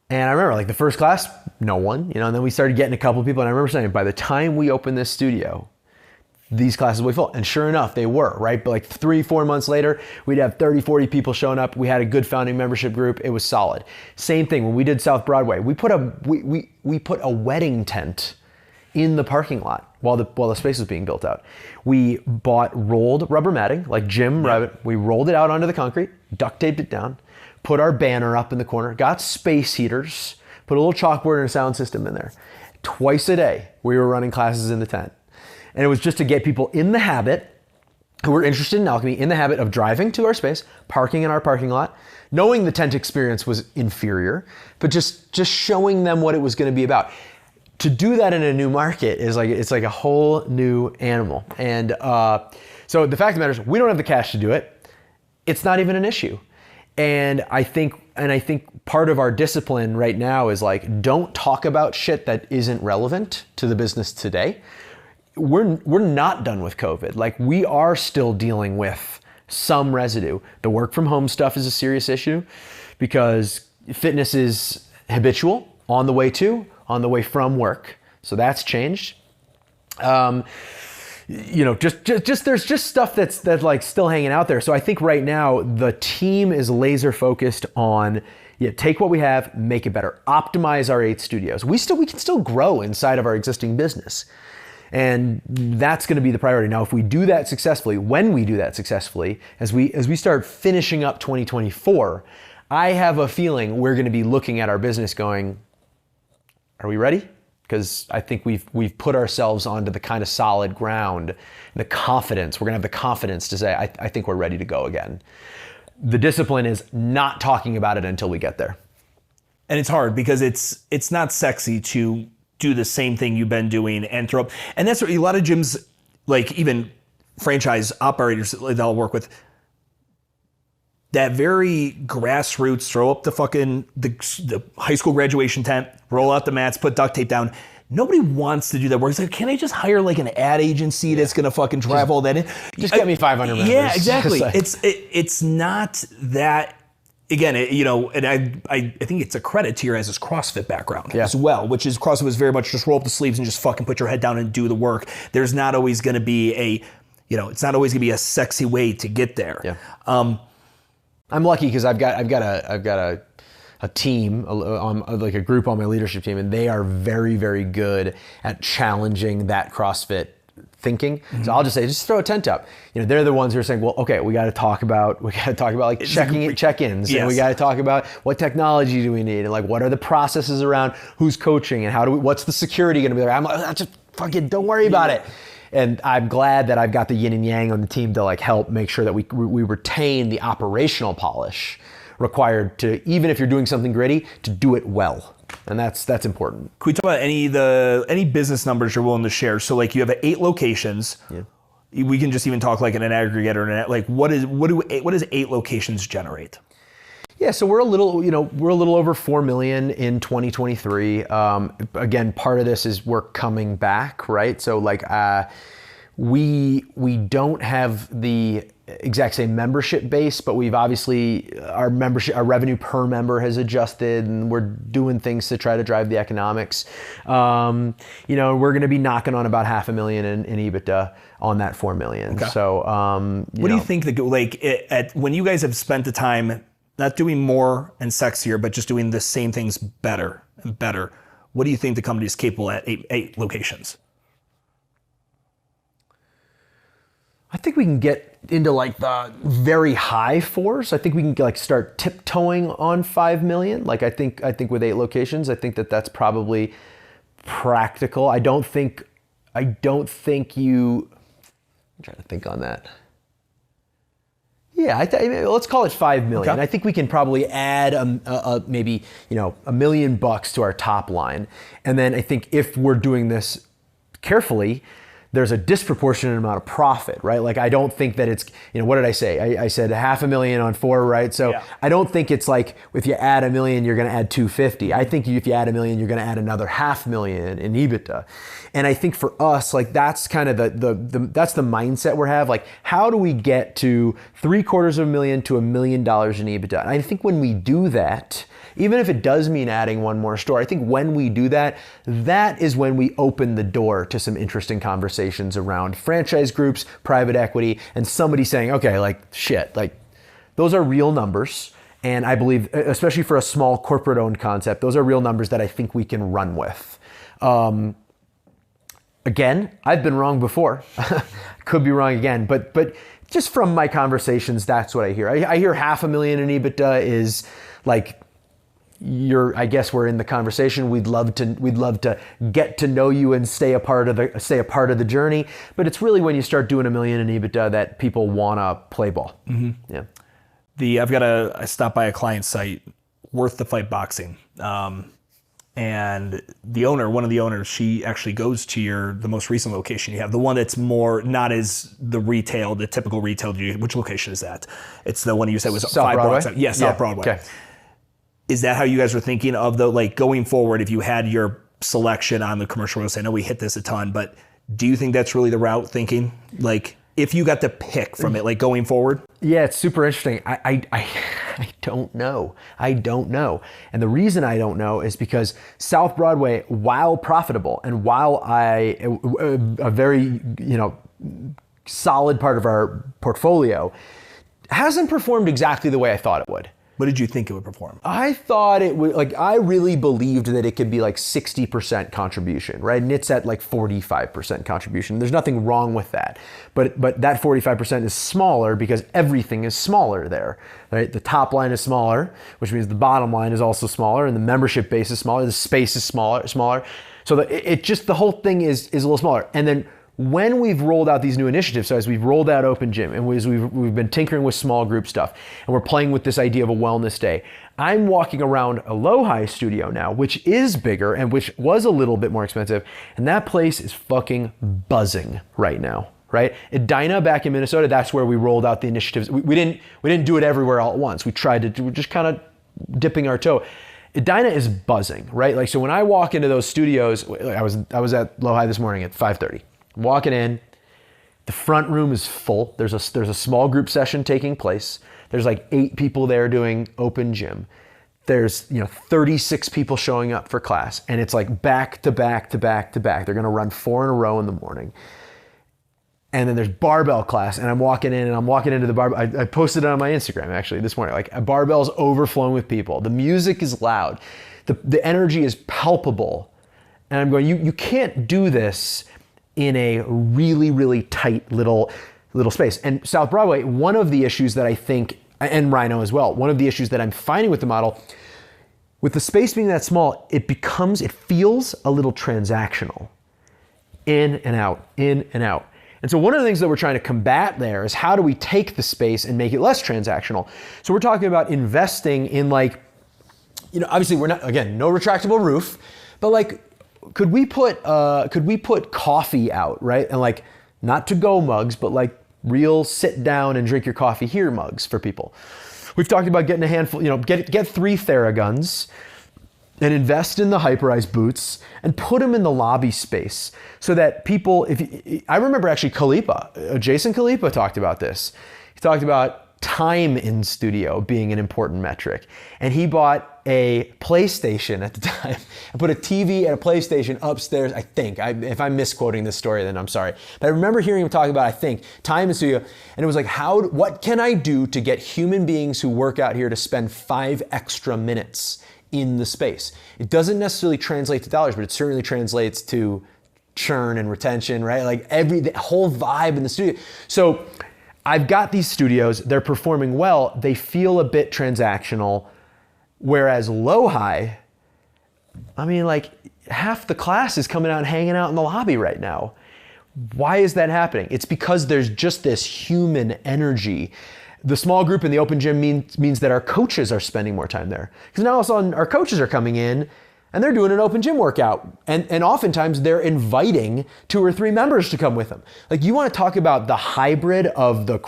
And I remember like the first class, no one, and then we started getting a couple of people, and I remember saying, by the time we opened this studio, these classes will be full. And sure enough, they were, right? But like 3-4 months later, we'd have 30, 40 people showing up. We had a good founding membership group. It was solid. Same thing when we did South Broadway. We put a wedding tent in the parking lot while the space was being built out. We bought rolled rubber matting, like Jim Rabbit. We rolled it out onto the concrete, duct taped it down, put our banner up in the corner, got space heaters, put a little chalkboard and a sound system in there. Twice a day, we were running classes in the tent. And it was just to get people in the habit, who were interested in alchemy, in the habit of driving to our space, parking in our parking lot, knowing the tent experience was inferior, but just showing them what it was going to be about. To do that in a new market is like, it's like a whole new animal. And so the fact of the matter is, we don't have the cash to do it. It's not even an issue. And I think part of our discipline right now is like, don't talk about shit that isn't relevant to the business today. We're not done with COVID. Like, we are still dealing with some residue. The work from home stuff is a serious issue because fitness is habitual on the way to, on the way from work. So that's changed. There's just stuff that's like still hanging out there. So I think right now the team is laser focused on take what we have, make it better, optimize our 8 studios. We can still grow inside of our existing business. And that's going to be the priority. Now, if we do that successfully, when we do that successfully, as we start finishing up 2024, I have a feeling we're going to be looking at our business going, are we ready? Because I think we've put ourselves onto the kind of solid ground, the confidence. We're going to have the confidence to say, I think we're ready to go again. The discipline is not talking about it until we get there. And it's hard because it's not sexy to do the same thing you've been doing and throw up. And that's what a lot of gyms, like even franchise operators that I'll work with, that very grassroots, throw up the high school graduation tent, roll out the mats, put duct tape down. Nobody wants to do that work. It's like, can I just hire like an ad agency that's going to fucking drive all that in? Just get me 500 members. Yeah, exactly. It's not that. Again, and I think it's a credit to your guys' CrossFit background as well, which is CrossFit was very much just roll up the sleeves and just fucking put your head down and do the work. There's not always going to be it's not always going to be a sexy way to get there. Yeah. I'm lucky because I've got a team, like a group on my leadership team, and they are very, very good at challenging that CrossFit thinking. So I'll just say, just throw a tent up. They're the ones who are saying, well, okay, we got to talk about like check-ins, and we got to talk about what technology do we need, and like what are the processes around who's coaching, and what's the security going to be like. I'm like, just fucking don't worry about it. And I'm glad that I've got the yin and yang on the team to like help make sure that we retain the operational polish required to, even if you're doing something gritty, to do it well. And that's important. Can we talk about any business numbers you're willing to share? So like you have 8 locations. Yeah. We can just even talk like in an aggregator. Like what does 8 locations generate? Yeah, so we're a little over 4 million in 2023. Again, part of this is we're coming back, right? So like we don't have the exact same membership base, but we've obviously our revenue per member has adjusted, and we're doing things to try to drive the economics. We're going to be knocking on about $500,000 in EBITDA on that 4 million. Okay. So what do you think that when you guys have spent the time not doing more and sexier, but just doing the same things better and better, what do you think the company is capable at 8 locations? I think we can get into like the very high 4s. I think we can like start tiptoeing on 5 million. Like I think with 8 locations, I think that's probably practical. I don't think you. I'm trying to think on that. Yeah, let's call it 5 million. Okay. I think we can probably add maybe $1 million to our top line, and then I think if we're doing this carefully, there's a disproportionate amount of profit, right? Like I don't think that it's, what did I say? I said $500,000 on 4, right? So yeah. I don't think it's like if you add $1 million, you're going to add 250. I think if you add $1 million, you're going to add another $500,000 in EBITDA. And I think for us, like that's kind of that's the mindset we have. Like how do we get to $750,000 to $1 million in EBITDA? And I think when we do that, even if it does mean adding one more store, I think when we do that, that is when we open the door to some interesting conversations around franchise groups, private equity, and somebody saying, okay, like shit, like those are real numbers. And I believe, especially for a small corporate owned concept, those are real numbers that I think we can run with. Again, I've been wrong before. Could be wrong again, but just from my conversations, that's what I hear. I hear $500,000 in EBITDA is like, I guess we're in the conversation. We'd love to get to know you and stay a part of the journey. But it's really when you start doing $1 million in EBITDA that people want to play ball. Mm-hmm. Yeah. I stopped by a client site, Worth the Fight Boxing, and one of the owners, she actually goes to the most recent location you have, the one that's more not as the typical retail. Which location is that? It's the one you said was South 5 Broadway? blocks out. Yeah, South Broadway. Okay. Is that how you guys were thinking of going forward, if you had your selection on the commercial real estate? I know we hit this a ton, but do you think that's really the route thinking? Like if you got to pick from it, like going forward? Yeah, it's super interesting. I don't know. I don't know. And the reason I don't know is because South Broadway, while profitable and while a very, solid part of our portfolio, hasn't performed exactly the way I thought it would. What did you think it would perform? I thought it would, I really believed that it could be like 60% contribution, right? And it's at like 45% contribution. There's nothing wrong with that. But that 45% is smaller because everything is smaller there, right? The top line is smaller, which means the bottom line is also smaller, and the membership base is smaller, the space is smaller. So the whole thing is a little smaller. And then when we've rolled out these new initiatives, so as we've rolled out Open Gym and as we've been tinkering with small group stuff, and we're playing with this idea of a wellness day, I'm walking around Aloha Studio now, which is bigger and which was a little bit more expensive, and that place is fucking buzzing right now. right? Edina back in Minnesota, that's where we rolled out the initiatives. We didn't do it everywhere all at once. We tried to, we're just kind of dipping our toe. Edina is buzzing, right? Like, so when I walk into those studios, I was at Low-High this morning at 5:30. I'm walking in, the front room is full. There's a small group session taking place. There's like 8 people there doing open gym. There's 36 people showing up for class, and it's like back to back to back to back. They're gonna run 4 in a row in the morning. And then there's barbell class, and I'm walking into the barbell. I posted it on my Instagram actually this morning. Like, a barbell's overflowing with people. The music is loud. The energy is palpable. And I'm going, you can't do this in a really, really tight little space. And South Broadway, one of the issues that I think, and Rhino as well, one of the issues that I'm finding with the model, with the space being that small, it feels a little transactional. In and out, in and out. And so one of the things that we're trying to combat there is, how do we take the space and make it less transactional? So we're talking about investing in, like, obviously we're not, again, no retractable roof, but like, could we put coffee out, right? And like, not to-go mugs, but like real sit down and drink your coffee here mugs for people. We've talked about getting a handful, get 3 Theraguns and invest in the Hyperice boots and put them in the lobby space so that people, I remember actually Jason Kalipa talked about this. He talked about time in studio being an important metric. And he bought a PlayStation at the time and put a TV and a PlayStation upstairs, I think. If I'm misquoting this story, then I'm sorry. But I remember hearing him talk about, I think, time in studio. And it was like, what can I do to get human beings who work out here to spend 5 extra minutes in the space? It doesn't necessarily translate to dollars, but it certainly translates to churn and retention, right? Like the whole vibe in the studio. So I've got these studios, they're performing well, they feel a bit transactional, whereas Low-High, I mean, like, half the class is coming out and hanging out in the lobby right now. Why is that happening? It's because there's just this human energy. The small group in the open gym means that our coaches are spending more time there. Because now all of a sudden our coaches are coming in and they're doing an open gym workout. And oftentimes they're inviting 2 or 3 members to come with them. Like, you want to talk about the hybrid of the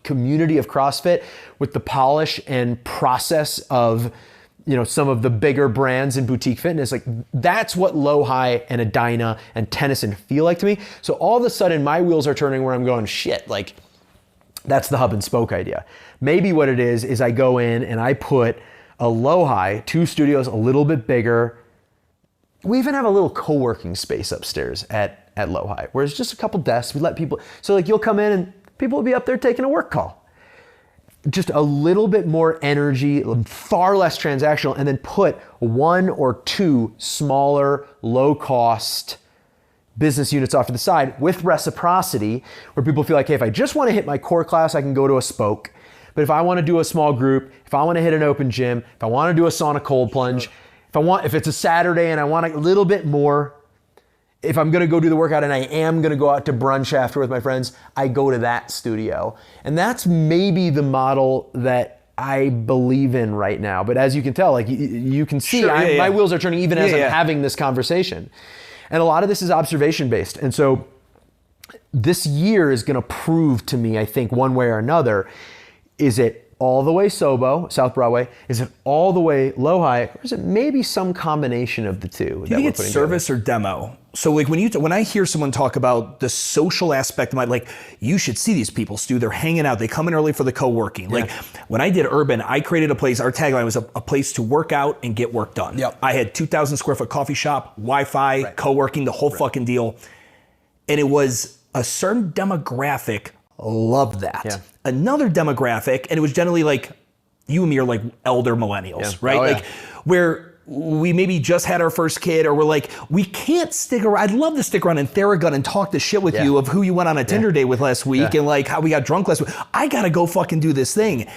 community of CrossFit with the polish and process of, some of the bigger brands in boutique fitness. Like, that's what Low-High and Edina and Tennyson feel like to me. So all of a sudden my wheels are turning where I'm going, shit, like, that's the hub and spoke idea. Maybe what it is I go in and I put a Low-High, 2 studios a little bit bigger. We even have a little co-working space upstairs at Low-High, where it's just a couple desks. We let people, so like, you'll come in and people will be up there taking a work call. Just a little bit more energy, far less transactional, and then put 1 or 2 smaller, low-cost business units off to the side with reciprocity, where people feel like, hey, if I just want to hit my core class, I can go to a spoke. But if I want to do a small group, if I want to hit an open gym, if I want to do a sauna cold plunge, if it's a Saturday and I want a little bit more, if I'm going to go do the workout and I am going to go out to brunch after with my friends, I go to that studio. And that's maybe the model that I believe in right now. But as you can tell, like, you can see, my wheels are turning even as I'm having this conversation. And a lot of this is observation based. And so this year is going to prove to me, I think, one way or another, is it all the way Sobo, South Broadway? Is it all the way Low-High? Or is it maybe some combination of the two? Do you think it's service or demo? So like, when I hear someone talk about the social aspect of my, like, you should see these people, Stu, they're hanging out, they come in early for the co-working. Yeah. Like, when I did Urban, I created a place, our tagline was a place to work out and get work done. Yep. I had 2,000 square foot coffee shop, Wi-Fi, co-working, the whole fucking deal. And it was a certain demographic loved that. Yeah. Another demographic, and it was generally like, you and me are like elder millennials, right? Oh, like, where we maybe just had our first kid, or we're like, we can't stick around. I'd love to stick around in Theragun and talk the shit with you of who you went on a Tinder date with last week and like how we got drunk last week. I gotta go fucking do this thing.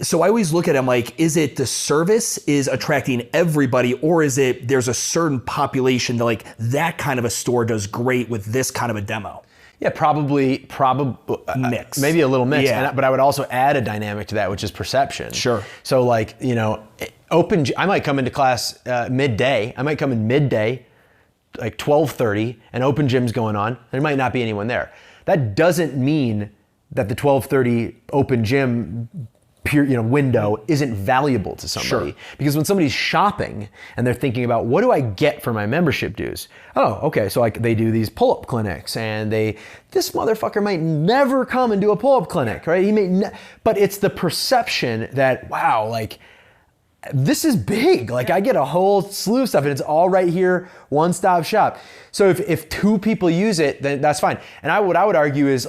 So I always look at it, I'm like, is it the service is attracting everybody, or is it there's a certain population that, like, that kind of a store does great with this kind of a demo? Yeah, probably mix. Maybe a little mix, but I would also add a dynamic to that, which is perception. Sure. So like, I might come into class midday. I might come in midday, like 12:30 and open gym's going on, there might not be anyone there. That doesn't mean that the 12:30 open gym window isn't valuable to somebody. Sure. Because when somebody's shopping and they're thinking about, what do I get for my membership dues? Oh, okay, so like they do these pull-up clinics, and this motherfucker might never come and do a pull-up clinic, right? But it's the perception that, wow, like this is big. Like I get a whole slew of stuff and it's all right here, one-stop shop. So if 2 people use it, then that's fine. And what I would argue is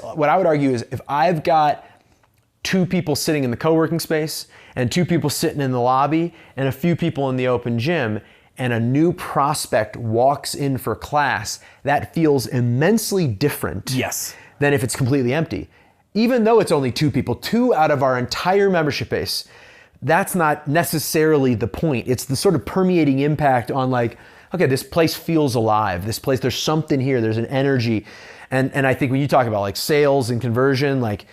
if I've got 2 people sitting in the co-working space and 2 people sitting in the lobby and a few people in the open gym, and a new prospect walks in for class, that feels immensely different than if it's completely empty. Even though it's only 2 people, 2 out of our entire membership base, that's not necessarily the point. It's the sort of permeating impact on like, okay, this place feels alive. This place, there's something here, there's an energy. And I think when you talk about like sales and conversion, like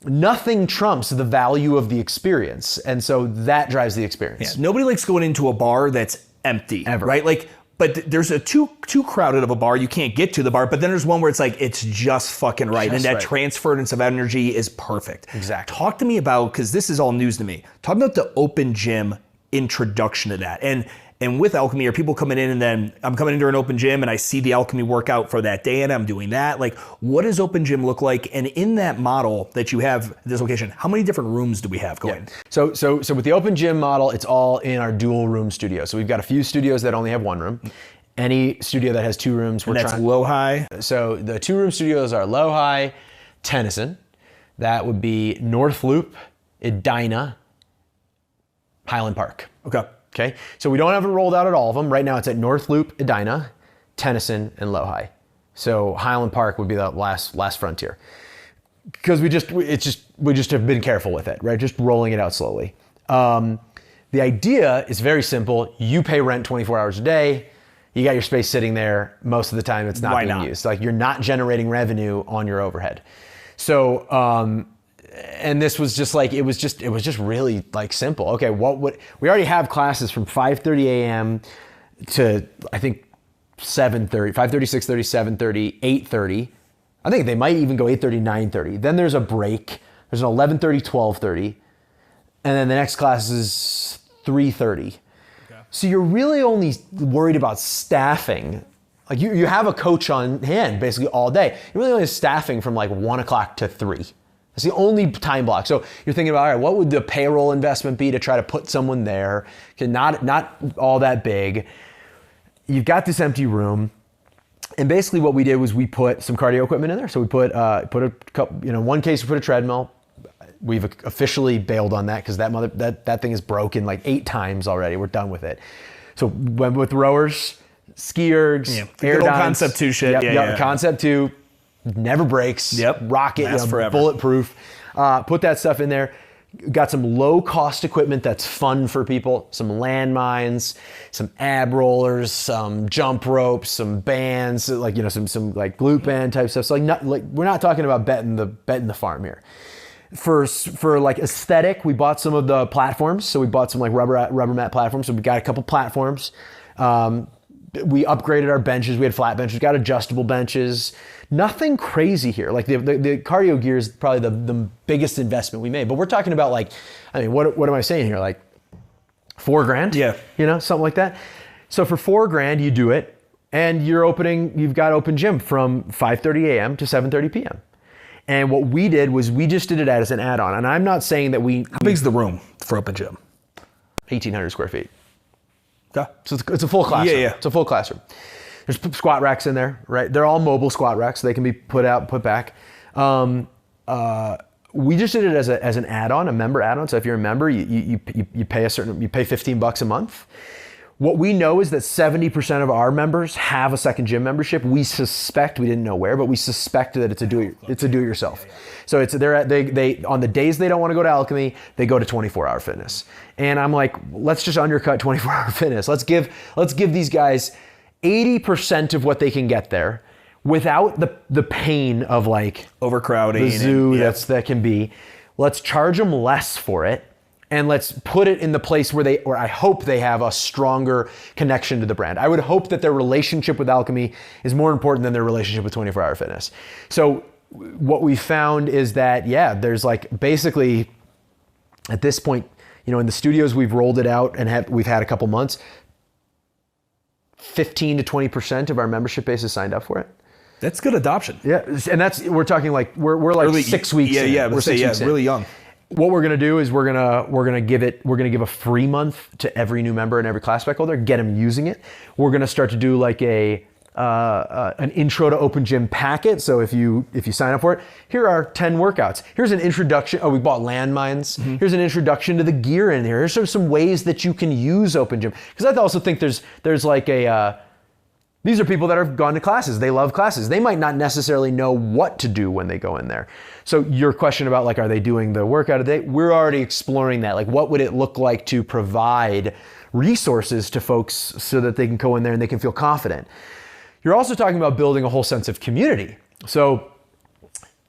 nothing trumps the value of the experience. And so that drives the experience. Yeah, nobody likes going into a bar that's empty, ever. Right? Like, but there's a too crowded of a bar, you can't get to the bar, but then there's one where it's like, it's just fucking right. And that transference of energy is perfect. Exactly. Talk to me about, because this is all news to me, talk about the open gym introduction to that. And with Alchemy, are people coming in and then I'm coming into an open gym and I see the Alchemy workout for that day and I'm doing that? Like, what does open gym look like? And in that model that you have at this location, how many different rooms do we have going? Yeah. So with the open gym model, it's all in our dual room studio. So we've got a few studios that only have 1 room. Any studio that has 2 rooms, that's low high? So the 2 room studios are low high, Tennyson. That would be North Loop, Edina, Highland Park. Okay, so we don't have it rolled out at all of them. Right now it's at North Loop, Edina, Tennyson, and Lowhigh. So Highland Park would be the last frontier. Because we just have been careful with it, right? Just rolling it out slowly. The idea is very simple. You pay rent 24 hours a day. You got your space sitting there. Most of the time it's not being used. Like you're not generating revenue on your overhead. So, and this was just like, it was just really like simple. Okay, we already have classes from 5:30 a.m. to I think 7:30, 5:30, 6:30, 7:30, 8:30. I think they might even go 8:30, 9:30. Then there's a break. There's an 11:30, 12:30. And then the next class is 3:30. Okay. So you're really only worried about staffing. Like you have a coach on hand basically all day. You're really only staffing from like 1 o'clock to 3. That's the only time block. So you're thinking about, all right, what would the payroll investment be to try to put someone there? Okay, not all that big. You've got this empty room. And basically what we did was we put some cardio equipment in there. So we put a couple, one case we put a treadmill. We've officially bailed on that because that thing is broken like 8 times already. We're done with it. So went with rowers, ski ergs, air dynes. Concept 2 shit. Yep. Concept 2. Never breaks. Yep. Rocket, bulletproof. Put that stuff in there. Got some low cost equipment that's fun for people. Some landmines, some ab rollers, some jump ropes, some bands, some like glute band type stuff. So we're not talking about betting the farm here. For like aesthetic, we bought some of the platforms. So we bought some like rubber mat platforms. So we got a couple platforms. We upgraded our benches. We had flat benches. We got adjustable benches. Nothing crazy here. Like the cardio gear is probably the biggest investment we made. But we're talking about like, I mean, what am I saying here? Like $4,000? Yeah. Something like that. So for $4,000, you do it, and you've got open gym from 5:30 a.m. to 7:30 p.m. And what we did was we just did it as an add-on. And I'm not saying that How big's the room for open gym? 1,800 square feet. Okay. So it's a full classroom. Yeah. It's a full classroom. There's squat racks in there, right? They're all mobile squat racks, so they can be put out, put back. We just did it as an add-on, a member add-on. So if you're a member, you pay $15 a month. What we know is that 70% of our members have a second gym membership. We suspect, we didn't know where, but we suspect that it's a do-it-yourself. Yeah. So they on the days they don't want to go to Alchemy, they go to 24-hour fitness. And I'm like, let's just undercut 24-hour fitness. Let's give these guys 80% of what they can get there without the pain of like overcrowding, the zoo that can be. Let's charge them less for it. and let's put it in the place where I hope they have a stronger connection to the brand. I would hope that their relationship with Alchemy is more important than their relationship with 24 Hour Fitness. So what we found is that, there's like basically at this point, in the studios we've rolled it out and we've had a couple months, 15 to 20% of our membership base is signed up for it. That's good adoption. Yeah, and we're talking like we're like early, 6 weeks. Yeah, in. We're 6 weeks in. Really young. What we're gonna do is we're gonna give a free month to every new member and every class spec holder. Get them using it. We're gonna start to do like an intro to Open Gym packet. So if you sign up for it, here are 10 workouts. Here's an introduction. Oh, we bought landmines. Mm-hmm. Here's an introduction to the gear in here. Here's some ways that you can use Open Gym. Because I also think there's like these are people that have gone to classes. They love classes. They might not necessarily know what to do when they go in there. So your question about like, are they doing the workout a day? We're already exploring that. Like, what would it look like to provide resources to folks so that they can go in there and they can feel confident? You're also talking about building a whole sense of community. So,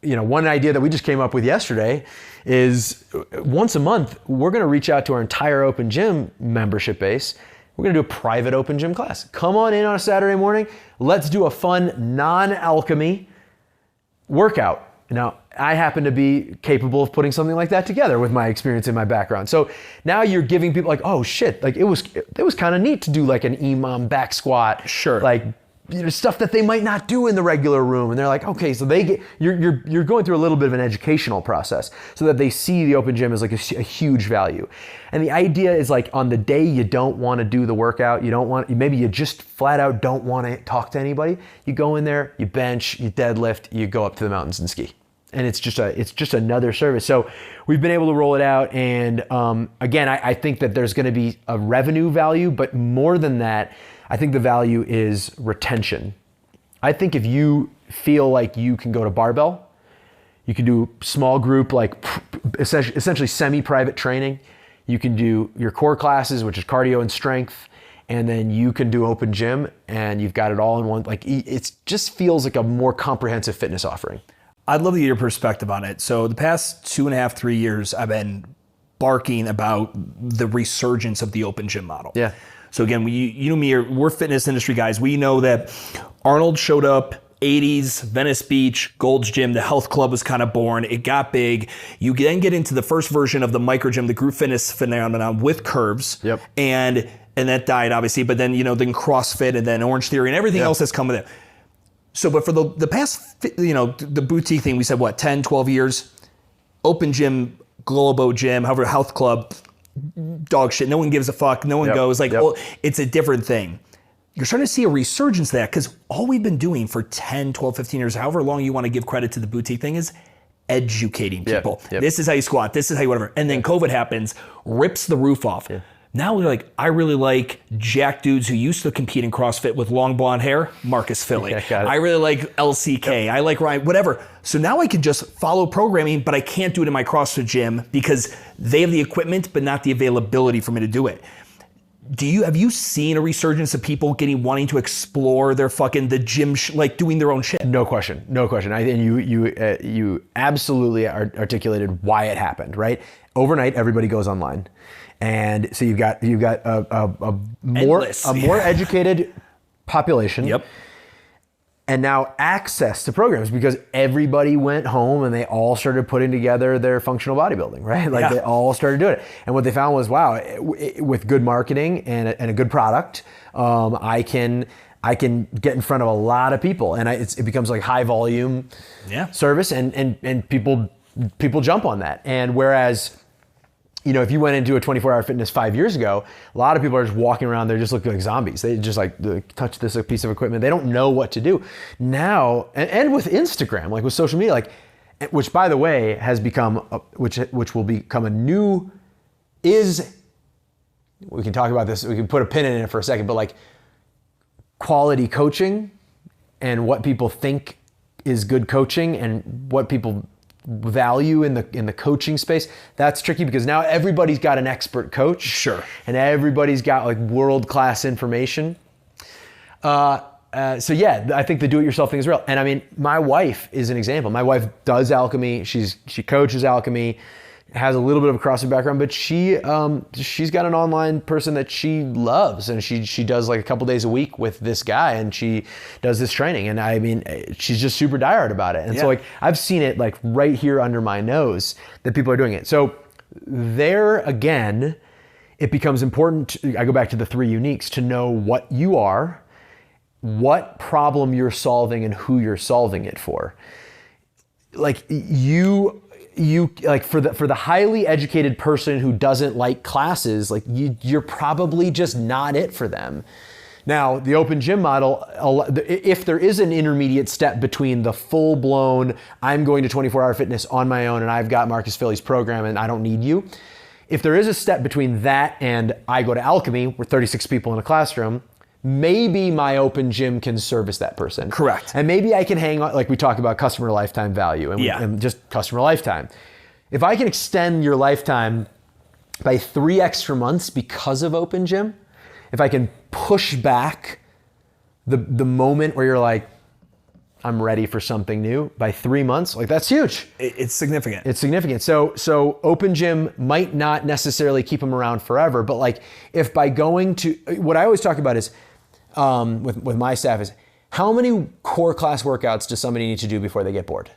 one idea that we just came up with yesterday is once a month, we're going to reach out to our entire Open Gym membership base. We're going to do a private Open Gym class. Come on in on a Saturday morning. Let's do a fun non-alchemy workout. Now, I happen to be capable of putting something like that together with my experience and my background. So now you're giving people like, oh shit, like it was kind of neat to do like an EMOM back squat. Sure. Like, stuff that they might not do in the regular room. And they're like, okay, so you're going through a little bit of an educational process so that they see the Open Gym as like a huge value. And the idea is like on the day you don't want to do the workout, maybe you just flat out don't want to talk to anybody, you go in there, you bench, you deadlift, you go up to the mountains and ski. And it's just another service. So we've been able to roll it out. And again, I think that there's going to be a revenue value, but more than that, I think the value is retention. I think if you feel like you can go to barbell, you can do small group, like essentially semi-private training. You can do your core classes, which is cardio and strength, and then you can do Open Gym, and you've got it all in one. Like it just feels like a more comprehensive fitness offering. I'd love to get your perspective on it. So the past 2.5, 3 years, I've been barking about the resurgence of the Open Gym model. Yeah. So again, you know me, we're fitness industry guys. We know that Arnold showed up, 80s, Venice Beach, Gold's Gym, the health club was kind of born. It got big. You then get into the first version of the micro gym, the group fitness phenomenon with curves. Yep. And that died obviously, but then, then CrossFit and then Orange Theory and everything else that's come with it. So, but for the past, the boutique thing, we said, 10, 12 years, Open Gym, Globo Gym, however, health club, dog shit. No one gives a fuck. No one goes like, well, it's a different thing. You're starting to see a resurgence of that because all we've been doing for 10, 12, 15 years, however long you want to give credit to the boutique thing, is educating people. This is how you squat. This is how you whatever. And then COVID happens, rips the roof off. Now we're like, I really like jack dudes who used to compete in CrossFit with long blonde hair, Marcus Philly. I really like LCK. I like Ryan, whatever. So now I can just follow programming, but I can't do it in my CrossFit gym because they have the equipment, but not the availability for me to do it. Have you seen a resurgence of people wanting to explore their the gym, like doing their own shit? No question. And you absolutely articulated why it happened, right? Overnight, everybody goes online. And so you've got a more educated population. Yep. And now access to programs because everybody went home and they all started putting together their functional bodybuilding, right? Like they all started doing it. And what they found was, wow, with good marketing and a good product, I can get in front of a lot of people, and it becomes like high volume service, and people jump on that. And whereas, if you went into a 24-hour fitness 5 years ago, a lot of people are just walking around, they're just looking like zombies. They just touch this piece of equipment. They don't know what to do. Now, and with Instagram, like with social media, which by the way has become, which will become we can talk about this, we can put a pin in it for a second, but quality coaching and what people think is good coaching and what people value in the coaching space, that's tricky because now everybody's got an expert coach. Sure. And everybody's got world-class information. So I think the do-it-yourself thing is real. And I mean, my wife is an example. My wife does alchemy. She coaches alchemy. has a little bit of a CrossFit background, but she's got an online person that she loves, and she does like a couple days a week with this guy, and she does this training. And I mean, she's just super diehard about it. And so like I've seen it like right here under my nose that people are doing it. So there again, it becomes important. I go back to the 3 uniques to know what you are, what problem you're solving, and who you're solving it for. Like you like for the highly educated person who doesn't like classes, like you're probably just not it for them. Now, the open gym model, if there is an intermediate step between the full-blown, I'm going to 24-hour fitness on my own and I've got Marcus Philly's program and I don't need you. If there is a step between that and I go to Alchemy, we're 36 people in a classroom, maybe my open gym can service that person. Correct. And maybe I can hang on, like we talk about customer lifetime value and just customer lifetime. If I can extend your lifetime by 3 extra months because of open gym, if I can push back the moment where you're like, I'm ready for something new by 3 months, like that's huge. It's significant. It's significant. So open gym might not necessarily keep them around forever, but like if by going to, what I always talk about is, with my staff is, how many core class workouts does somebody need to do before they get bored?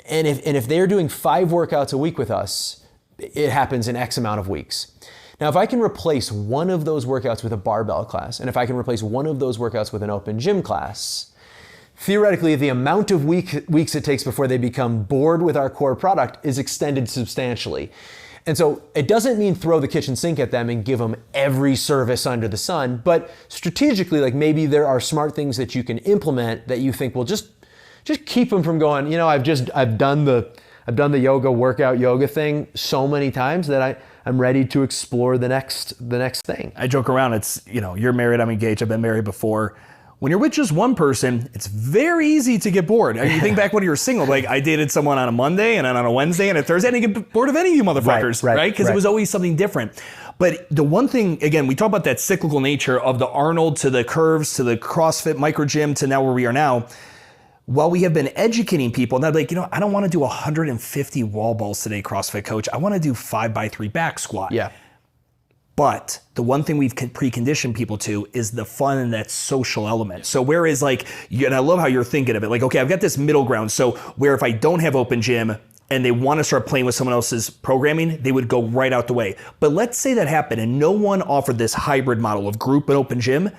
And if they're doing 5 workouts a week with us, it happens in X amount of weeks. Now, if I can replace one of those workouts with a barbell class, and if I can replace one of those workouts with an open gym class, theoretically, the amount of weeks it takes before they become bored with our core product is extended substantially. And so it doesn't mean throw the kitchen sink at them and give them every service under the sun, but strategically, like maybe there are smart things that you can implement that you think will just keep them from going, you know, I've done the yoga workout yoga thing so many times that I'm ready to explore the next thing. I joke around, it's, you know, you're married, I'm engaged, I've been married before. When you're with just one person, it's very easy to get bored. I mean, you think back when you were single, like I dated someone on a Monday and then on a Wednesday and a Thursday, I didn't get bored of any of you motherfuckers, right? Because it was always something different. But the one thing, again, we talk about that cyclical nature of the Arnold to the curves to the CrossFit micro gym to now where we are now. While we have been educating people, and they're like, you know, I don't want to do 150 wall balls today, CrossFit coach. I want to do 5x3 back squat. Yeah. But the one thing we've preconditioned people to is the fun and that social element. So whereas like, and I love how you're thinking of it, like, okay, I've got this middle ground. So where if I don't have open gym and they want to start playing with someone else's programming, they would go right out the way. But let's say that happened and no one offered this hybrid model of group and open gym,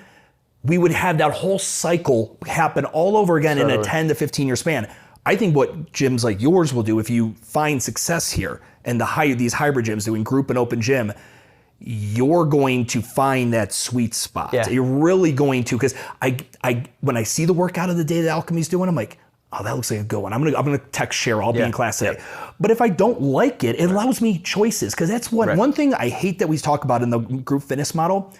we would have that whole cycle happen all over again in a 10 to 15 year span. I think what gyms like yours will do if you find success here and these hybrid gyms doing group and open gym, you're going to find that sweet spot. Yeah. You're really going to, because when I see the workout of the day that Alchemy's doing, I'm like, oh, that looks like a good one. I'm gonna text Cheryl. I'll be in class today. But if I don't like it, it allows me choices. Because that's one thing I hate that we talk about in the group fitness model.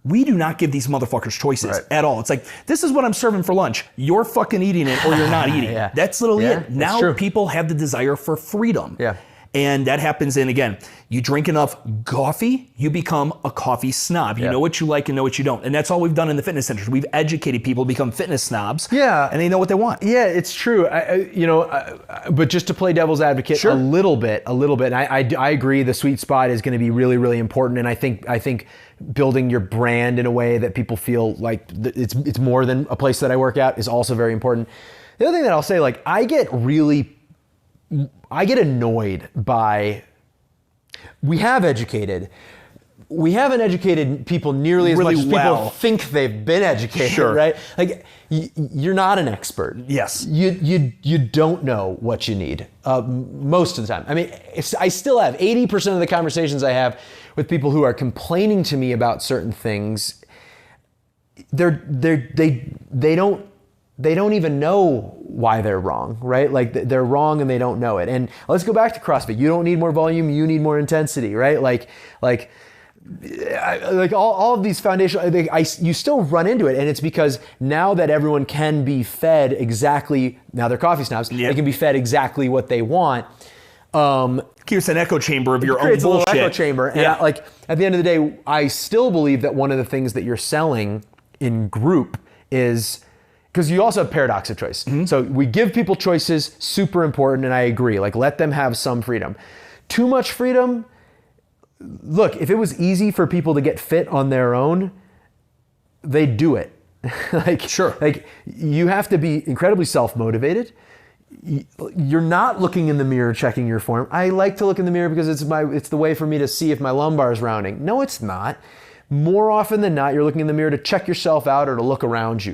We do not give these motherfuckers choices at all. It's like, this is what I'm serving for lunch. You're fucking eating it or you're not eating it. That's literally it. Now people have the desire for freedom. Yeah. And that happens in, again, you drink enough coffee, you become a coffee snob. You know what you like and know what you don't. And that's all we've done in the fitness centers. We've educated people to become fitness snobs. Yeah. And they know what they want. Yeah, it's true. But just to play devil's advocate a little bit. And I agree the sweet spot is going to be really, really important. And I think building your brand in a way that people feel like it's more than a place that I work at is also very important. The other thing that I'll say, like, I get annoyed by, we haven't educated people nearly as much as people think they've been educated, right? Like, you're not an expert. Yes. You don't know what you need most of the time. I mean, I still have 80% of the conversations I have with people who are complaining to me about certain things. They don't even know why they're wrong, right? Like they're wrong and they don't know it. And let's go back to CrossFit. You don't need more volume, you need more intensity, right? Like all of these foundational, you still run into it. And it's because now that everyone can be fed exactly, now they're coffee snobs, they can be fed exactly what they want. Creates an echo chamber of your own bullshit. A little echo chamber. And at the end of the day, I still believe that one of the things that you're selling in group is because you also have paradox of choice. So we give people choices, super important, and I agree. Like, let them have some freedom. Too much freedom, look, if it was easy for people to get fit on their own, they'd do it. Like, sure. Like, you have to be incredibly self-motivated. You're not looking in the mirror checking your form. I like to look in the mirror because it's the way for me to see if my lumbar is rounding. No, it's not. More often than not, you're looking in the mirror to check yourself out or to look around you.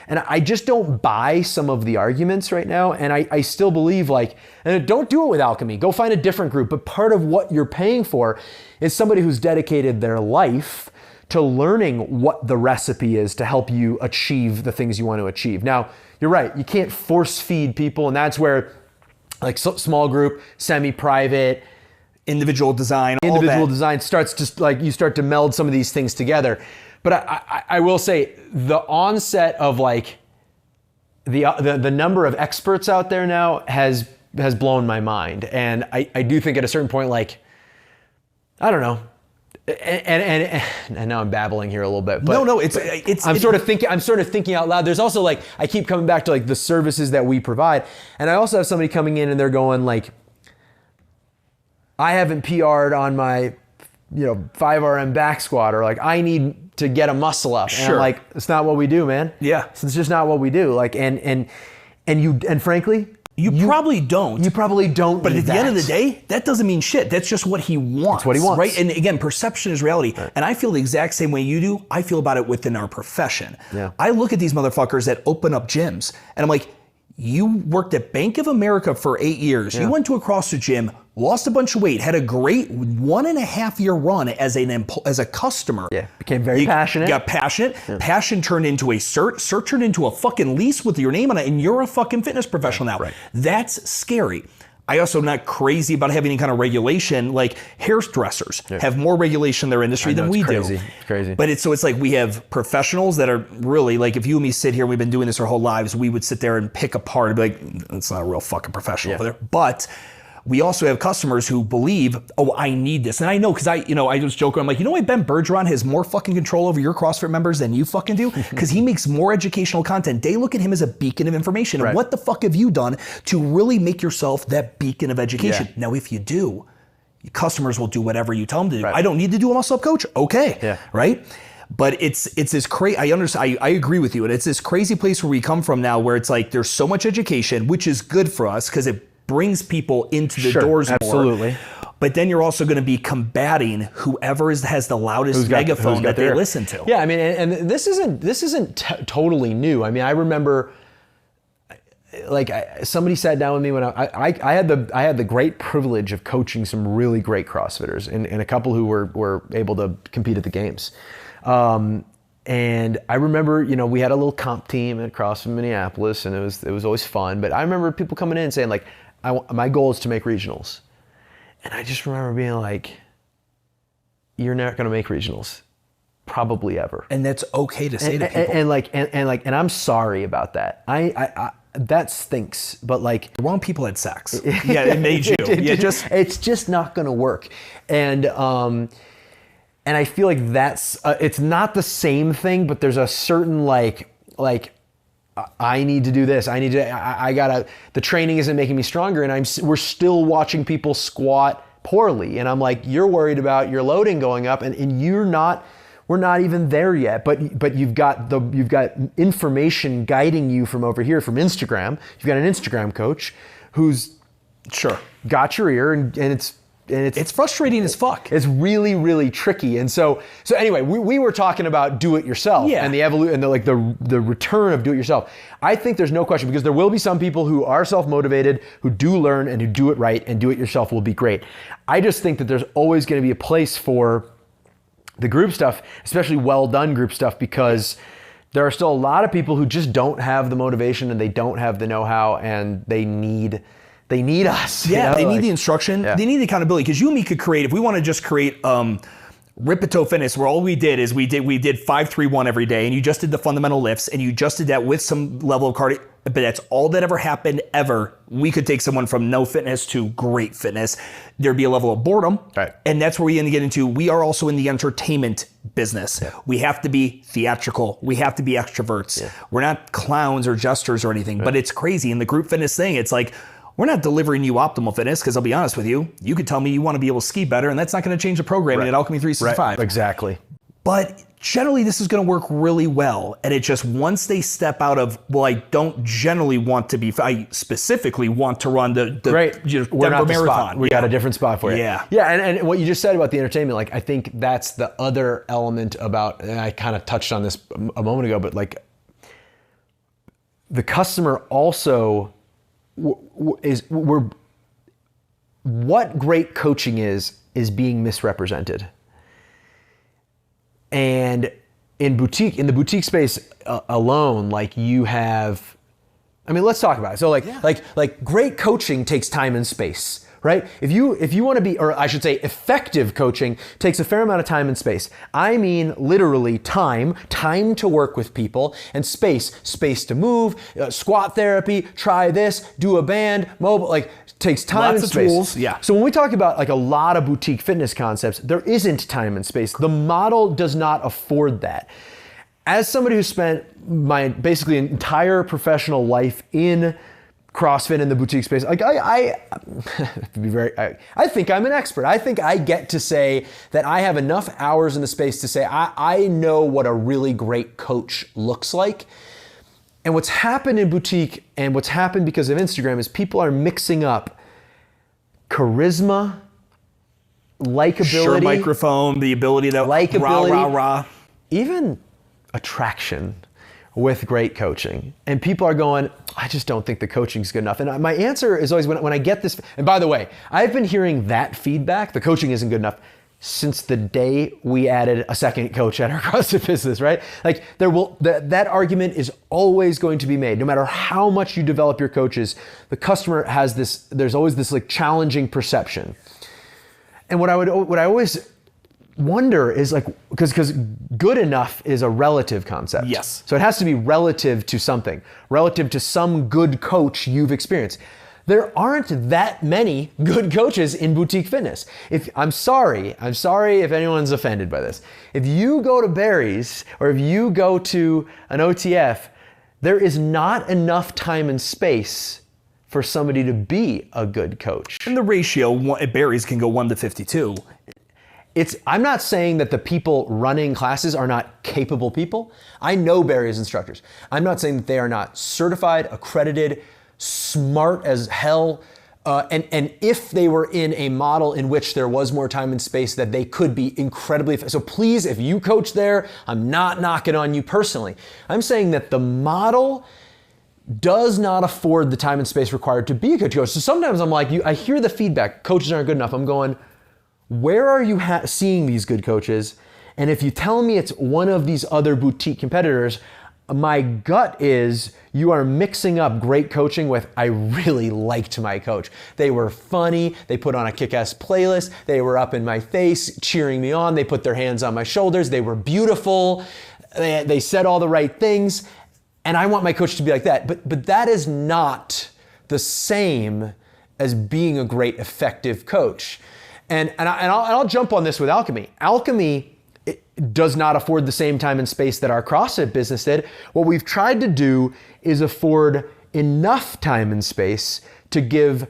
And I just don't buy some of the arguments right now. And I still believe, like, and don't do it with alchemy. Go find a different group. But part of what you're paying for is somebody who's dedicated their life to learning what the recipe is to help you achieve the things you want to achieve. Now, you're right. You can't force feed people. And that's where, like, small group, semi-private, individual design starts to, like, you start to meld some of these things together. But I will say the onset of, like, the number of experts out there now has blown my mind. And I do think at a certain point, like, I don't know. And now I'm babbling here a little bit. But no, I'm sort of thinking out loud. There's also, like, I keep coming back to, like, the services that we provide. And I also have somebody coming in and they're going, like, I haven't PR'd on my, 5RM back squat, or, like, I need to get a muscle up. And I'm like, it's not what we do, man. Yeah. It's just not what we do. Like, and frankly, you probably don't. You probably don't. But at the end of the day, that doesn't mean shit. That's just what he wants. That's what he wants. Right? And again, perception is reality. Right. And I feel the exact same way you do. I feel about it within our profession. Yeah. I look at these motherfuckers that open up gyms and I'm like, you worked at Bank of America for 8 years. Yeah. You went to a CrossFit gym, lost a bunch of weight, had a great 1.5 year run as a customer. Yeah, became very passionate. Got passionate. Yeah. Passion turned into a cert turned into a fucking lease with your name on it, and you're a fucking fitness professional now. Right. That's scary. I also am not crazy about having any kind of regulation. Like, hairdressers have more regulation in their industry than we do. It's crazy. But it's like we have professionals that are really, like, if you and me sit here, we've been doing this our whole lives, we would sit there and pick apart and be like, it's not a real fucking professional over there. But we also have customers who believe, oh, I need this. And I know, because I just joke, I'm like, why Ben Bergeron has more fucking control over your CrossFit members than you fucking do? Because he makes more educational content. They look at him as a beacon of information. Right. And what the fuck have you done to really make yourself that beacon of education? Yeah. Now, if you do, customers will do whatever you tell them to do. Right. I don't need to do a muscle up coach. Okay. Yeah. Right? But it's this crazy, I agree with you. And it's this crazy place where we come from now, where it's like, there's so much education, which is good for us because it brings people into the doors more. Absolutely. But then you're also going to be combating whoever has the loudest megaphone that they listen to. Yeah, I mean, and this isn't totally new. I mean, I remember, like, somebody sat down with me when I had the great privilege of coaching some really great CrossFitters and a couple who were able to compete at the games. And I remember, we had a little comp team at CrossFit Minneapolis, and it was always fun. But I remember people coming in and saying, like, my goal is to make regionals. And I just remember being like, you're not going to make regionals, probably ever. And that's okay to say to people. And I'm sorry about that. I that stinks. But, like, the wrong people had sex. Yeah, it made you. It's just not going to work. And I feel like that's it's not the same thing, but there's a certain like I need to do this. I gotta, the training isn't making me stronger, and we're still watching people squat poorly. And I'm like, you're worried about your loading going up, and we're not even there yet. But you've got information guiding you from over here, from Instagram. You've got an Instagram coach who's got your ear, and it's frustrating as fuck. It's really, really tricky. And so anyway, we were talking about do it yourself and the return of do it yourself. I think there's no question, because there will be some people who are self-motivated, who do learn and who do it right, and do it yourself will be great. I just think that there's always going to be a place for the group stuff, especially well done group stuff, because there are still a lot of people who just don't have the motivation and they don't have the know-how, and they need us. Yeah, they need the instruction. Yeah. They need the accountability. Because you and me could create, if we want to just create Ripito Fitness, where all we did is we did 5-3-1 every day, and you just did the fundamental lifts, and you just did that with some level of cardio. but that's all that ever happened ever. We could take someone from no fitness to great fitness. There'd be a level of boredom. Right. And that's where we get into, we are also in the entertainment business. Yeah. We have to be theatrical. We have to be extroverts. Yeah. We're not clowns or jesters or anything, but it's crazy. In the group fitness thing, it's like, we're not delivering you optimal fitness, because I'll be honest with you, you could tell me you want to be able to ski better, and that's not going to change the programming at Alchemy 365. Right. Exactly. But generally, this is going to work really well. And it just, once they step out of, well, I don't generally want to be, I specifically want to run the Denver Marathon. We got a different spot for you. Yeah. Yeah. And what you just said about the entertainment, like, I think that's the other element about, and I kind of touched on this a moment ago, but like, the customer also what great coaching is being misrepresented. And in the boutique space alone, like, you have, I mean, let's talk about it. So like great coaching takes time and space, right? If you want to be, or I should say effective coaching takes a fair amount of time and space. I mean, literally time to work with people, and space to move, squat therapy, try this, do a band, mobile, like, takes time and space. Lots of tools, yeah. So when we talk about like a lot of boutique fitness concepts, there isn't time and space. The model does not afford that. As somebody who spent my basically entire professional life in CrossFit in the boutique space, like I think I'm an expert. I think I get to say that I have enough hours in the space to say I know what a really great coach looks like. And what's happened in boutique and what's happened because of Instagram is people are mixing up charisma, likability, sure microphone, the ability to rah, even attraction with great coaching. And people are going, I just don't think the coaching's good enough. And my answer is always when I get this, and by the way, I've been hearing that feedback, the coaching isn't good enough, since the day we added a second coach at our CrossFit business, right? Like, that argument is always going to be made. No matter how much you develop your coaches, the customer has this, there's always this like challenging perception. And what I always wonder is like, because good enough is a relative concept. Yes. So it has to be relative to something, relative to some good coach you've experienced. There aren't that many good coaches in boutique fitness. I'm sorry if anyone's offended by this. If you go to Barry's or if you go to an OTF, there is not enough time and space for somebody to be a good coach. And the ratio at Barry's can go 1 to 52. I'm not saying that the people running classes are not capable people. I know Barry's instructors. I'm not saying that they are not certified, accredited, smart as hell, and if they were in a model in which there was more time and space, that they could be incredibly effective. So please, if you coach there, I'm not knocking on you personally. I'm saying that the model does not afford the time and space required to be a good coach. So sometimes I'm like, I hear the feedback, coaches aren't good enough. I'm going, where are you seeing these good coaches? And if you tell me it's one of these other boutique competitors, my gut is you are mixing up great coaching with I really liked my coach. They were funny. They put on a kick-ass playlist. They were up in my face, cheering me on. They put their hands on my shoulders. They were beautiful. They said all the right things. And I want my coach to be like that. But that is not the same as being a great, effective coach. And I'll jump on this with Alchemy. Alchemy does not afford the same time and space that our CrossFit business did. What we've tried to do is afford enough time and space to give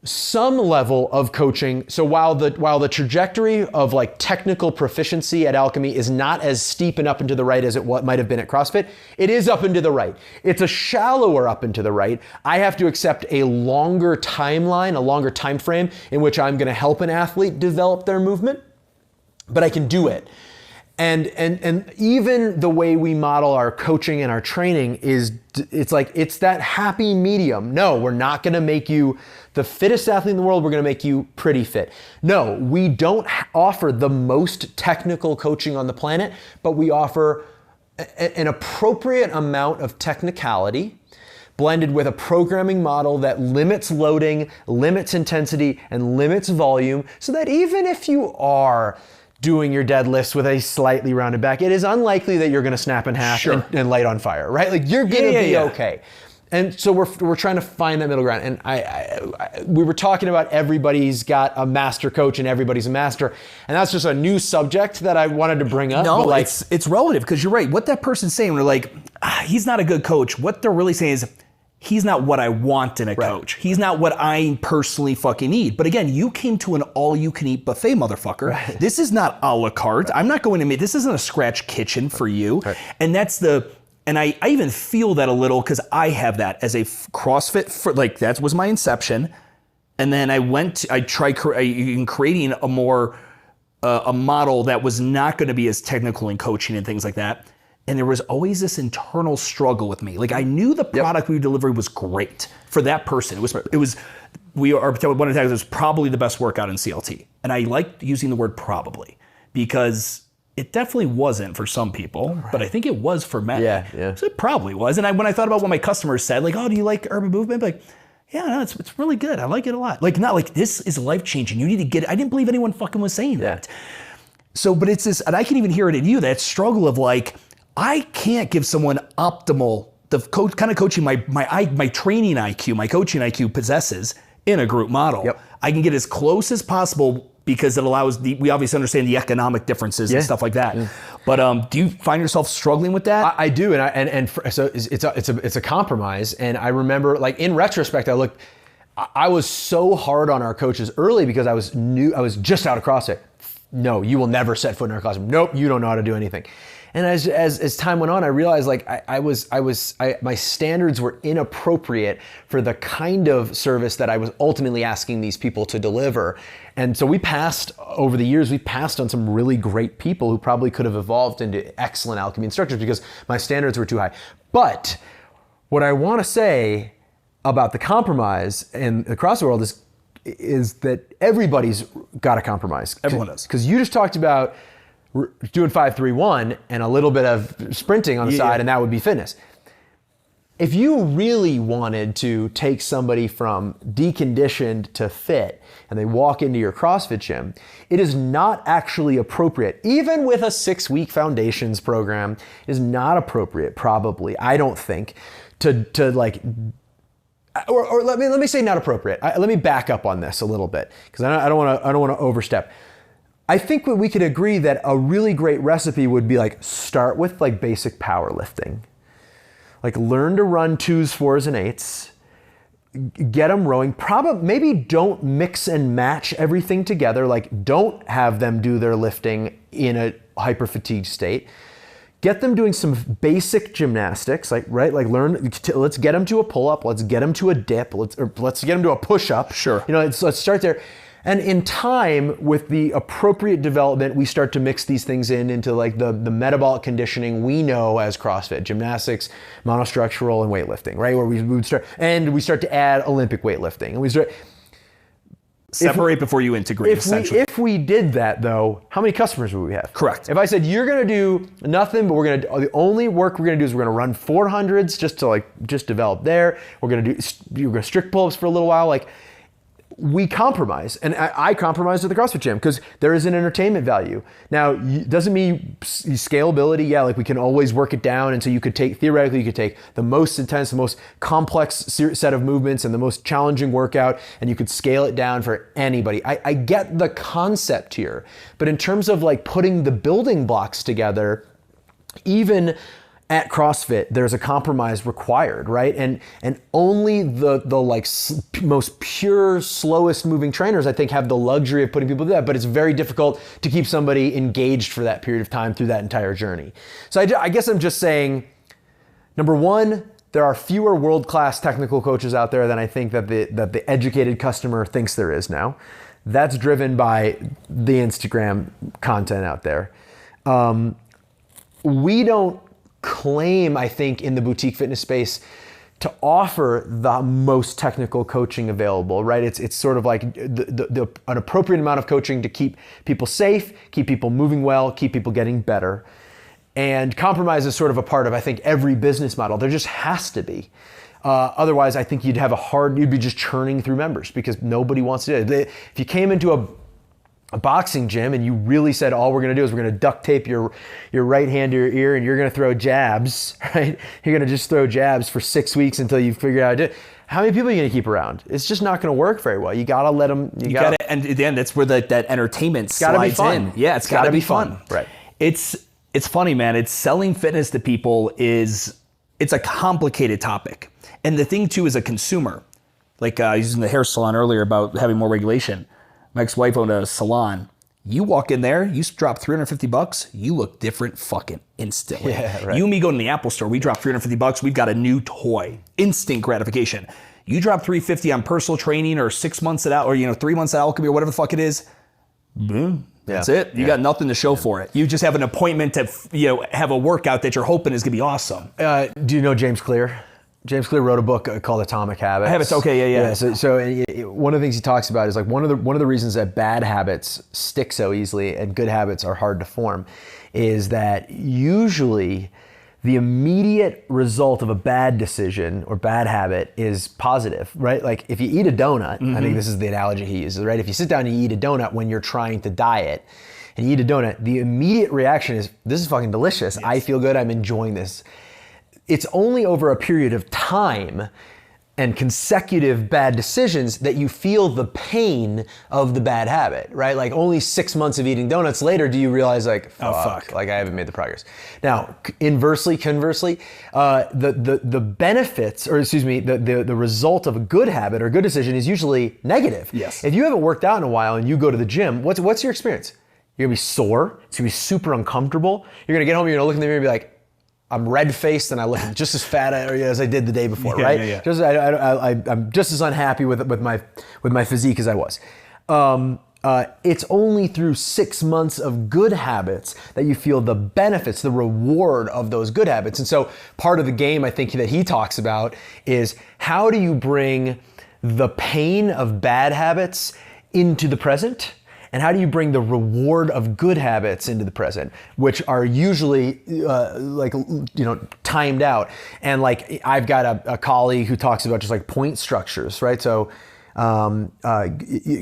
some level of coaching. So while the trajectory of like technical proficiency at Alchemy is not as steep and up and to the right as it might have been at CrossFit, it is up and to the right. It's a shallower up and to the right. I have to accept a longer timeline, a longer time frame in which I'm going to help an athlete develop their movement, but I can do it. And even the way we model our coaching and our training it's that happy medium. No, we're not going to make you the fittest athlete in the world. We're going to make you pretty fit. No, we don't offer the most technical coaching on the planet, but we offer an appropriate amount of technicality blended with a programming model that limits loading, limits intensity, and limits volume, so that even if you are doing your deadlifts with a slightly rounded back, it is unlikely that you're going to snap in half and light on fire, right? Like you're going to be okay. And so we're trying to find that middle ground. And we were talking about everybody's got a master coach and everybody's a master. And that's just a new subject that I wanted to bring up. No, it's relative, because you're right. What that person's saying, we're like, he's not a good coach. What they're really saying is, he's not what I want in a coach. He's not what I personally fucking need. But again, you came to an all-you-can-eat buffet, motherfucker. Right. This is not a la carte. I'm not going to make, this isn't a scratch kitchen for you. Right. And that's and I even feel that a little, because I have that as a CrossFit, like that was my inception. And then I tried creating a more, a model that was not going to be as technical in coaching and things like that. And there was always this internal struggle with me. Like, I knew the product we were delivering was great for that person. It was one of the times it was probably the best workout in CLT. And I liked using the word probably, because it definitely wasn't for some people, but I think it was for many. Yeah. So it probably was. And when I thought about what my customers said, like, oh, do you like urban movement? Like, yeah, no, it's really good. I like it a lot. Like, not like, this is life-changing. You need to get it. I didn't believe anyone fucking was saying that. So, but it's this, and I can even hear it in you, that struggle of like, I can't give someone optimal, kind of coaching my training IQ, my coaching IQ possesses in a group model. Yep. I can get as close as possible, because it allows we obviously understand the economic differences and stuff like that. Yeah. But do you find yourself struggling with that? I do, so it's a compromise. And I remember, like, in retrospect, I was so hard on our coaches early because I was just out of CrossFit. No, you will never set foot in our classroom. Nope, you don't know how to do anything. And as time went on, I realized, like, my standards were inappropriate for the kind of service that I was ultimately asking these people to deliver. And so over the years, we passed on some really great people who probably could have evolved into excellent alchemy instructors because my standards were too high. But what I want to say about the compromise in the CrossFit world is that everybody's got to compromise. Everyone does. Because you just talked about doing 5-3-1 and a little bit of sprinting on the side, and that would be fitness. If you really wanted to take somebody from deconditioned to fit and they walk into your CrossFit gym, it is not actually appropriate, even with a 6-week foundations program, it is not appropriate, probably, I don't think, to like, or let me say not appropriate. Let me back up on this a little bit, because I don't want to overstep. I think we could agree that a really great recipe would be like, start with like basic powerlifting. Like, learn to run 2s, 4s, and 8s. Get them rowing. Maybe don't mix and match everything together. Like, don't have them do their lifting in a hyper fatigued state. Get them doing some basic gymnastics, like, right? Like, let's get them to a pull-up. Let's get them to a dip. Let's get them to a push-up. Sure. Let's start there. And in time, with the appropriate development, we start to mix these things into like the metabolic conditioning we know as CrossFit, gymnastics, monostructural, and weightlifting, right? Where we would start to add Olympic weightlifting. And we start separate before you integrate, essentially. If we did that, though, how many customers would we have? Correct. If I said, you're going to do nothing, but the only work we're going to do is we're going to run 400s just develop there. You're going to strict pull-ups for a little while, like, we compromise, and I compromise with the CrossFit gym because there is an entertainment value. Now, doesn't mean scalability. Yeah, like, we can always work it down, and so theoretically you could take the most intense, the most complex set of movements and the most challenging workout, and you could scale it down for anybody. I get the concept here, but in terms of like putting the building blocks together, even at CrossFit, there's a compromise required, right? And only the like most pure, slowest moving trainers, I think, have the luxury of putting people through that, but it's very difficult to keep somebody engaged for that period of time through that entire journey. So I guess I'm just saying, number one, there are fewer world-class technical coaches out there than I think that the educated customer thinks there is now. That's driven by the Instagram content out there. We don't claim, I think, in the boutique fitness space to offer the most technical coaching available, right? It's sort of like an appropriate amount of coaching to keep people safe, keep people moving well, keep people getting better. And compromise is sort of a part of, I think, every business model. There just has to be. Otherwise, I think you'd be just churning through members because nobody wants to do it. If you came into a boxing gym and you really said all we're going to do is we're going to duct tape your right hand to your ear and you're going to throw jabs, right? You're going to just throw jabs for 6 weeks until you figure out how to do it. How many people are you going to keep around? It's just not going to work very well. You got to let them. You got to, and at the end, that's where that entertainment slides in. Yeah, it's got to be fun. Right. It's funny, man. It's selling fitness to people it's a complicated topic. And the thing too, as a consumer, like using the hair salon earlier about having more regulation. My ex-wife owned a salon. You walk in there, you drop $350, you look different fucking instantly. Yeah, right. You and me go to the Apple store, we drop $350, we've got a new toy. Instant gratification. You drop $350 on personal training or 6 months at out, or 3 months at Alchemy or whatever the fuck it is. Boom. That's it. You got nothing to show for it. You just have an appointment to have a workout that you're hoping is gonna be awesome. Do you know James Clear? James Clear wrote a book called Atomic Habits. Habits, okay, yeah. So one of the things he talks about is like one of the reasons that bad habits stick so easily and good habits are hard to form is that usually the immediate result of a bad decision or bad habit is positive, right? Like if you eat a donut, I think this is the analogy he uses, right? If you sit down and you eat a donut when you're trying to diet and you eat a donut, the immediate reaction is, this is fucking delicious. Yes. I feel good, I'm enjoying this. It's only over a period of time and consecutive bad decisions that you feel the pain of the bad habit, right? Like only 6 months of eating donuts later do you realize like, fuck, like I haven't made the progress. Now, conversely, the benefits, or excuse me, the result of a good habit or good decision is usually negative. Yes. If you haven't worked out in a while and you go to the gym, what's your experience? You're gonna be sore, it's gonna be super uncomfortable. You're gonna get home, you're gonna look in the mirror and be like, I'm red-faced and I look just as fat as I did the day before, right? Yeah. I'm just as unhappy with my physique as I was. It's only through 6 months of good habits that you feel the benefits, the reward of those good habits. And so part of the game I think that he talks about is how do you bring the pain of bad habits into the present? And how do you bring the reward of good habits into the present, which are usually timed out? And like I've got a colleague who talks about just like point structures, right? So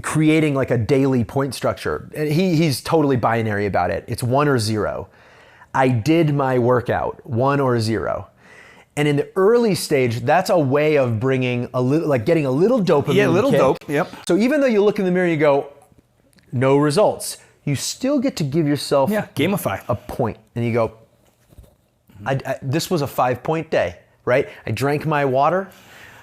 creating like a daily point structure. And he's totally binary about it. It's 1 or 0. I did my workout, 1 or 0. And in the early stage, that's a way of bringing a little, like getting a little dopamine. Yeah, a little kick. dope. Yep. So even though you look in the mirror and you go, no results, you still get to give yourself gamify a point. And you go, this was a 5-point day, right? I drank my water,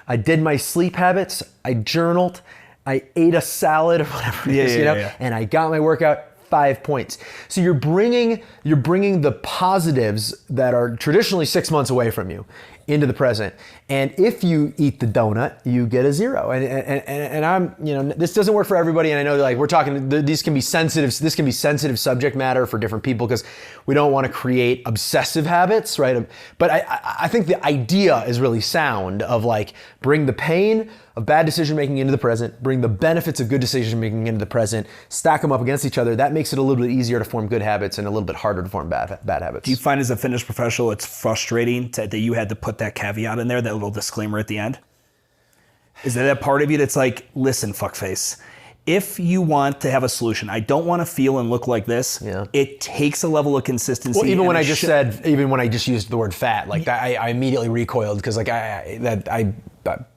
I did my sleep habits, I journaled, I ate a salad or whatever it is, and I got my workout, 5 points. So you're bringing the positives that are traditionally 6 months away from you into the present. And if you eat the donut, you get a 0. And I'm, this doesn't work for everybody. And I know like we're talking, this can be sensitive subject matter for different people because we don't want to create obsessive habits, right? But I think the idea is really sound of like bring the pain of bad decision making into the present, bring the benefits of good decision making into the present, stack them up against each other. That makes it a little bit easier to form good habits and a little bit harder to form bad habits. Do you find as a fitness professional it's frustrating that you had to put that caveat in there, that little disclaimer at the end? Is there that part of you that's like, listen, fuckface, if you want to have a solution, I don't want to feel and look like this. Yeah. It takes a level of consistency. Well, even when I just used the word fat, like I immediately recoiled because like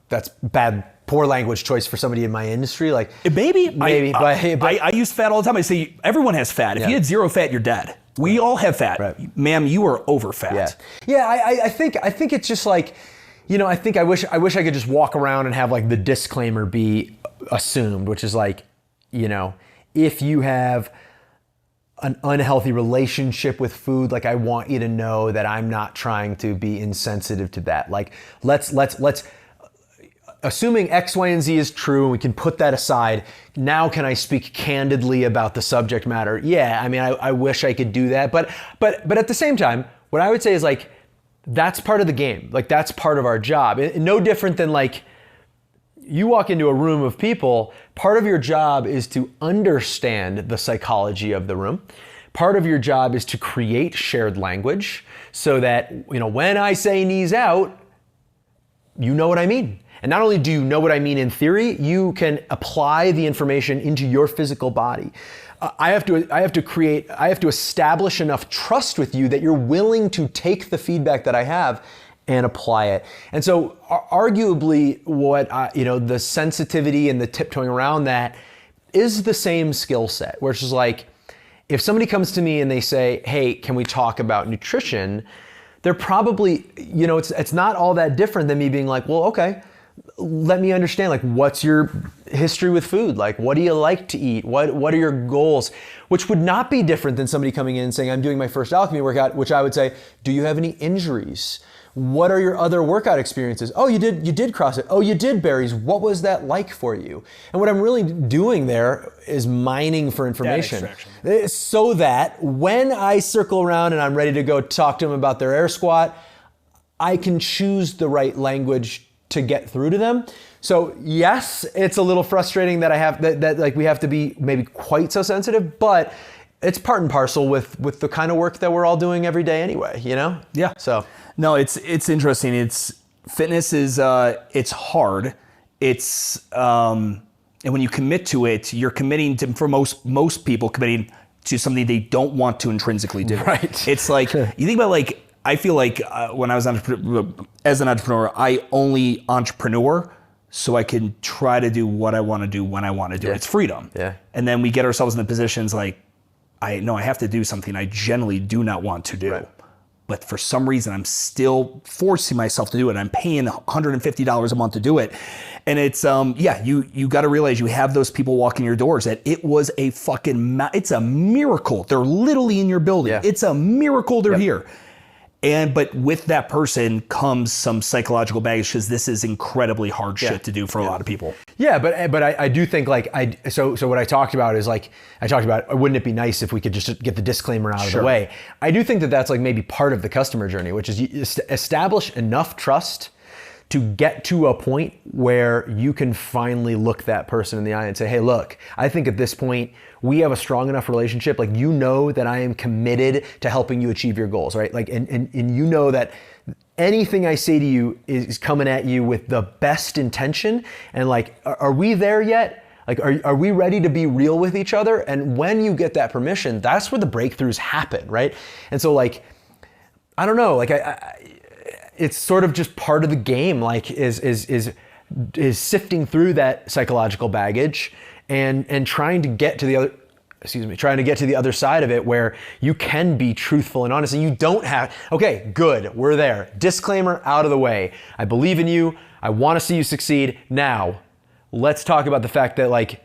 that's poor language choice for somebody in my industry. Like maybe. I use fat all the time. I say everyone has fat. If you had 0 fat, you're dead. We all have fat. Right. Ma'am, you are over fat. Yeah. I think it's just like, I think I wish I could just walk around and have like the disclaimer be assumed, which is like, if you have an unhealthy relationship with food, like I want you to know that I'm not trying to be insensitive to that. Like let's assuming X, Y, and Z is true, and we can put that aside, now can I speak candidly about the subject matter? Yeah, I mean, I wish I could do that, but at the same time, what I would say is like, that's part of the game. Like that's part of our job. No different than like, you walk into a room of people, part of your job is to understand the psychology of the room. Part of your job is to create shared language so that, when I say knees out, you know what I mean. And not only do you know what I mean in theory, you can apply the information into your physical body. I have to establish enough trust with you that you're willing to take the feedback that I have and apply it. And so arguably what, the sensitivity and the tiptoeing around that is the same skill set, where it's just like, if somebody comes to me and they say, hey, can we talk about nutrition? They're probably, it's not all that different than me being like, well, okay, let me understand, like, what's your history with food? Like, what do you like to eat? What are your goals? Which would not be different than somebody coming in and saying, I'm doing my first alchemy workout, which I would say, do you have any injuries? What are your other workout experiences? Oh, you did CrossFit. Oh, you did berries. What was that like for you? And what I'm really doing there is mining for information. So that when I circle around and I'm ready to go talk to them about their air squat, I can choose the right language to get through to them. So yes, it's a little frustrating that I have that like we have to be maybe quite so sensitive, but it's part and parcel with the kind of work that we're all doing every day anyway, Yeah. So no, it's interesting. Fitness is it's hard. It's and when you commit to it, you're committing to, for most people, committing to something they don't want to intrinsically do. Right. It's like you think about, like, I feel like when I was as an entrepreneur, I only entrepreneur so I can try to do what I want to do when I want to do it. It's freedom. Yeah. And then we get ourselves in the positions like, I have to do something I generally do not want to do. Right. But for some reason, I'm still forcing myself to do it. I'm paying $150 a month to do it. And it's, you got to realize you have those people walking your doors that it was a fucking, it's a miracle. They're literally in your building. Yeah. It's a miracle they're here. But with that person comes some psychological baggage, because this is incredibly hard shit to do for a lot of people. Yeah, but I do think, like, so what I talked about is, like, wouldn't it be nice if we could just get the disclaimer out of the way? I do think that that's like maybe part of the customer journey, which is you establish enough trust to get to a point where you can finally look that person in the eye and say, hey, look, I think at this point we have a strong enough relationship. Like, that I am committed to helping you achieve your goals, right? Like, and that anything I say to you is coming at you with the best intention. And like, are we there yet? Like, are we ready to be real with each other? And when you get that permission, that's where the breakthroughs happen, right? And so, like, I don't know, like, it's sort of just part of the game, like, is sifting through that psychological baggage and trying to get to the other side of it, where you can be truthful and honest, and you don't have, okay, good, we're there. Disclaimer out of the way. I believe in you. I want to see you succeed. Now, let's talk about the fact that, like,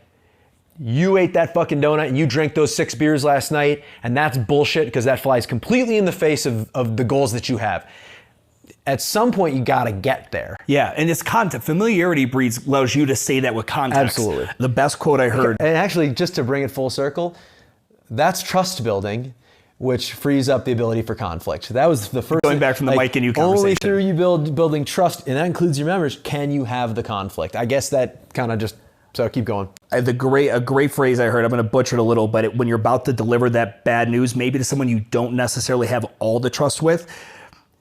you ate that fucking donut and you drank those 6 beers last night, and that's bullshit, because that flies completely in the face of the goals that you have. At some point, you gotta get there. Yeah, and it's content. Familiarity breeds, allows you to say that with context. Absolutely. The best quote I heard. And actually, just to bring it full circle, that's trust building, which frees up the ability for conflict. That was the first Going back from the Mike and you conversation. Only through you building trust, and that includes your members, can you have the conflict. I guess that kind of just, so keep going. A great phrase I heard, I'm gonna butcher it a little, but when you're about to deliver that bad news, maybe to someone you don't necessarily have all the trust with,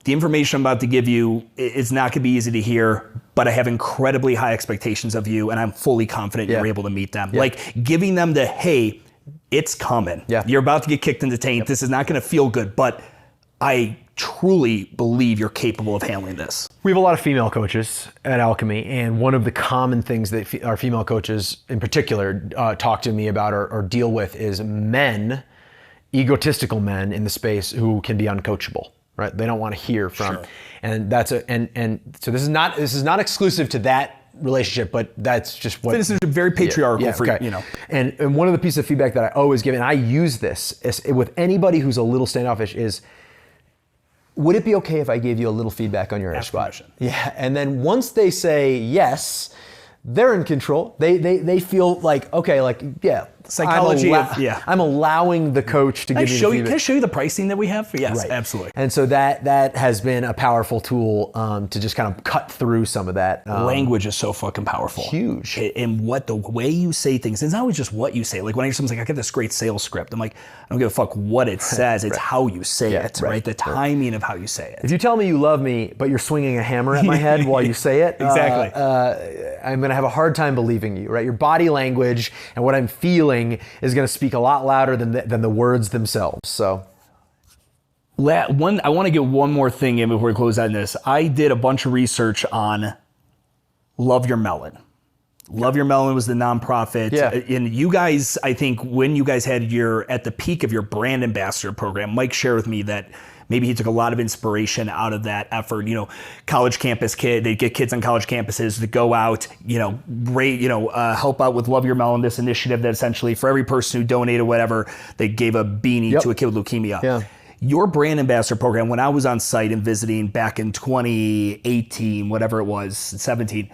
the information I'm about to give you is not going to be easy to hear, but I have incredibly high expectations of you, and I'm fully confident you're able to meet them. Yeah. Like, giving them the, hey, it's coming. Yeah. You're about to get kicked in the taint. Yep. This is not going to feel good, but I truly believe you're capable of handling this. We have a lot of female coaches at Alchemy, and one of the common things that our female coaches in particular talk to me about or deal with is men, egotistical men in the space who can be uncoachable. Right? They don't want to hear from, and so this is not exclusive to that relationship, but that's just what. This is very patriarchal for you know. And one of the pieces of feedback that I always give, and I use this with anybody who's a little standoffish, is, would it be okay if I gave you a little feedback on your air squat? Yeah, and then once they say yes, they're in control. They feel like, okay, like, yeah, psychology I'm allowing the coach to give me the feedback. Can I show you the pricing that we have? Yes, right. Absolutely. And so that has been a powerful tool to just kind of cut through some of that. Language is so fucking powerful. Huge. And the way you say things, it's not always just what you say. Like when I hear someone's like, I got this great sales script. I'm like, I don't give a fuck what it says. It's how you say it, right? The timing of how you say it. If you tell me you love me, but you're swinging a hammer at my head while you say it, exactly. I'm going to have a hard time believing you, right? Your body language and what I'm feeling is going to speak a lot louder than the words themselves. So, I want to get one more thing in before we close out on this. I did a bunch of research on Love Your Melon. Love Your Melon was the nonprofit. Yeah. And you guys, I think when you guys had at the peak of your brand ambassador program, Mike shared with me that maybe he took a lot of inspiration out of that effort. College campus they get kids on college campuses to go out, help out with Love Your Melon, this initiative that essentially for every person who donated whatever, they gave a beanie to a kid with leukemia. Yeah. Your brand ambassador program, when I was on site and visiting back in 2018, whatever it was, 17,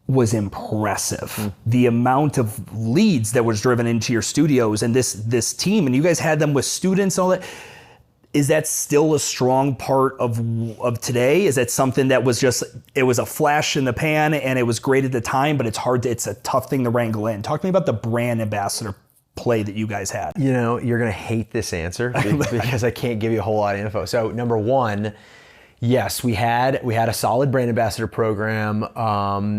was impressive. The amount of leads that was driven into your studios and this team, and you guys had them with students and all that. Is that still a strong part of today? Is that something that was it was a flash in the pan and it was great at the time, but it's a tough thing to wrangle in? Talk to me about the brand ambassador play that you guys had. You're going to hate this answer because I can't give you a whole lot of info. So number one, yes, we had a solid brand ambassador program.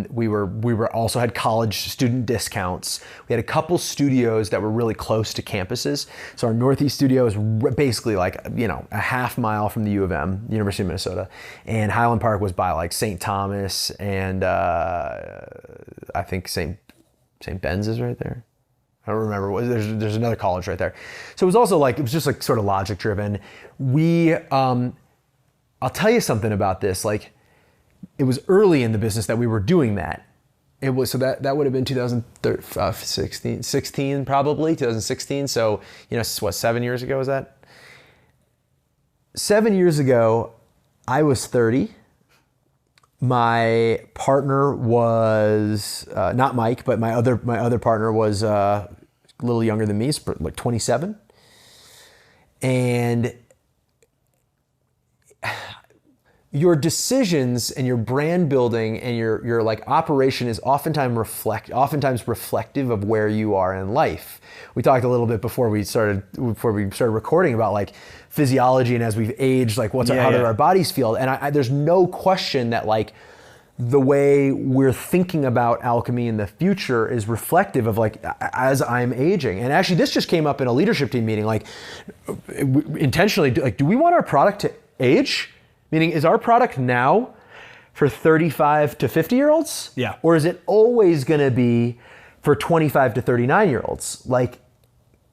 We also had college student discounts. We had a couple studios that were really close to campuses. So our Northeast studio is basically like, a half mile from the U of M, University of Minnesota. And Highland Park was by like St. Thomas and I think St. Ben's is right there. I don't remember. There's another college right there. So it was just like sort of logic driven. I'll tell you something about this. Like, it was early in the business that we were doing that. It was that would have been 2016 probably 2016. So 7 years ago was that? 7 years ago, I was 30. My partner was not Mike, but my other partner was a little younger than me, like 27, and your decisions and your brand building and your like operation is oftentimes reflective of where you are in life. We talked a little bit before we started recording about like physiology and as we've aged, like how do our bodies feel? And there's no question that like the way we're thinking about alchemy in the future is reflective of like as I'm aging. And actually, this just came up in a leadership team meeting, like intentionally, like, do we want our product to age? Meaning, is our product now for 35 to 50-year-olds? Yeah. Or is it always going to be for 25 to 39-year-olds? Like,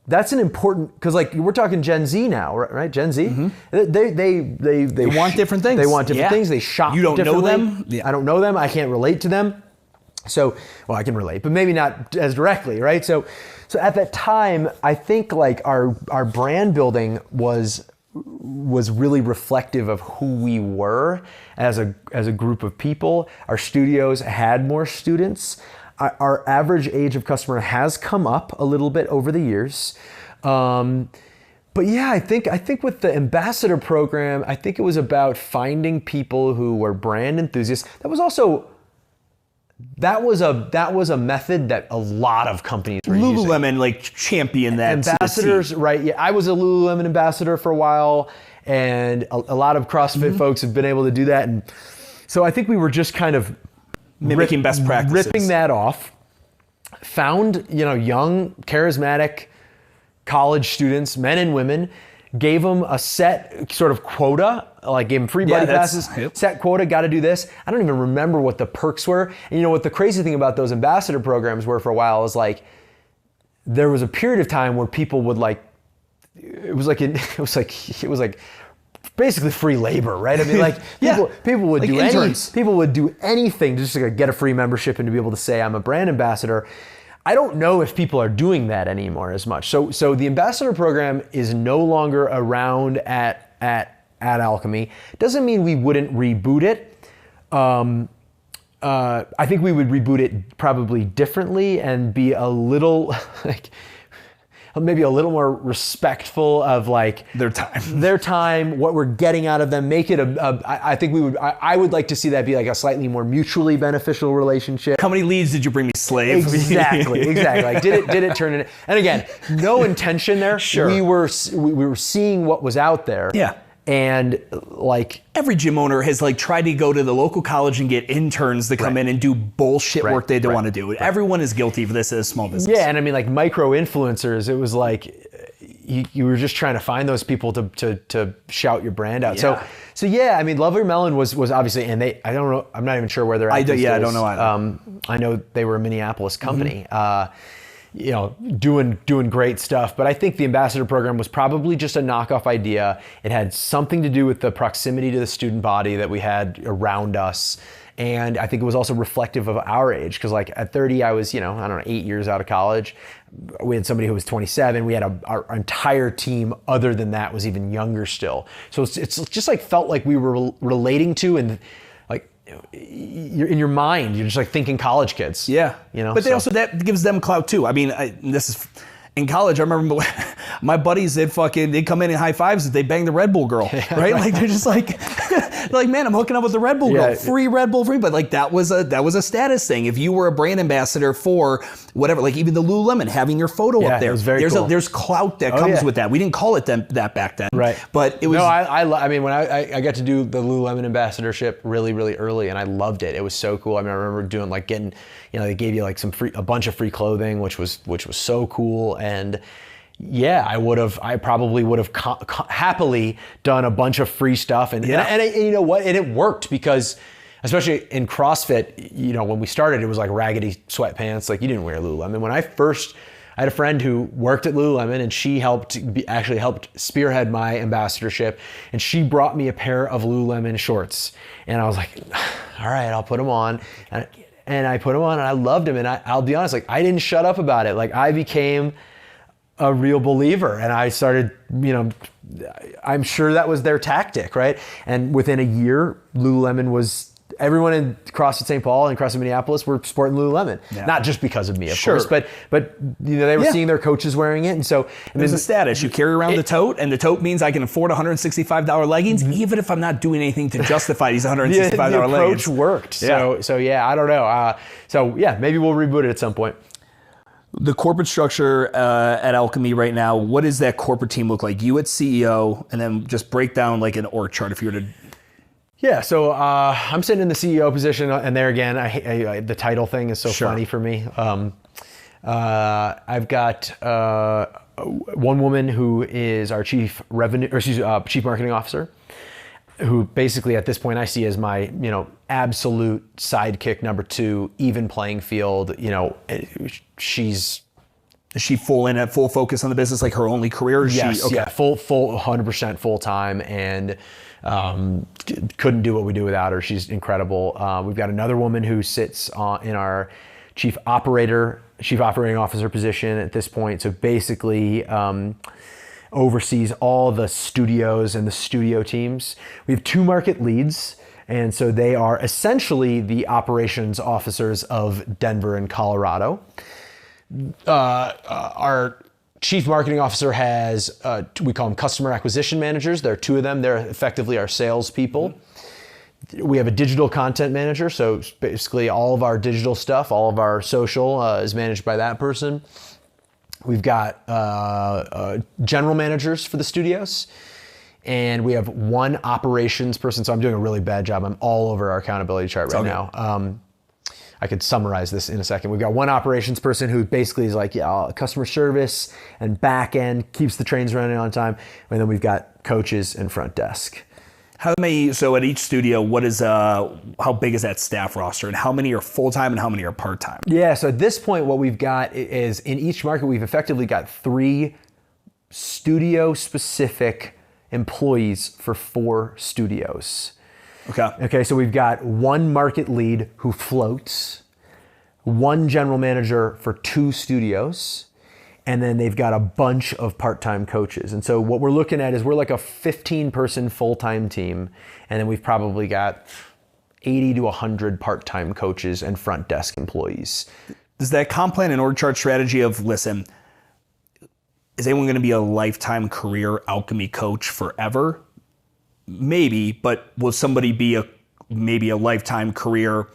that's an important, because like we're talking Gen Z now, right? Gen Z, they want different things. They want different things. They shop. You don't know them. Yeah. I don't know them. I can't relate to them. So, well, I can relate, but maybe not as directly, right? So at that time, I think like our brand building was really reflective of who we were as a group of people. Our studios had more students. Our average age of customer has come up a little bit over the years. But yeah, I think with the ambassador program, I think it was about finding people who were brand enthusiasts. That was a method that a lot of companies were using. Lululemon like championed that. Ambassadors, right? Yeah, I was a Lululemon ambassador for a while, and a lot of CrossFit folks have been able to do that. And so I think we were just kind of mimicking best practices, ripping that off. Found young, charismatic college students, men and women, gave them a set sort of quota, like gave them free buddy passes, set quota, got to do this. I don't even remember what the perks were. And what the crazy thing about those ambassador programs were for a while is like, there was a period of time where people would like, it was like basically free labor, right? I mean, like people would like people would do anything just to get a free membership and to be able to say I'm a brand ambassador. I don't know if people are doing that anymore as much. So the ambassador program is no longer around at Alchemy. Doesn't mean we wouldn't reboot it. I think we would reboot it probably differently and be a little like maybe a little more respectful of like their time, what we're getting out of them. Make it I think I would like to see that be like a slightly more mutually beneficial relationship. How many leads did you bring me, slave? Exactly. Like did it turn into, and again, no intention there. Sure. We were seeing what was out there. Yeah. And like every gym owner has like tried to go to the local college and get interns to come in and do bullshit work they don't want to do. Everyone is guilty for this as a small business. Yeah, and I mean like micro influencers, it was like you were just trying to find those people to shout your brand out. Yeah. So yeah, I mean Lovely Melon was obviously, and I don't know, I'm not even sure where they're at. I don't know either. I know they were a Minneapolis company. Doing great stuff. But I think the ambassador program was probably just a knockoff idea. It had something to do with the proximity to the student body that we had around us. And I think it was also reflective of our age, because like at 30, I was, 8 years out of college. We had somebody who was 27. We had our entire team other than that was even younger still. So it's just like felt like we were relating to, and like you're in your mind, you're just like thinking college kids. Yeah. But they also, that gives them clout too. I mean, this is in college. I remember my buddies, they'd come in high fives if they bang the Red Bull girl, right? Like they're just like, man, I'm hooking up with the Red Bull girl, free Red Bull, free. But like that was a status thing. If you were a brand ambassador for whatever, like even the Lululemon, having your photo up there, it was very cool. There's clout that comes with that. We didn't call it that back then, right? But it was. No, I mean when I got to do the Lululemon ambassadorship really early, and I loved it. It was so cool. I mean, I remember doing like getting, they gave you like a bunch of free clothing, which was so cool. And yeah, I probably would have happily done a bunch of free stuff, and you know what? And it worked, because especially in CrossFit, when we started, it was like raggedy sweatpants. Like you didn't wear Lululemon. I had a friend who worked at Lululemon, and she actually helped spearhead my ambassadorship, and she brought me a pair of Lululemon shorts, and I was like, all right, I'll put them on. And I put them on, and I loved them. And I'll be honest, like I didn't shut up about it. Like I became a real believer, and I started, I'm sure that was their tactic, right? And within a year, Lululemon was, everyone in CrossFit St. Paul and CrossFit Minneapolis were sporting Lululemon. Yeah. Not just because of me, of course, but they were seeing their coaches wearing it. And so there's a status. You carry around the tote, and the tote means I can afford $165 leggings, even if I'm not doing anything to justify these $165 leggings. The approach worked. So yeah, I don't know. So yeah, maybe we'll reboot it at some point. The corporate structure at Alchemy right now, what does that corporate team look like? You at CEO, and then just break down like an org chart if you were to. Yeah, so I'm sitting in the CEO position, and there again, the title thing is so funny for me. I've got one woman who is our chief marketing officer, who basically at this point I see as my absolute sidekick number 2, even playing field. Is she full focus on the business, like her only career? Yes, okay. Yeah, full 100% full time, and couldn't do what we do without her. She's incredible. We've got another woman who sits in our chief operating officer position at this point. So basically oversees all the studios and the studio teams. We have 2 market leads, and so they are essentially the operations officers of Denver and Colorado. Our chief marketing officer has, we call them customer acquisition managers. There are 2 of them. They're effectively our salespeople. Mm-hmm. We have a digital content manager. So basically all of our digital stuff, all of our social is managed by that person. We've got general managers for the studios. And we have 1 operations person. So I'm doing a really bad job. I'm all over our accountability chart right now. I could summarize this in a second. We've got 1 operations person who basically is like, customer service and back end, keeps the trains running on time. And then we've got coaches and front desk. So at each studio, how big is that staff roster, and how many are full-time and how many are part-time? Yeah, so at this point, what we've got is in each market, we've effectively got 3 studio specific employees for 4 studios. Okay, so we've got 1 market lead who floats, 1 general manager for 2 studios, and then they've got a bunch of part-time coaches. And so what we're looking at is we're like a 15-person full-time team, and then we've probably got 80 to 100 part-time coaches and front desk employees. Does that comp plan and org chart strategy of, listen, is anyone going to be a lifetime career alchemy coach forever? Maybe, but will somebody be maybe a lifetime career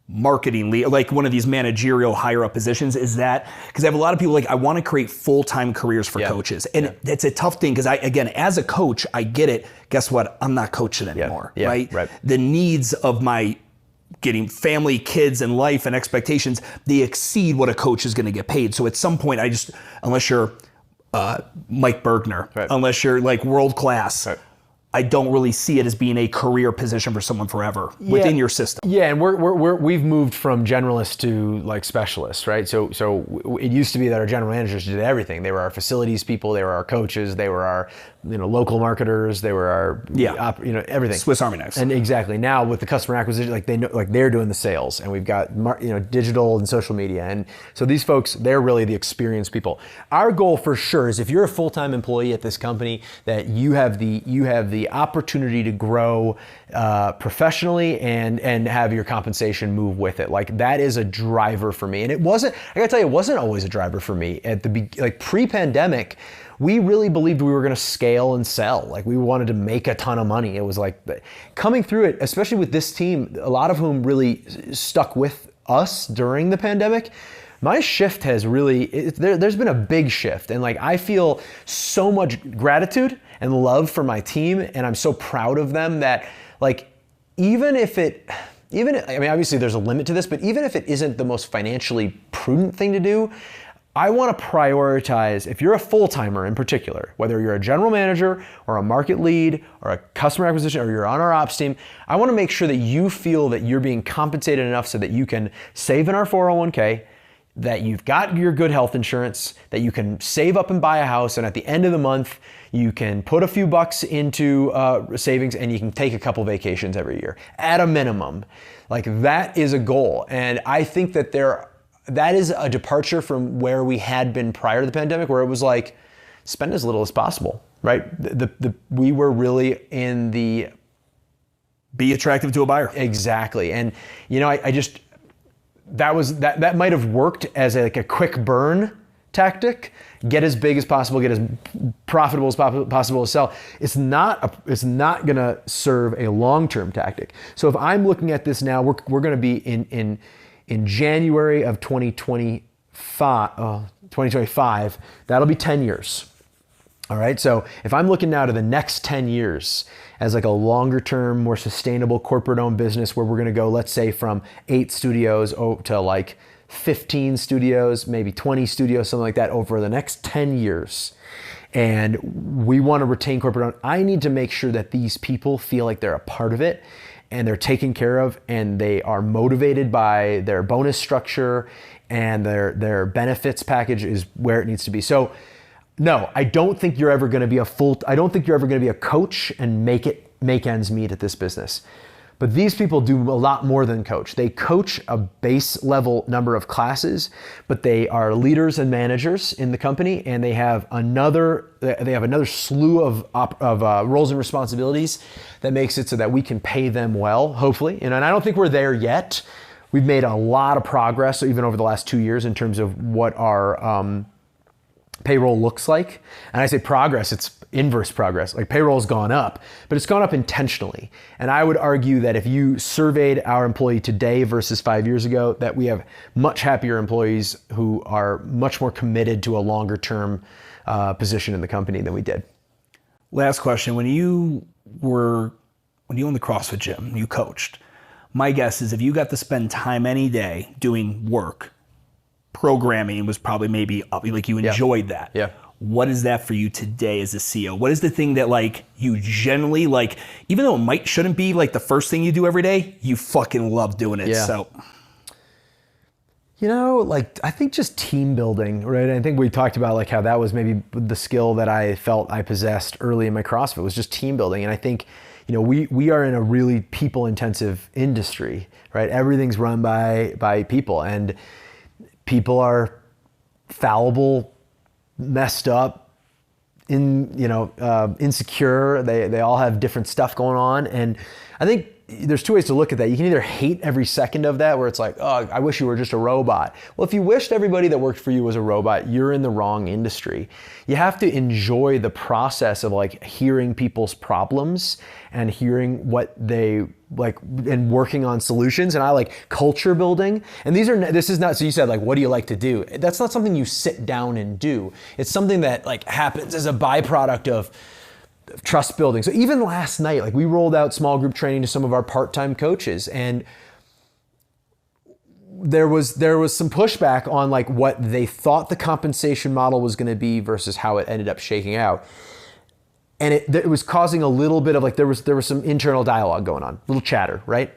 marketing lead, like one of these managerial higher up positions? Is that, because I have a lot of people like, I want to create full-time careers for coaches. And it's a tough thing because again, as a coach, I get it. Guess what? I'm not coaching anymore, right? The needs of my getting family, kids, and life and expectations, they exceed what a coach is going to get paid. So at some point, unless you're Mike Bergner, unless you're like world class, I don't really see it as being a career position for someone forever within your system. Yeah, and we've moved from generalists to like specialists, right? So it used to be that our general managers did everything. They were our facilities people, they were our coaches, they were our local marketers, they were our everything. Swiss Army knives. And exactly, now with the customer acquisition, like they're doing the sales, and we've got digital and social media, and so these folks, they're really the experienced people. Our goal for sure is if you're a full-time employee at this company, that you have the opportunity to grow professionally and have your compensation move with it. Like that is a driver for me. And I gotta tell you, it wasn't always a driver for me at pre-pandemic. We really believed we were going to scale and sell. Like we wanted to make a ton of money. It was like coming through it, especially with this team, a lot of whom really stuck with us during the pandemic. My shift has really, there's been a big shift, and like I feel so much gratitude and love for my team, and I'm so proud of them that like obviously there's a limit to this, but even if it isn't the most financially prudent thing to do, I want to prioritize, if you're a full-timer in particular, whether you're a general manager or a market lead or a customer acquisition or you're on our ops team, I want to make sure that you feel that you're being compensated enough so that you can save in our 401k, that you've got your good health insurance, that you can save up and buy a house, and at the end of the month, you can put a few bucks into savings and you can take a couple vacations every year at a minimum. Like that is a goal. And I think that that is a departure from where we had been prior to the pandemic, where it was like, spend as little as possible, right? We were really in the... Be attractive to a buyer. Exactly. And that might have worked as a quick burn tactic. Get as big as possible, get as profitable as possible to sell. It's not gonna serve a long-term tactic. So if I'm looking at this now, we're gonna be in January of 2025, that'll be 10 years. All right, so if I'm looking now to the next 10 years as like a longer term, more sustainable corporate owned business where we're gonna go, let's say from 8 studios to like 15 studios, maybe 20 studios, something like that over the next 10 years. And we wanna retain corporate owned. I need to make sure that these people feel like they're a part of it and they're taken care of and they are motivated by their bonus structure and their benefits package is where it needs to be. So no, I don't think you're ever going to be a coach and make ends meet at this business. But these people do a lot more than coach. They coach a base level number of classes, but they are leaders and managers in the company, and they have another slew of roles and responsibilities that makes it so that we can pay them well, hopefully. And I don't think we're there yet. We've made a lot of progress, even over the last 2 years, in terms of what our payroll looks like. And I say progress, it's inverse progress. Like payroll's gone up, but it's gone up intentionally. And I would argue that if you surveyed our employee today versus 5 years ago, that we have much happier employees who are much more committed to a longer term position in the company than we did. Last question. When you owned the CrossFit gym, you coached, my guess is if you got to spend time any day doing work, programming was probably maybe up, like you enjoyed that. Yeah. What is that for you today as a CEO? What is the thing that like you generally like, even though it shouldn't be like the first thing you do every day, you fucking love doing it. Yeah. So, I think just team building, right? I think we talked about like how that was maybe the skill that I felt I possessed early in my CrossFit was just team building. And I think, we are in a really people intensive industry, right? Everything's run by people, and people are fallible, messed up, insecure. They all have different stuff going on. And I think there's two ways to look at that. You can either hate every second of that, where it's like, oh, I wish you were just a robot. Well, if you wished everybody that worked for you was a robot, you're in the wrong industry. You have to enjoy the process of like hearing people's problems and hearing what they like and working on solutions. And I like culture building. And this is not, so you said like, what do you like to do? That's not something you sit down and do. It's something that like happens as a byproduct of trust building. So even last night, like we rolled out small group training to some of our part-time coaches, and there was some pushback on like what they thought the compensation model was going to be versus how it ended up shaking out. And it was causing a little bit of like, there was some internal dialogue going on, little chatter, right?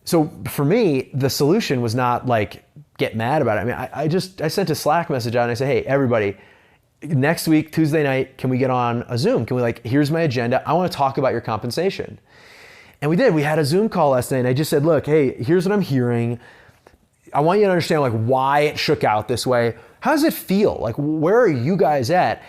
So for me, the solution was not like, get mad about it. I mean, I sent a Slack message out and I said, hey, everybody, next week, Tuesday night, can we get on a Zoom? Can we like, here's my agenda. I want to talk about your compensation. And we did. We had a Zoom call last night and I just said, look, hey, here's what I'm hearing. I want you to understand like why it shook out this way. How does it feel? Like, where are you guys at?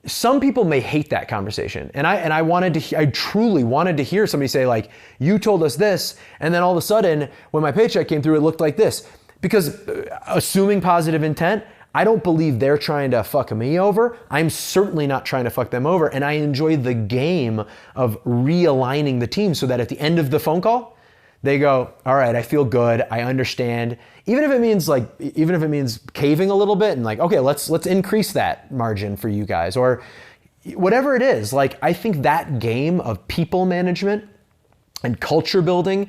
Some people may hate that conversation. And I truly wanted to hear somebody say like, you told us this. And then all of a sudden, when my paycheck came through, it looked like this. Because assuming positive intent, I don't believe they're trying to fuck me over. I'm certainly not trying to fuck them over. And I enjoy the game of realigning the team so that at the end of the phone call, they go, all right, I feel good. I understand. Even if it means caving a little bit and like, okay, let's increase that margin for you guys or whatever it is. Like, I think that game of people management and culture building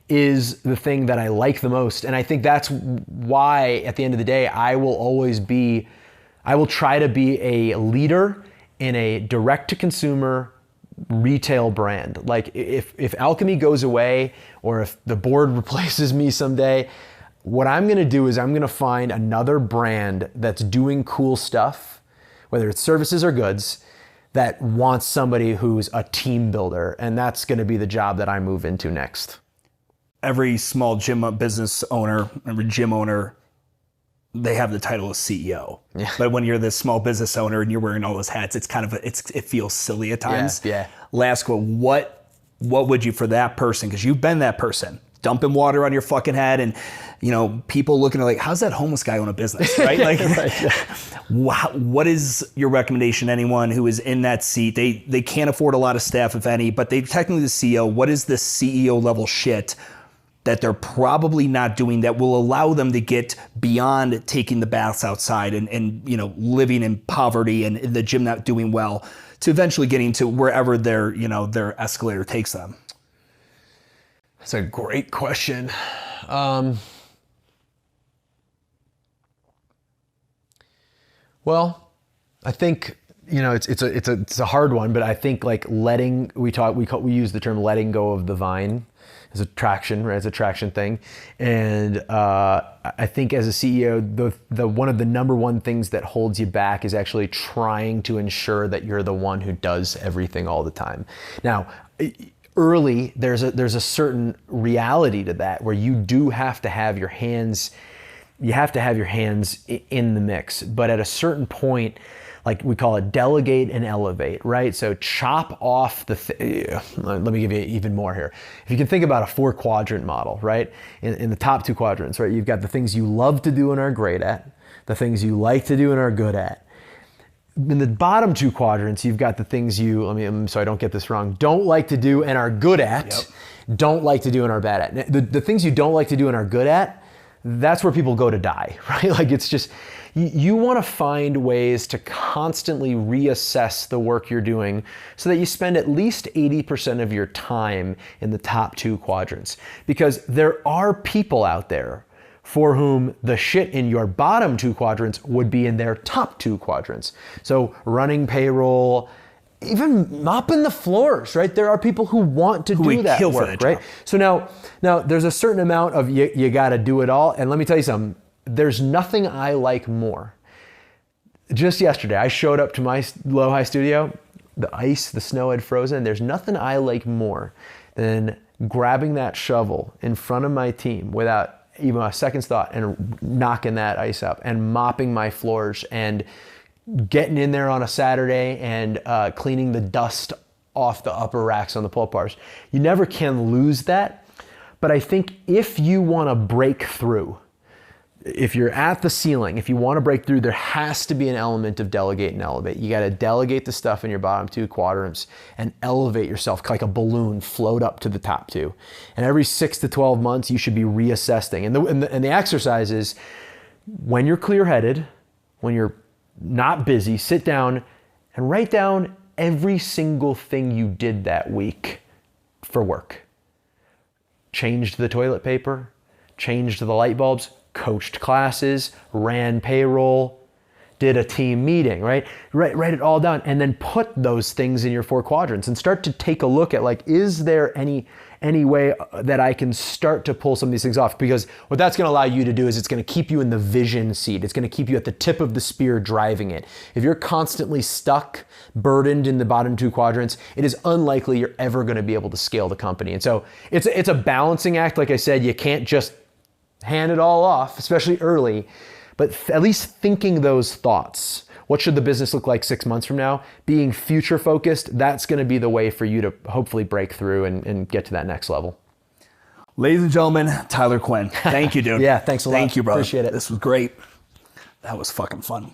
is the thing that I like the most. And I think that's why at the end of the day, I will try to be a leader in a direct to consumer retail brand. Like if Alchemy goes away or if the board replaces me someday, what I'm gonna do is I'm gonna find another brand that's doing cool stuff, whether it's services or goods, that wants somebody who's a team builder. And that's gonna be the job that I move into next. Every small gym business owner, every gym owner, they have the title of CEO. Yeah. But when you're this small business owner and you're wearing all those hats, it's kind of it feels silly at times. Yeah. Last quote, what would you for that person? Because you've been that person, dumping water on your fucking head, and people looking at like, how's that homeless guy own a business, right? Like, right, yeah. What is your recommendation to anyone who is in that seat? They can't afford a lot of staff, if any, but they technically the CEO. What is the CEO level shit that they're probably not doing that will allow them to get beyond taking the baths outside and living in poverty and in the gym not doing well to eventually getting to wherever their escalator takes them? That's a great question. Well, I think it's a hard one, but I think like we use the term letting go of the vine. As a traction, right? It's a traction thing. And I think as a CEO, the one of the number one things that holds you back is actually trying to ensure that you're the one who does everything all the time. Now, early, there's a certain reality to that where you do have to have your hands, in the mix. But at a certain point, like we call it delegate and elevate, right? So chop off let me give you even more here. If you can think about a 4-quadrant model, right? In the top 2 quadrants, right? You've got the things you love to do and are great at, the things you like to do and are good at. In the bottom 2 quadrants, you've got the things so I don't get this wrong, don't like to do and are good at, yep. Don't like to do and are bad at. The things you don't like to do and are good at, that's where people go to die, right? Like it's just, you want to find ways to constantly reassess the work you're doing so that you spend at least 80% of your time in the top 2 quadrants. Because there are people out there for whom the shit in your bottom 2 quadrants would be in their top 2 quadrants. So running payroll, even mopping the floors, right? There are people who want to do that work, right? So now there's a certain amount of you got to do it all. And let me tell you something. There's nothing I like more. Just yesterday, I showed up to my low-high studio. The snow had frozen. There's nothing I like more than grabbing that shovel in front of my team without even a second's thought and knocking that ice up and mopping my floors and getting in there on a Saturday and cleaning the dust off the upper racks on the pull-up bars. You never can lose that. But I think if you want to break through, if you're at the ceiling, if you want to break through, there has to be an element of delegate and elevate. You got to delegate the stuff in your bottom 2 quadrants and elevate yourself like a balloon, float up to the top 2. And every 6 to 12 months, you should be reassessing. And the exercise is when you're clear-headed, when you're not busy, sit down and write down every single thing you did that week for work. Changed the toilet paper, changed the light bulbs, coached classes, ran payroll, did a team meeting, right? Write it all down and then put those things in your 4 quadrants and start to take a look at like, is there any way that I can start to pull some of these things off? Because what that's going to allow you to do is it's going to keep you in the vision seat. It's going to keep you at the tip of the spear driving it. If you're constantly stuck, burdened in the bottom 2 quadrants, it is unlikely you're ever going to be able to scale the company. And so it's a balancing act. Like I said, you can't just hand it all off, especially early, but at least thinking those thoughts. What should the business look like 6 months from now? Being future focused, that's going to be the way for you to hopefully break through and get to that next level. Ladies and gentlemen, Tyler Quinn. Thank you, dude. Yeah, thanks a lot. Thank you, brother. Appreciate it. This was great. That was fucking fun.